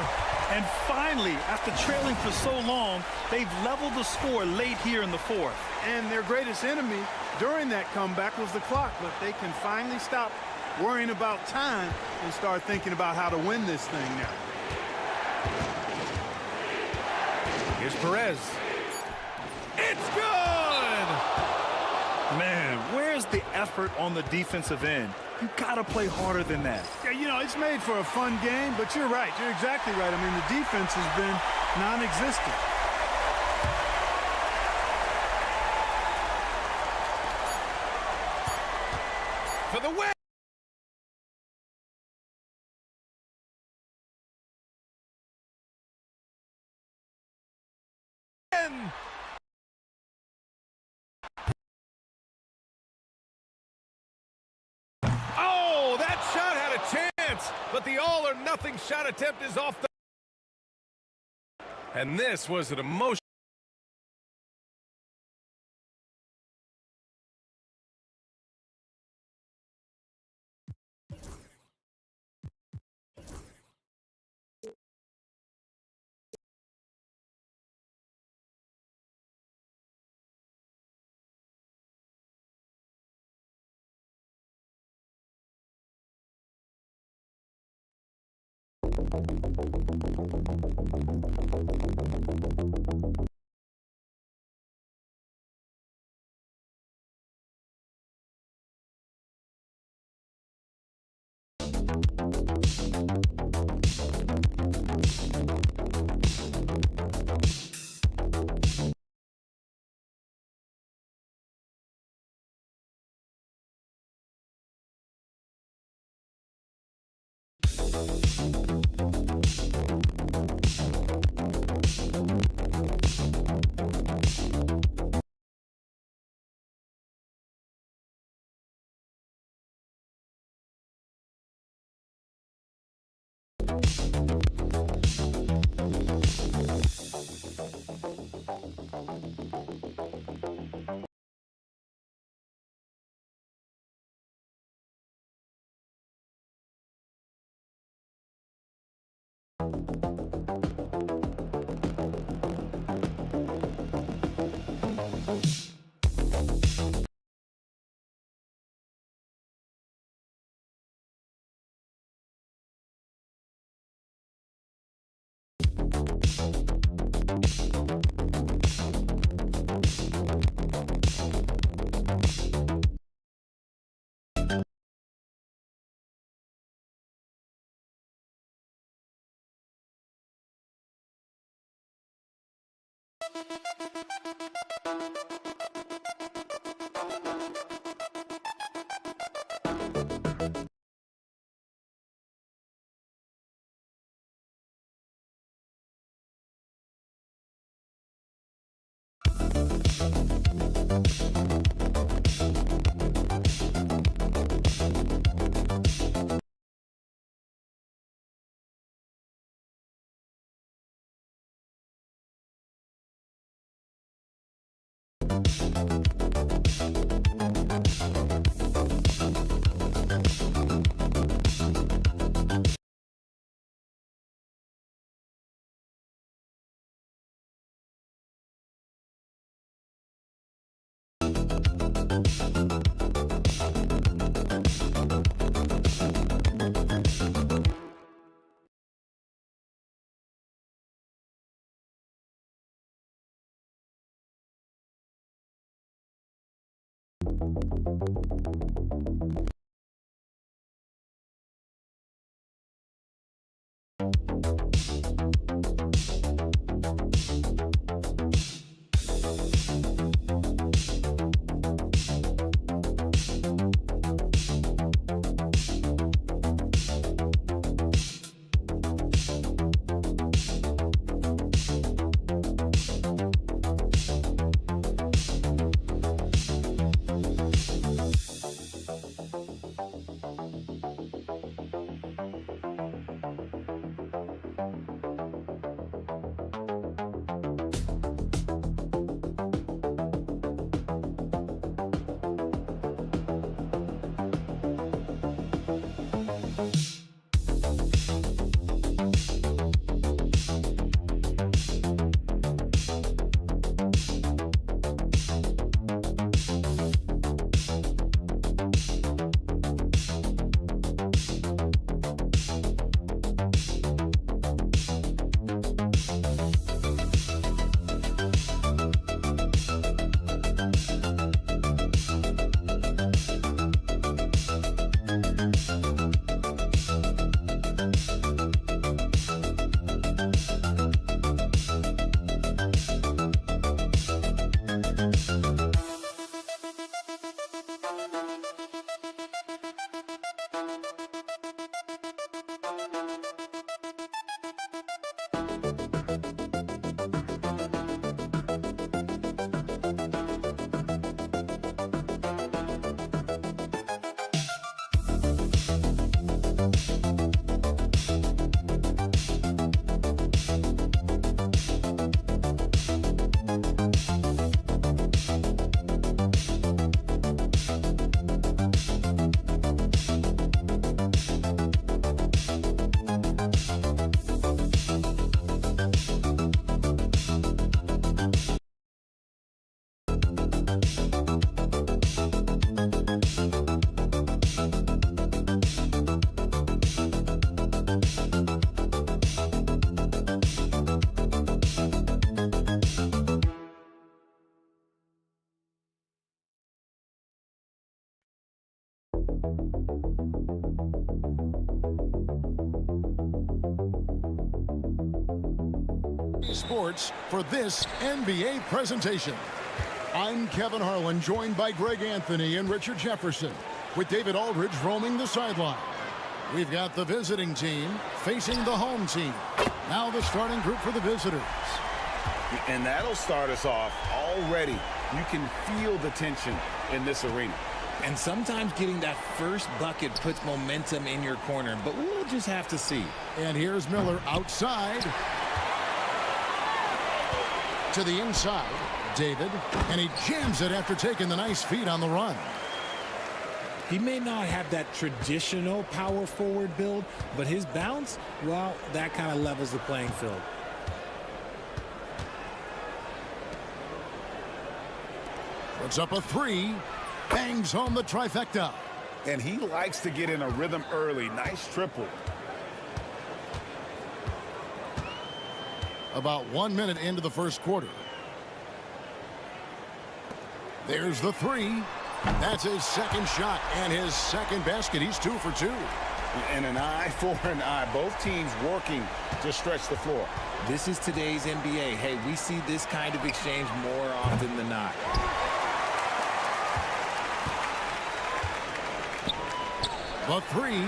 And finally, after trailing for so long, they've leveled the score late here in the fourth. And their greatest enemy during that comeback was the clock, but they can finally stop worrying about time and start thinking about how to win this thing now. Here's Perez. It's good! Man, where's the effort on the defensive end? You gotta play harder than that. Yeah, you know, it's made for a fun game, but you're right. You're exactly right. I mean, the defense has been non-existent. For the win! Oh, that shot had a chance, but the all-or-nothing shot attempt is off the... And this was an emotional... Sports for this NBA presentation. I'm Kevin Harlan, joined by Greg Anthony and Richard Jefferson, with David Aldridge roaming the sideline. We've got the visiting team facing the home team. Now the starting group for the visitors. And that'll start us off already. You can feel the tension in this arena. And sometimes getting that first bucket puts momentum in your corner, but we'll just have to see. And here's Miller outside. To the inside, David, and he jams it after taking the nice feed on the run. He may not have that traditional power forward build, but his bounce, well, that kind of levels the playing field. Puts up a three, bangs home the trifecta. And he likes to get in a rhythm early. Nice triple. About 1 minute into the first quarter. There's the three. That's his second shot and his second basket. He's 2 for 2. And an eye for an eye. Both teams working to stretch the floor. This is today's NBA. Hey, we see this kind of exchange more often than not. The three.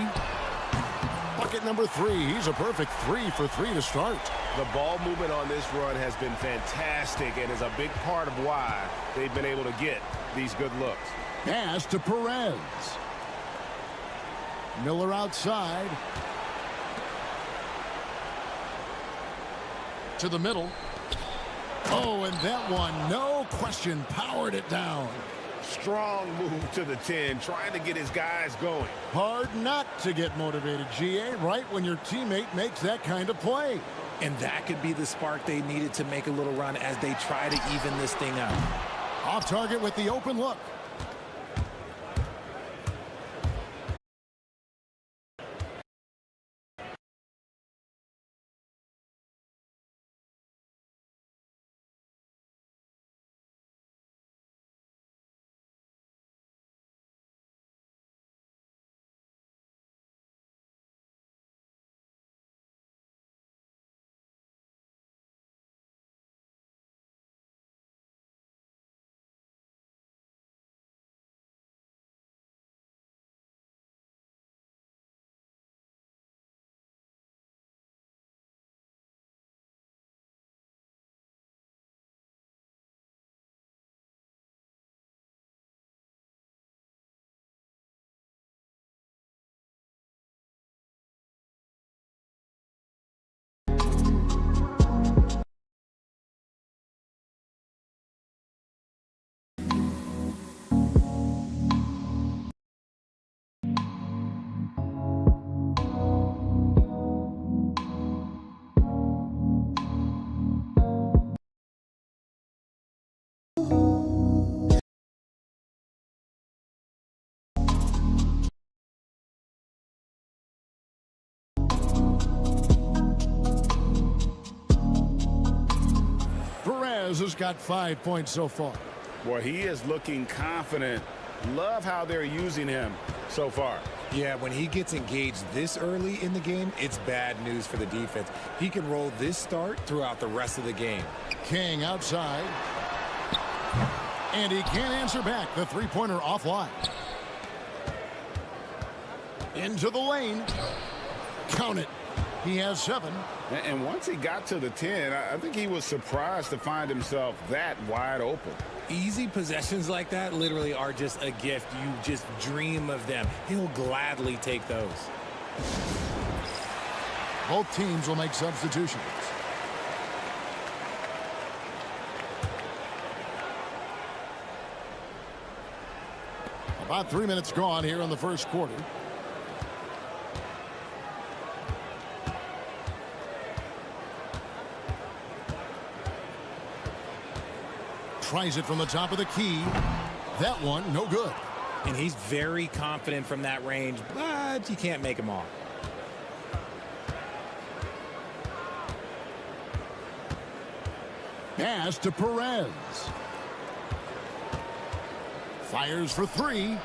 Bucket number 3. He's a perfect 3 for 3 to start. The ball movement on this run has been fantastic and is a big part of why they've been able to get these good looks. Pass to Perez. Miller outside. To the middle. Oh, and that one, no question, powered it down. Strong move to the 10, trying to get his guys going. Hard not to get motivated, GA, right when your teammate makes that kind of play. And that could be the spark they needed to make a little run as they try to even this thing up. Off target with the open look. Perez has got 5 points so far. Well, he is looking confident. Love how they're using him so far. Yeah, when he gets engaged this early in the game, it's bad news for the defense. He can roll this start throughout the rest of the game. King outside. And he can't answer back. The three-pointer offline. Into the lane. Count it. He has 7. And once he got to the 10, I think he was surprised to find himself that wide open. Easy possessions like that literally are just a gift. You just dream of them. He'll gladly take those. Both teams will make substitutions. About 3 minutes gone here in the first quarter. Tries it from the top of the key. That one, no good. And he's very confident from that range, but you can't make him off. Pass to Perez. Fires for 3.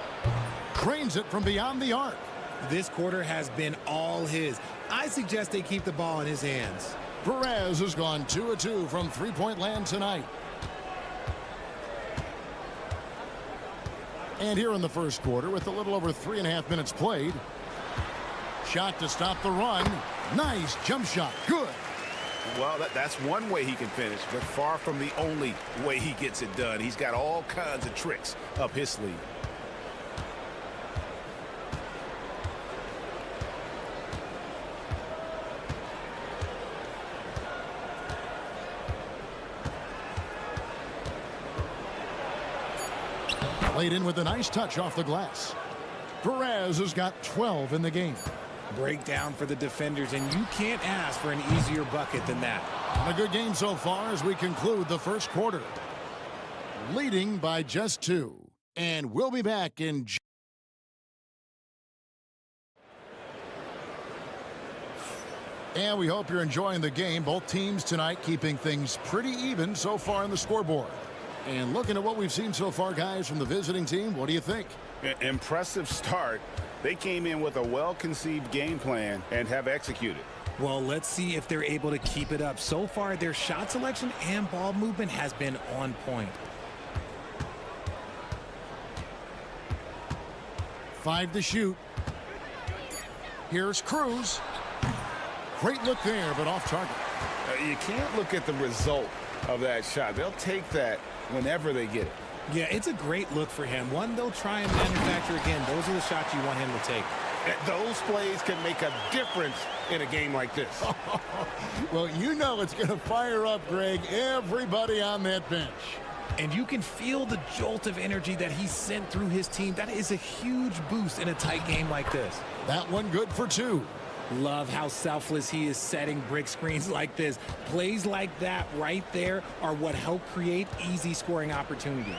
Cranes it from beyond the arc. This quarter has been all his. I suggest they keep the ball in his hands. Perez has gone 2 of 2 from three-point land tonight. And here in the first quarter, with a little over 3.5 minutes played. Shot to stop the run. Nice jump shot. Good. Well, that's one way he can finish, but far from the only way he gets it done. He's got all kinds of tricks up his sleeve. Laid in with a nice touch off the glass. Perez has got 12 in the game. Breakdown for the defenders, and you can't ask for an easier bucket than that. A good game so far as we conclude the first quarter. Leading by just 2. And we'll be back in... And we hope you're enjoying the game. Both teams tonight keeping things pretty even so far on the scoreboard. And looking at what we've seen so far, guys, from the visiting team, what do you think? Impressive start. They came in with a well-conceived game plan and have executed. Well, let's see if they're able to keep it up. So far, their shot selection and ball movement has been on point. 5 to shoot. Here's Cruz. Great look there, but off target. You can't look at the result of that shot. They'll take that whenever they get it. Yeah, it's a great look for him. One they'll try and manufacture again. Those are the shots you want him to take. Those plays can make a difference in a game like this. Well, you know it's going to fire up, Greg, everybody on that bench. And you can feel the jolt of energy that he sent through his team. That is a huge boost in a tight game like this. That one good for 2. Love how selfless he is setting brick screens like this. Plays like that right there are what help create easy scoring opportunities.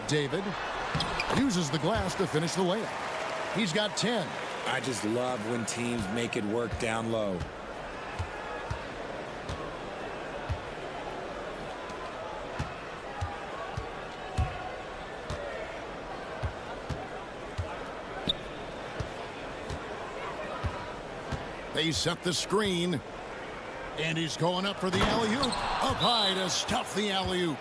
David uses the glass to finish the layup. He's got 10. I just love when teams make it work down low. They set the screen. And he's going up for the alley-oop. Up high to stuff the alley-oop.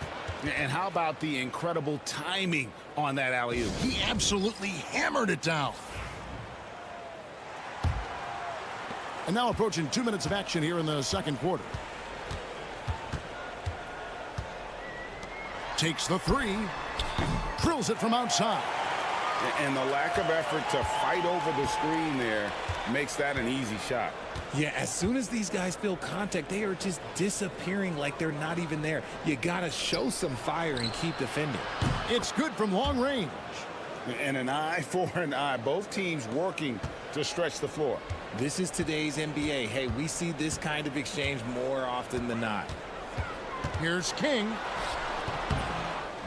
And how about the incredible timing on that alley-oop? He absolutely hammered it down. And now approaching 2 minutes of action here in the second quarter. Takes the 3. Drills it from outside. And the lack of effort to fight over the screen there makes that an easy shot. Yeah, as soon as these guys feel contact, they are just disappearing like they're not even there. You got to show some fire and keep defending. It's good from long range. And an eye for an eye. Both teams working to stretch the floor. This is today's NBA. Hey, we see this kind of exchange more often than not. Here's King.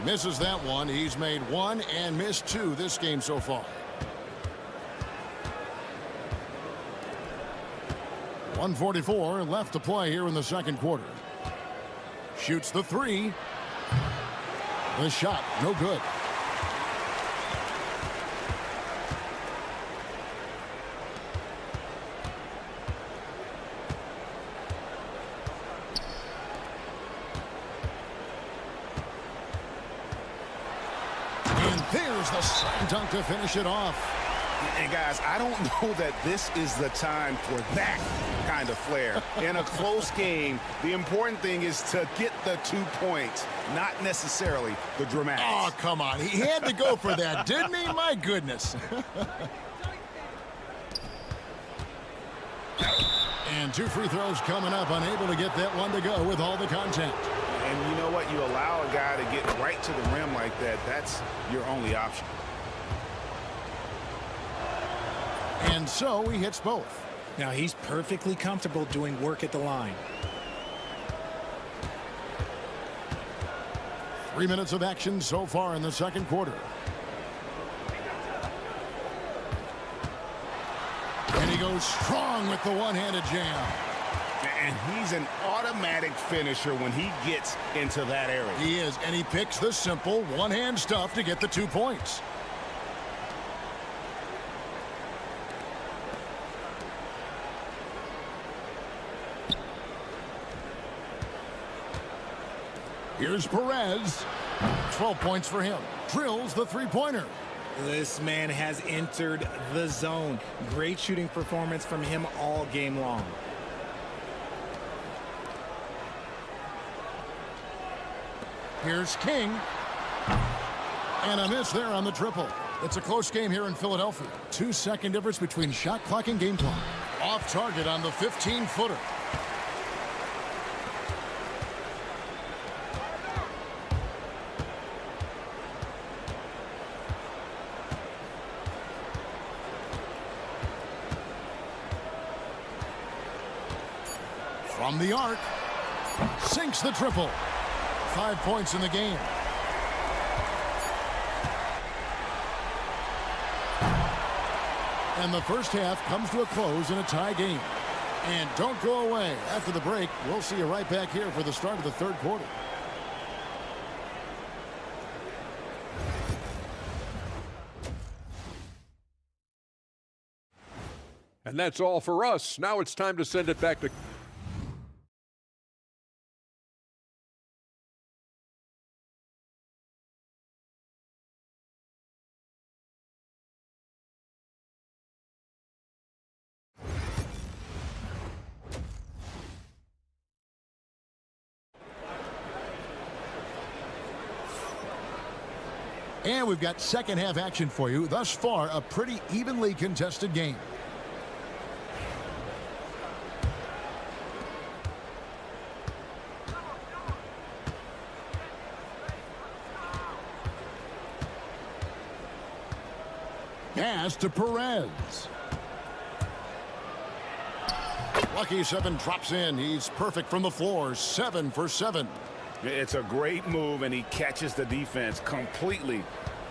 Misses that one. He's made 1 and missed 2 this game so far. 1:44 left to play here in the second quarter. Shoots the three. The shot, no good. And there's the slam dunk to finish it off. And guys, I don't know that this is the time for that kind of flair. In a close game, the important thing is to get the 2 points, not necessarily the dramatics. Oh, come on. He had to go for that, didn't he? My goodness. And 2 free throws coming up, unable to get that one to go with all the contact. And you know what? You allow a guy to get right to the rim like that, that's your only option. And so he hits both. Now he's perfectly comfortable doing work at the line. 3 minutes of action so far in the second quarter. And he goes strong with the one-handed jam. And he's an automatic finisher when he gets into that area. He is, and he picks the simple one-hand stuff to get the 2 points. Here's Perez. 12 points for him. Drills the three-pointer. This man has entered the zone. Great shooting performance from him all game long. Here's King. And a miss there on the triple. It's a close game here in Philadelphia. 2-second difference between shot clock and game clock. Off target on the 15-footer. From the arc, sinks the triple. 5 points in the game. And the first half comes to a close in a tie game. And don't go away. After the break, we'll see you right back here for the start of the third quarter. And that's all for us. Now it's time to send it back to... And we've got second half action for you. Thus far, a pretty evenly contested game. Pass to Perez. Lucky 7 drops in. He's perfect from the floor. 7 for 7. It's a great move, and he catches the defense completely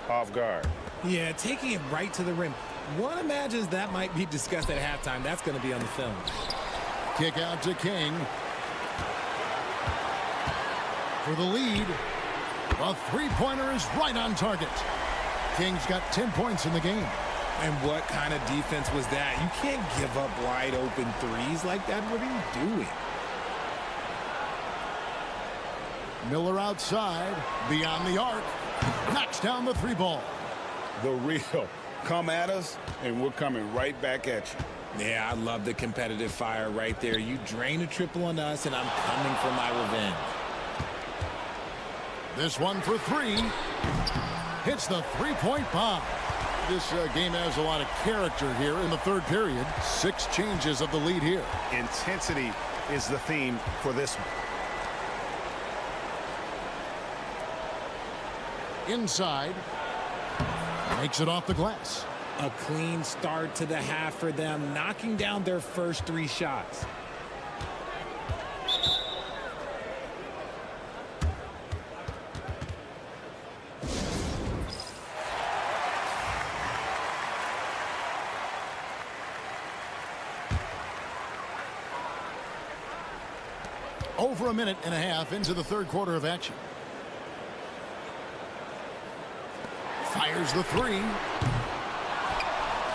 off guard. Yeah, taking it right to the rim. One imagines that might be discussed at halftime. That's going to be on the film. Kick out to King. For the lead. A three-pointer is right on target. King's got 10 points in the game. And what kind of defense was that? You can't give up wide open threes like that. What are you doing? Miller outside, beyond the arc, knocks down the 3 ball. The real come at us, and we're coming right back at you. Yeah, I love the competitive fire right there. You drain a triple on us, and I'm coming for my revenge. This one for 3. Hits the three-point bomb. This game has a lot of character here in the third period. 6 changes of the lead here. Intensity is the theme for this one. Inside. Makes it off the glass. A clean start to the half for them, knocking down their first 3 shots. Over a minute and a half into the third quarter of action. Fires the three.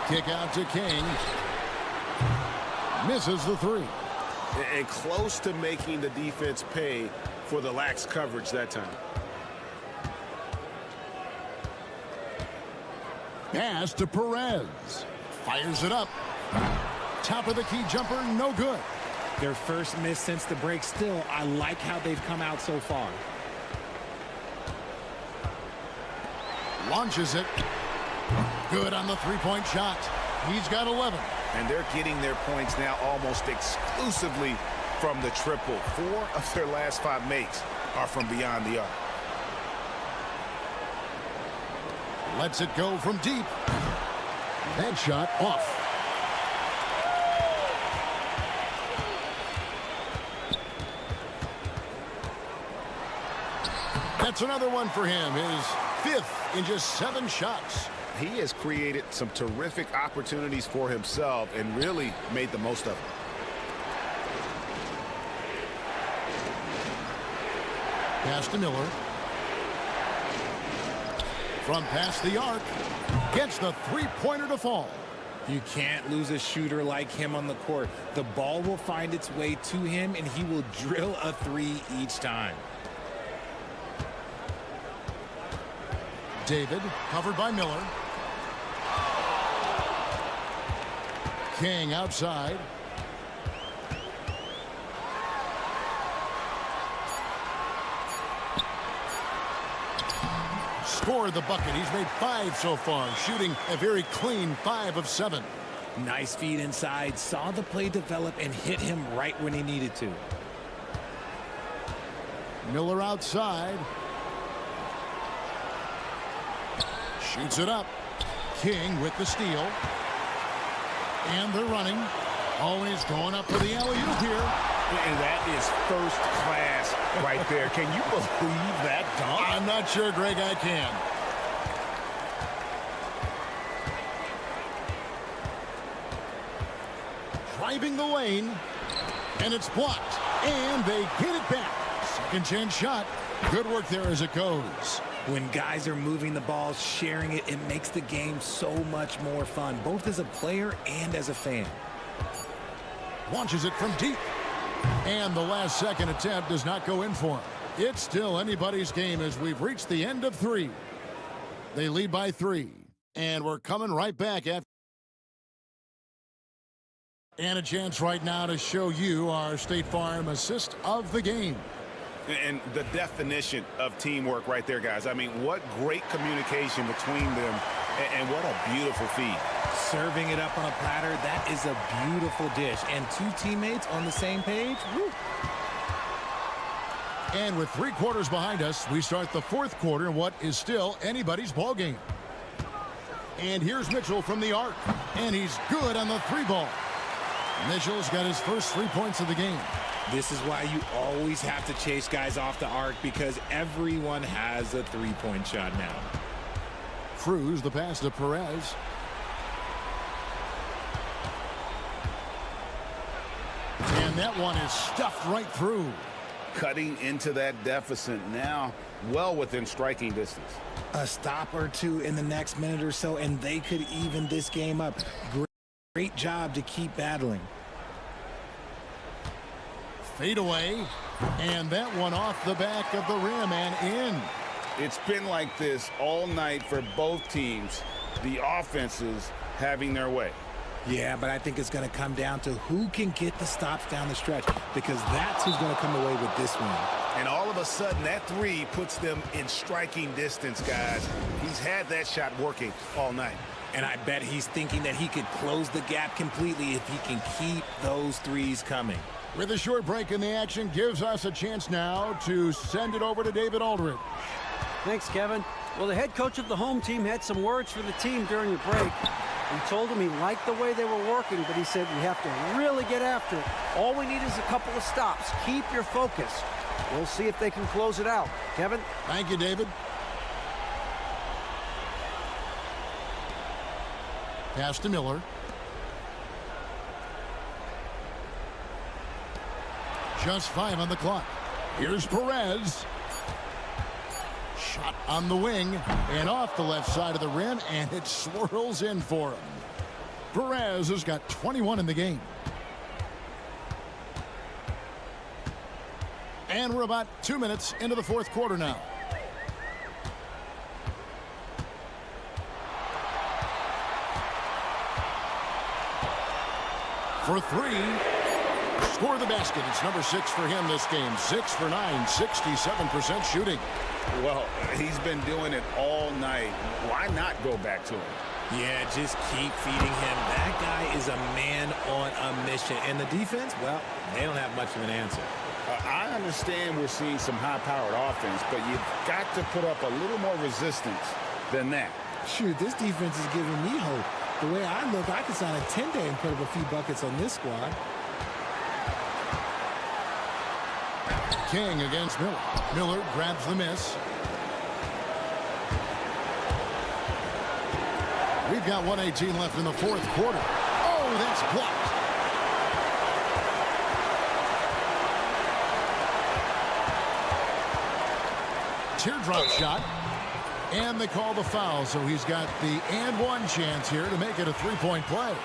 Kick out to King. Misses the three. And close to making the defense pay for the lax coverage that time. Pass to Perez. Fires it up. Top of the key jumper, no good. Their first miss since the break. Still, I like how they've come out so far. Launches it. Good on the three-point shot. He's got 11. And they're getting their points now almost exclusively from the triple. 4 of their last 5 makes are from beyond the arc. Lets it go from deep. That shot off. That's another one for him. His 5th in just 7 shots. He has created some terrific opportunities for himself and really made the most of it. Pass to Miller. From past the arc. Gets the three-pointer to fall. You can't lose a shooter like him on the court. The ball will find its way to him, and he will drill a three each time. David, covered by Miller. King outside. Scored the bucket. He's made 5 so far, shooting a very clean 5 of 7. Nice feed inside, saw the play develop and hit him right when he needed to. Miller outside. Shoots it up. King with the steal. And they're running. Always going up for the alley-oop here. And that is first class right there. Can you believe that dunk? I'm not sure, Greg, I can. Driving the lane. And it's blocked. And they get it back. Second chance shot. Good work there as it goes. When guys are moving the ball, sharing it, it makes the game so much more fun, both as a player and as a fan. Launches it from deep. And the last second attempt does not go in for him. It's still anybody's game as we've reached the end of 3. They lead by 3. And we're coming right back after. And a chance right now to show you our State Farm assist of the game. And the definition of teamwork right there, guys. I mean, what great communication between them, and what a beautiful feed. Serving it up on a platter, that is a beautiful dish. And 2 teammates on the same page. Woo. And with 3 quarters behind us, we start the 4th quarter in what is still anybody's ball game. And here's Mitchell from the arc. And he's good on the 3 ball. Mitchell's got his first 3 points of the game. This is why you always have to chase guys off the arc, because everyone has a 3-point shot now. Cruz, the pass to Perez. And that one is stuffed right through. Cutting into that deficit now, well within striking distance. A stop or 2 in the next minute or so, and they could even this game up. Great job to keep battling. Fade away, and that one off the back of the rim and in. It's been like this all night for both teams. The offenses having their way. Yeah, but I think it's going to come down to who can get the stops down the stretch, because that's who's going to come away with this one. And all of a sudden, that 3 puts them in striking distance, guys. He's had that shot working all night. And I bet he's thinking that he could close the gap completely if he can keep those 3s coming. With a short break in the action, gives us a chance now to send it over to David Aldridge. Thanks, Kevin. Well, the head coach of the home team had some words for the team during the break. He told them he liked the way they were working, but he said we have to really get after it. All we need is a couple of stops. Keep your focus. We'll see if they can close it out. Kevin? Thank you, David. Pass to Miller. Just 5 on the clock. Here's Perez. Shot on the wing and off the left side of the rim, and it swirls in for him. Perez has got 21 in the game. And we're about 2 minutes into the fourth quarter now. For 3. Score the basket. It's number 6 for him this game. 6 for 9, 67% shooting. Well, he's been doing it all night. Why not go back to him? Yeah, just keep feeding him. That guy is a man on a mission. And the defense, well, they don't have much of an answer. I understand we're seeing some high-powered offense, but you've got to put up a little more resistance than that. Shoot, this defense is giving me hope. The way I look, I could sign a 10-day and put up a few buckets on this squad. King against Miller. Miller grabs the miss. We've got 1:18 left in the fourth quarter. Oh, that's blocked. Teardrop shot. And they call the foul, so he's got the and one chance here to make it a three-point play.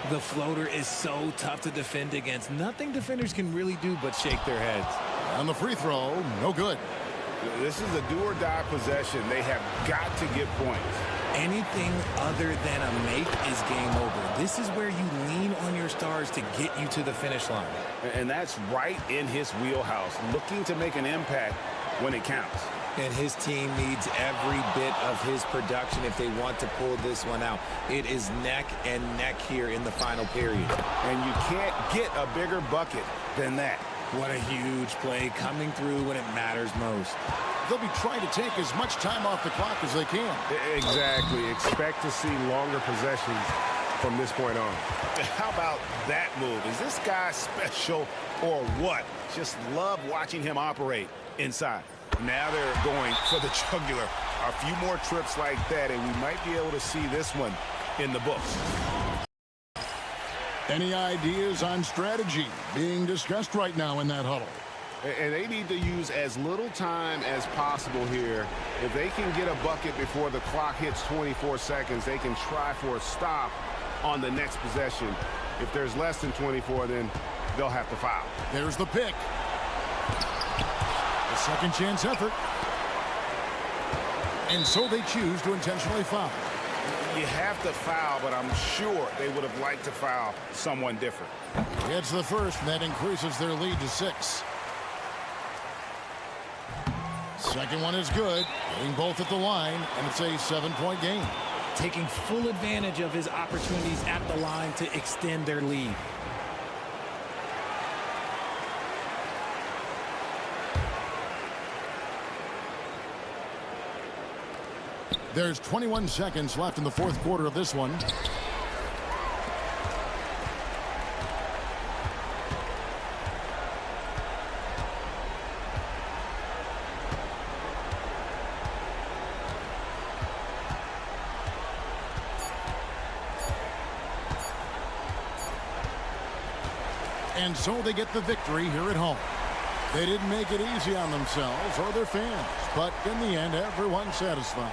The floater is so tough to defend against. Nothing defenders can really do but shake their heads. On the free throw, no good. This is a do-or-die possession. They have got to get points. Anything other than a make is game over. This is where you lean on your stars to get you to the finish line. And that's right in his wheelhouse, looking to make an impact when it counts. And his team needs every bit of his production if they want to pull this one out. It is neck and neck here in the final period. And you can't get a bigger bucket than that. What a huge play coming through when it matters most. They'll be trying to take as much time off the clock as they can. Exactly. Expect to see longer possessions from this point on. How about that move? Is this guy special or what? Just love watching him operate inside. Now they're going for the jugular. A few more trips like that, and we might be able to see this one in the books. Any ideas on strategy being discussed right now in that huddle? And they need to use as little time as possible here. If they can get a bucket before the clock hits 24 seconds, they can try for a stop on the next possession. If there's less than 24, then they'll have to foul. There's the pick. A second chance effort. And so they choose to intentionally foul. You have to foul, but I'm sure they would have liked to foul someone different. It's the first, and that increases their lead to 6. Second one is good. Getting both at the line, and it's a 7-point game. Taking full advantage of his opportunities at the line to extend their lead. There's 21 seconds left in the fourth quarter of this one. And so they get the victory here at home. They didn't make it easy on themselves or their fans, but in the end, everyone's satisfied.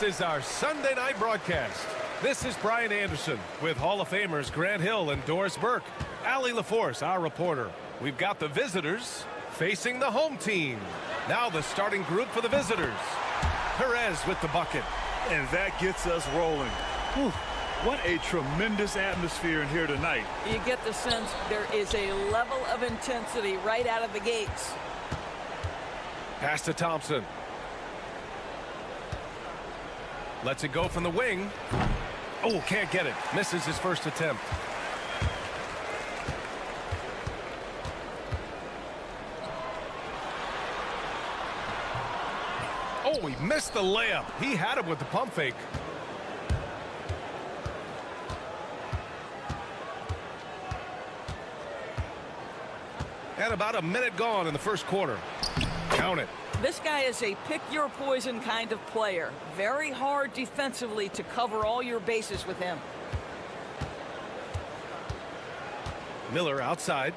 is our Sunday night broadcast. This is Brian Anderson with Hall of Famers Grant Hill and Doris Burke. Allie LaForce, our reporter. We've got the visitors facing the home team. Now the starting group for the visitors. Perez with the bucket. And that gets us rolling. Whew. What a tremendous atmosphere in here tonight. You get the sense there is a level of intensity right out of the gates. Pass to Thompson. Lets it go from the wing. Oh, can't get it. Misses his first attempt. Oh, he missed the layup. He had him with the pump fake. And about a minute gone in the first quarter. Count it. This guy is a pick-your-poison kind of player. Very hard defensively to cover all your bases with him. Miller outside.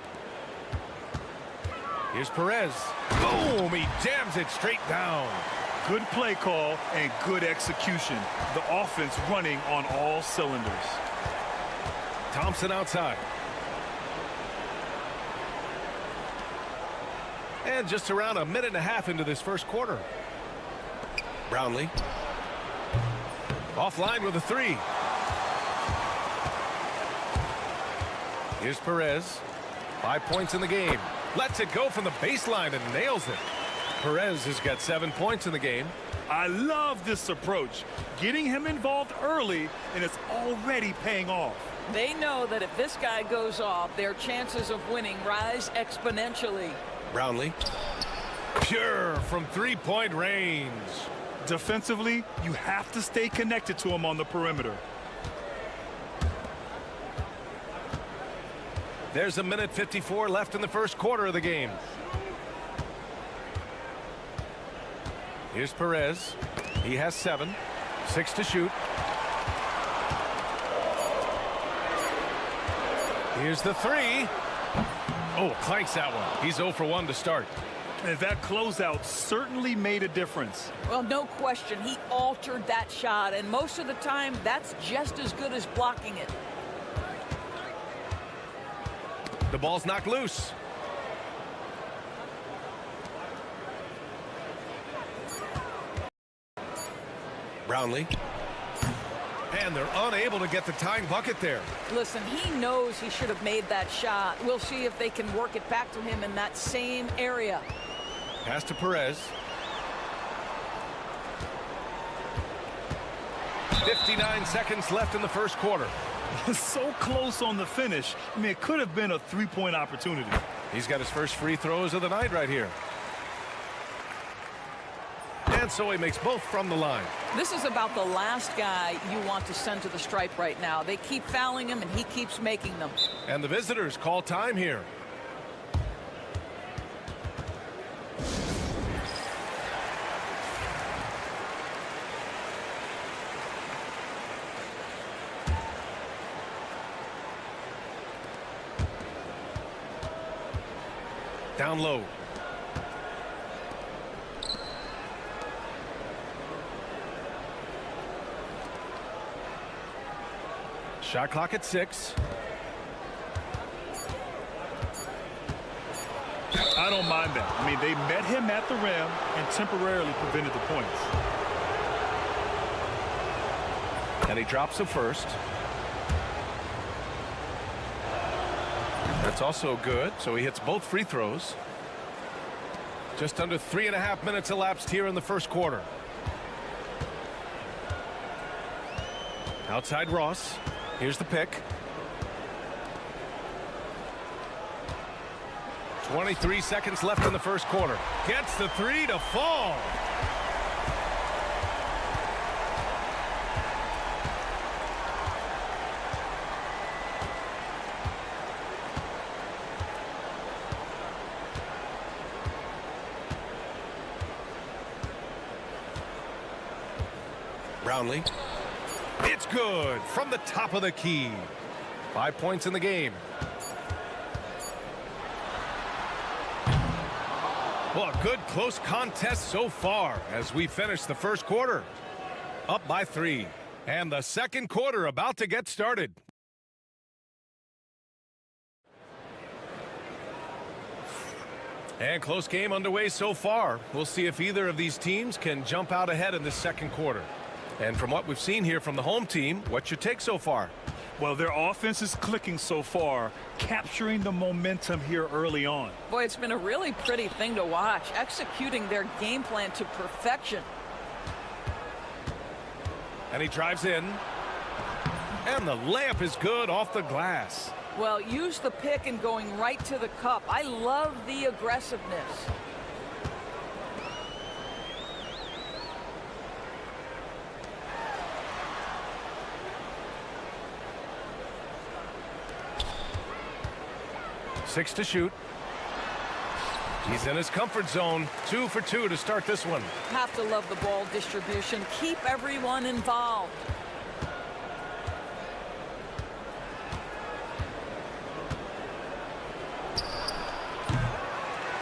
Here's Perez. Boom! He jams it straight down. Good play call and good execution. The offense running on all cylinders. Thompson outside. And just around a minute and a half into this first quarter. Brownlee. Offline with a three. Here's Perez. 5 points in the game. Lets it go from the baseline and nails it. Perez has got 7 points in the game. I love this approach. Getting him involved early, and it's already paying off. They know that if this guy goes off, their chances of winning rise exponentially. Brownlee. Pure from three-point range. Defensively, you have to stay connected to him on the perimeter. There's a minute 54 left in the first quarter of the game. Here's Perez. He has 7. 6 to shoot. Here's the three. Oh, clanks that one. He's 0 for 1 to start. And that closeout certainly made a difference. Well, no question. He altered that shot, and most of the time, that's just as good as blocking it. The ball's knocked loose. Brownlee. And they're unable to get the tying bucket there. Listen, he knows he should have made that shot. We'll see if they can work it back to him in that same area. Pass to Perez. 59 seconds left in the first quarter. So close on the finish. I mean, it could have been a three-point opportunity. He's got his first free throws of the night right here. And so he makes both from the line. This is about the last guy you want to send to the stripe right now. They keep fouling him, and he keeps making them. And the visitors call time here. Down low. Shot clock at 6. I don't mind that. I mean, they met him at the rim and temporarily prevented the points. And he drops the first. That's also good. So he hits both free throws. Just under 3.5 minutes elapsed here in the first quarter. Outside Ross. Here's the pick. 23 seconds left in the first quarter. Gets the three to fall. Brownlee. It's good from the top of the key. 5 points in the game. Well, a good close contest so far as we finish the first quarter. Up by 3. And the second quarter about to get started. And close game underway so far. We'll see if either of these teams can jump out ahead in this second quarter. And from what we've seen here from the home team, what's your take so far? Well, their offense is clicking so far, capturing the momentum here early on. Boy, it's been a really pretty thing to watch, executing their game plan to perfection. And he drives in. And the layup is good off the glass. Well, use the pick and going right to the cup. I love the aggressiveness. Six to shoot. He's in his comfort zone. 2 for 2 to start this one. Have to love the ball distribution. Keep everyone involved.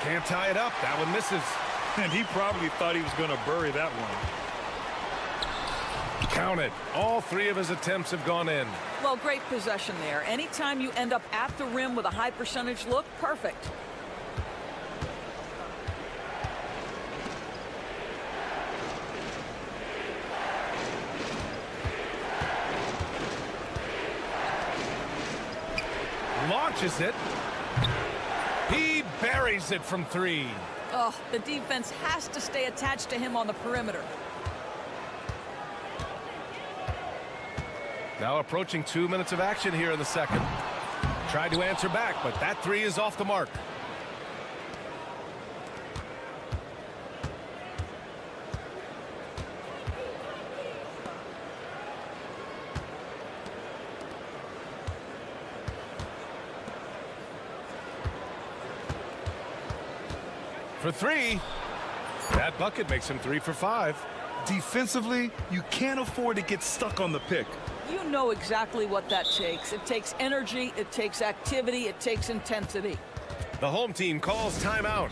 Can't tie it up. That one misses. And he probably thought he was going to bury that one. Count it. All 3 of his attempts have gone in. Well, great possession there. Anytime you end up at the rim with a high percentage look, perfect. Launches it. He buries it from 3. Oh, the defense has to stay attached to him on the perimeter. Now approaching 2 minutes of action here in the second. Tried to answer back, but that 3 is off the mark. For 3. That bucket makes him 3 for 5. Defensively, you can't afford to get stuck on the pick. You know exactly what that takes. It takes energy, it takes activity, it takes intensity. The home team calls timeout.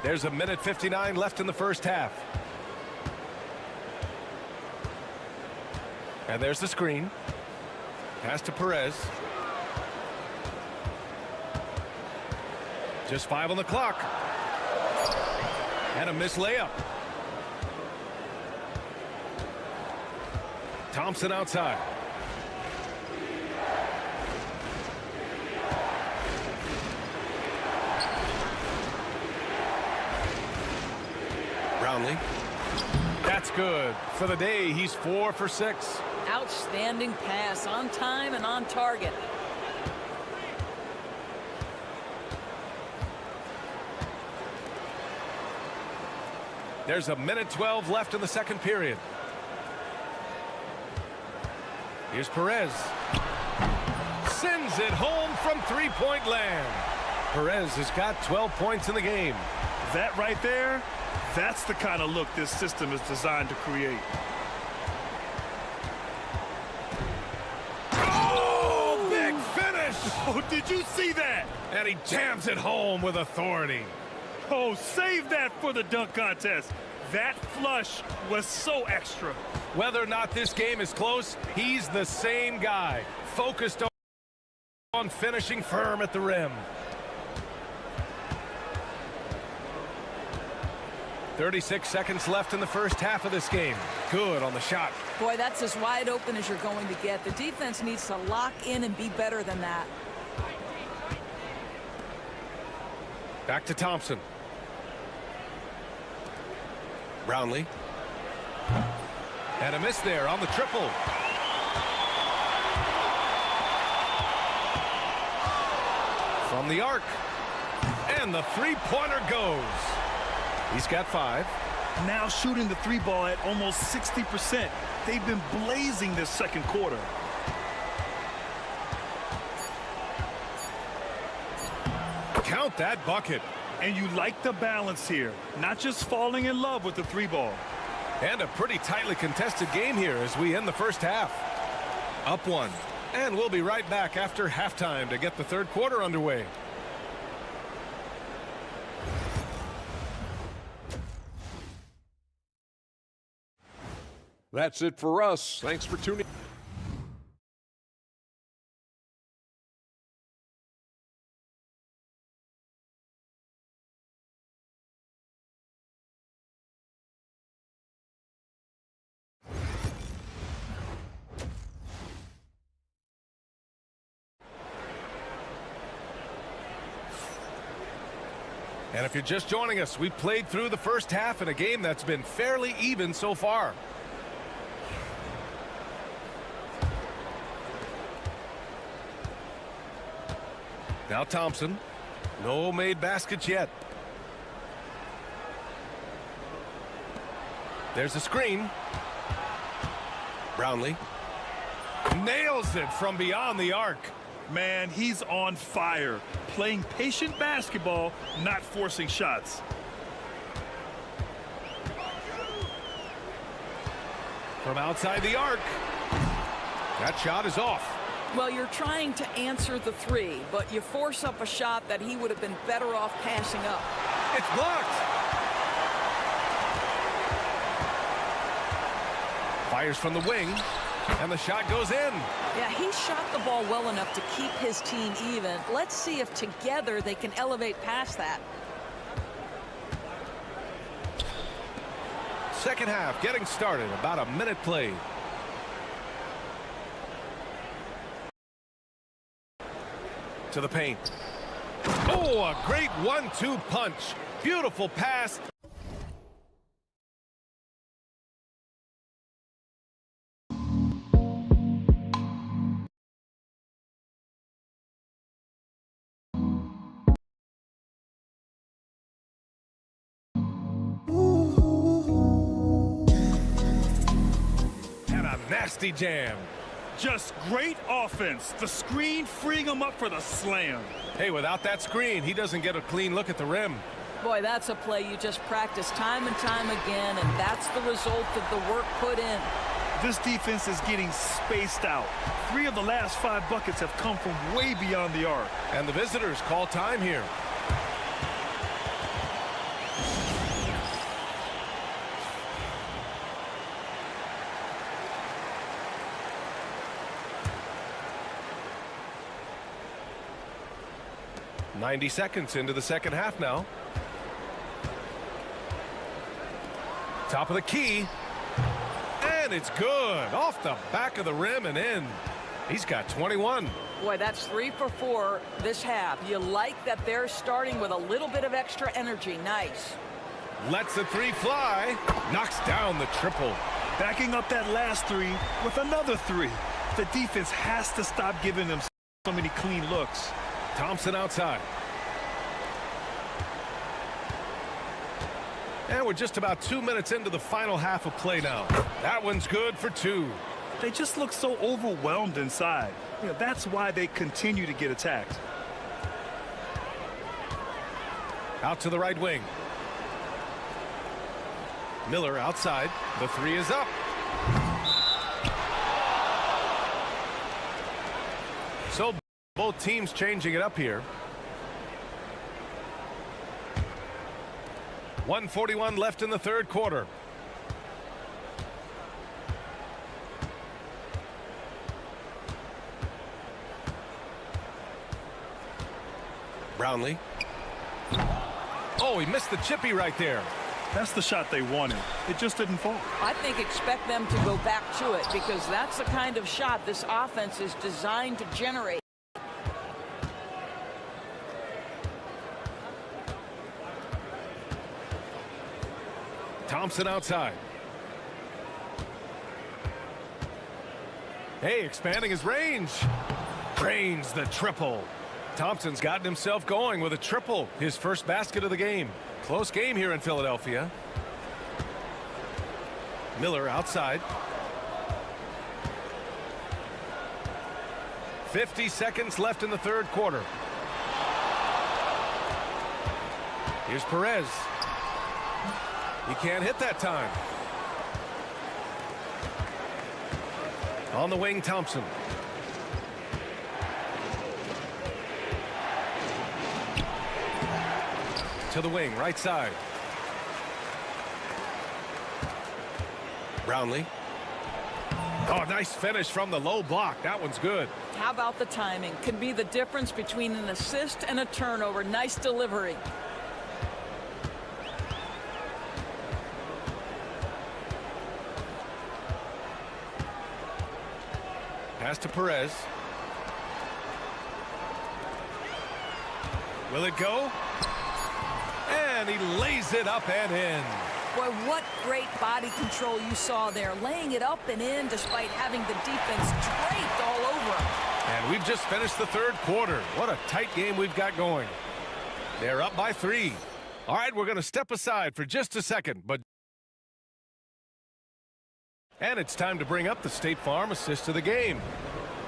There's a minute 59 left in the first half. And there's the screen. Pass to Perez. Just 5 on the clock. And a missed layup. Thompson outside. Brownlee. That's good. For the day, he's 4 for 6. Outstanding pass, on time and on target. There's a minute 12 left in the second period. Here's Perez. Sends it home from three-point land. Perez has got 12 points in the game. That right there, that's the kind of look this system is designed to create. Oh, big finish! Oh, did you see that? And he jams it home with authority. Oh, save that for the dunk contest. That flush was so extra. Whether or not this game is close, he's the same guy, focused on finishing firm at the rim. 36 seconds left in the first half of this game. Good on the shot. Boy, that's as wide open as you're going to get. The defense needs to lock in and be better than that. Back to Thompson. Brownlee. And a miss there on the triple. From the arc. And the three-pointer goes. He's got 5. Now shooting the 3 ball at almost 60%. They've been blazing this second quarter. Count that bucket. And you like the balance here, not just falling in love with the 3 ball. And a pretty tightly contested game here as we end the first half. Up 1. And we'll be right back after halftime to get the third quarter underway. That's it for us. Thanks for tuning in. And if you're just joining us, we played through the first half in a game that's been fairly even so far. Now Thompson. No made baskets yet. There's a screen. Brownlee nails it from beyond the arc. Man, he's on fire. Playing patient basketball, not forcing shots. From outside the arc. That shot is off. Well, you're trying to answer the three, but you force up a shot that he would have been better off passing up. It's blocked. Fires from the wing, and the shot goes in. Yeah, he shot the ball well enough to keep his team even. Let's see if together they can elevate past that. Second half getting started. About a minute played. To the paint. Oh, a great 1-2 punch. Beautiful pass. And a nasty jam. Just great offense. The screen freeing him up for the slam. Hey, without that screen, he doesn't get a clean look at the rim. Boy, that's a play you just practice time and time again, and that's the result of the work put in. This defense is getting spaced out. 3 of the last 5 buckets have come from way beyond the arc. And the visitors call time here. "90 seconds into the second half now. Top of the key. And it's good. Off the back of the rim and in. He's got 21. Boy, that's 3 for 4 this half. You like that they're starting with a little bit of extra energy. Nice. Lets the three fly. Knocks down the triple. Backing up that last 3 with another 3. The defense has to stop giving them so many clean looks. Thompson outside. And we're just about 2 minutes into the final half of play now. That one's good for 2. They just look so overwhelmed inside. You know, that's why they continue to get attacked. Out to the right wing. Miller outside. The 3 is up. So both teams changing it up here. 1:41 left in the third quarter. Brownlee. Oh, he missed the chippy right there. That's the shot they wanted. It just didn't fall. I think expect them to go back to it because that's the kind of shot this offense is designed to generate. Thompson outside. Hey, expanding his range. Drains the triple. Thompson's gotten himself going with a triple. His first basket of the game. Close game here in Philadelphia. Miller outside. 50 seconds left in the third quarter. Here's Perez. He can't hit that time. On the wing, Thompson. to the wing, right side. Brownlee. Oh, nice finish from the low block. That one's good. How about the timing? Can be the difference between an assist and a turnover. Nice delivery. Pass to Perez. Will it go? And he lays it up and in. Boy, what great body control you saw there. Laying it up and in despite having the defense draped all over him. And we've just finished the third quarter. What a tight game we've got going. They're up by 3. All right, we're going to step aside for just a second. And it's time to bring up the State Farm assist of the game.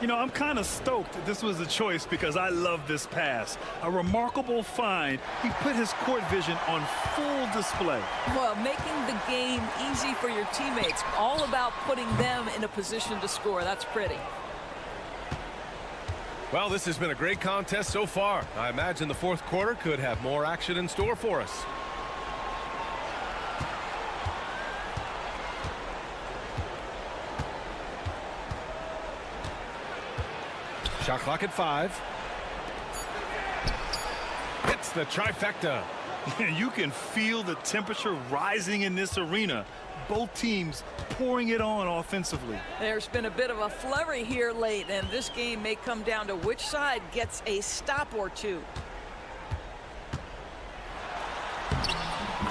You know, I'm kind of stoked that this was a choice because I love this pass. A remarkable find. He put his court vision on full display. Well, making the game easy for your teammates. All about putting them in a position to score. That's pretty. Well, this has been a great contest so far. I imagine the fourth quarter could have more action in store for us. Shot clock at 5. It's the trifecta. You can feel the temperature rising in this arena. Both teams pouring it on offensively. There's been a bit of a flurry here late, and this game may come down to which side gets a stop or two.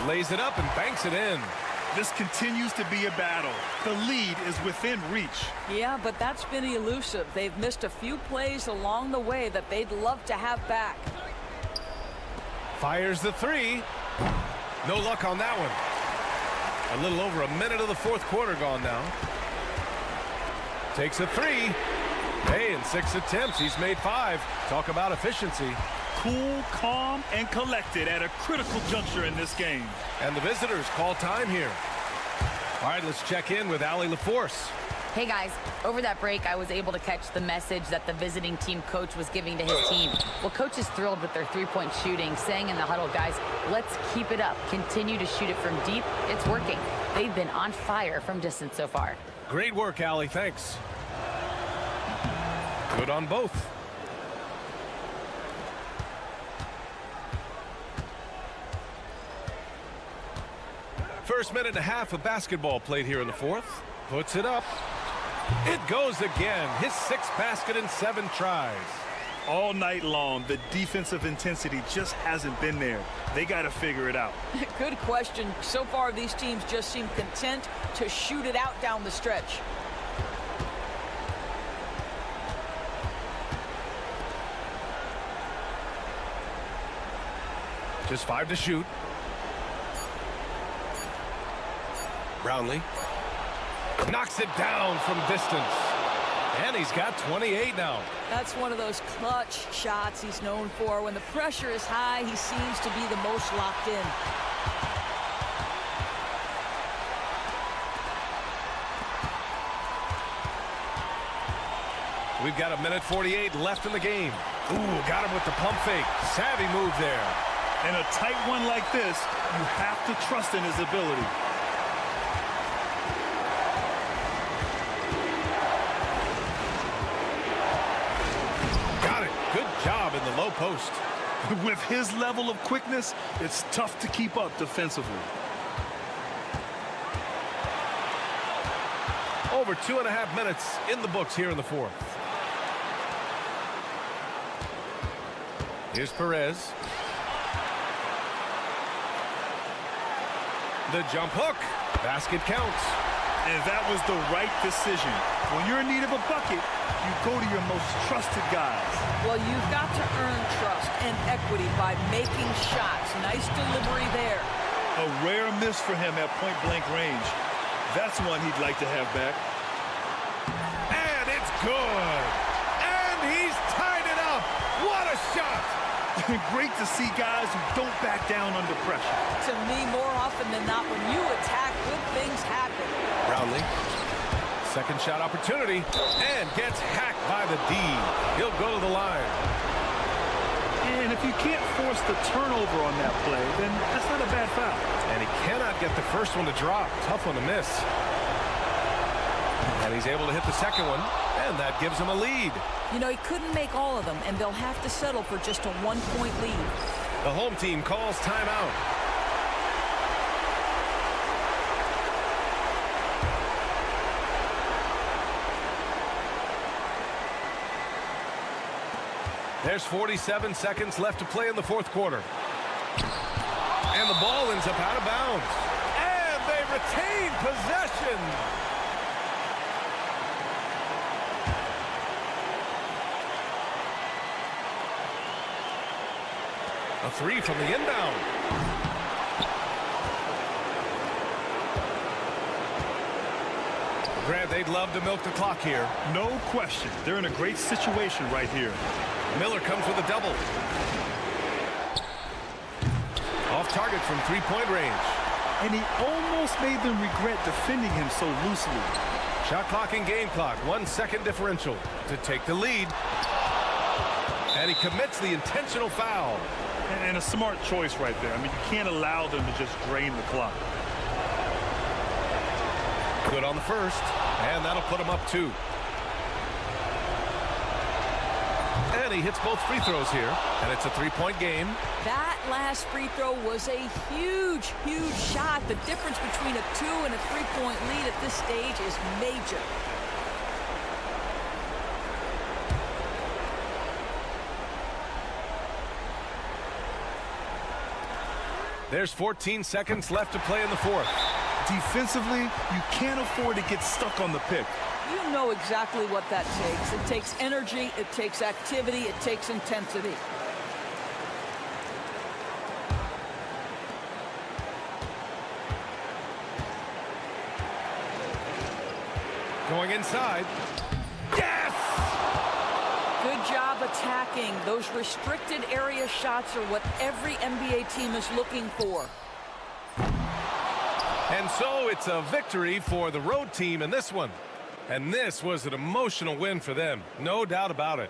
Lays it up and banks it in. This continues to be a battle. The lead is within reach. Yeah, but that's been elusive. They've missed a few plays along the way that they'd love to have back. Fires the 3. No luck on that one. A little over a minute of the fourth quarter gone now. Takes a 3. Hey, in 6 attempts, he's made 5. Talk about efficiency. Cool, calm, and collected at a critical juncture in this game. And the visitors call time here. All right, let's check in with Allie LaForce. Hey guys, over that break I was able to catch the message that the visiting team coach was giving to his team. Well, coach is thrilled with their three-point shooting, saying in the huddle, guys, let's keep it up. Continue to shoot it from deep. It's working. They've been on fire from distance so far. Great work, Allie. Thanks. Good on both. First minute and a half of basketball played here in the fourth. Puts it up. It goes again. His 6th basket in 7 tries. All night long, the defensive intensity just hasn't been there. They got to figure it out. Good question. So far, these teams just seem content to shoot it out down the stretch. Just 5 to shoot. Brownlee knocks it down from distance. And he's got 28 now. That's one of those clutch shots he's known for. When the pressure is high, he seems to be the most locked in. We've got a minute 48 left in the game. Ooh, got him with the pump fake. Savvy move there. In a tight one like this, you have to trust in his ability. Got it. Good job in the low post. With his level of quickness, it's tough to keep up defensively. Over 2.5 minutes in the books here in the fourth. Here's Perez. The jump hook. Basket counts. And that was the right decision. When you're in need of a bucket, you go to your most trusted guys. Well, you've got to earn trust and equity by making shots. Nice delivery there. A rare miss for him at point-blank range. That's one he'd like to have back. And it's good. And he's tied it up. What a shot. Great to see guys who don't back down under pressure. To me, more often than not, when you attack, good things happen. Brownlee. Second shot opportunity. And gets hacked by the D. He'll go to the line. And if you can't force the turnover on that play, then that's not a bad foul. And he cannot get the first one to drop. Tough one to miss. And he's able to hit the second one, and that gives him a lead. You know, he couldn't make all of them, and they'll have to settle for just a 1-point lead. The home team calls timeout. There's 47 seconds left to play in the fourth quarter. And the ball ends up out of bounds. And they retain possession. A three from the inbound. Grant, they'd love to milk the clock here. No question. They're in a great situation right here. Miller comes with a double. Off target from three-point range. And he almost made them regret defending him so loosely. Shot clock and game clock. 1 second differential to take the lead. And he commits the intentional foul. And a smart choice right there. I mean, you can't allow them to just drain the clock. Good on the first. And that'll put him up 2. And he hits both free throws here. And it's a 3-point game. That last free throw was a huge, huge shot. The difference between a 2 and a 3-point lead at this stage is major. There's 14 seconds left to play in the fourth. Defensively, you can't afford to get stuck on the pick. You know exactly what that takes. It takes energy, it takes activity, it takes intensity. Going inside. Yes! Good job attacking. Those restricted area shots are what every NBA team is looking for. And so it's a victory for the road team in this one. And this was an emotional win for them. No doubt about it.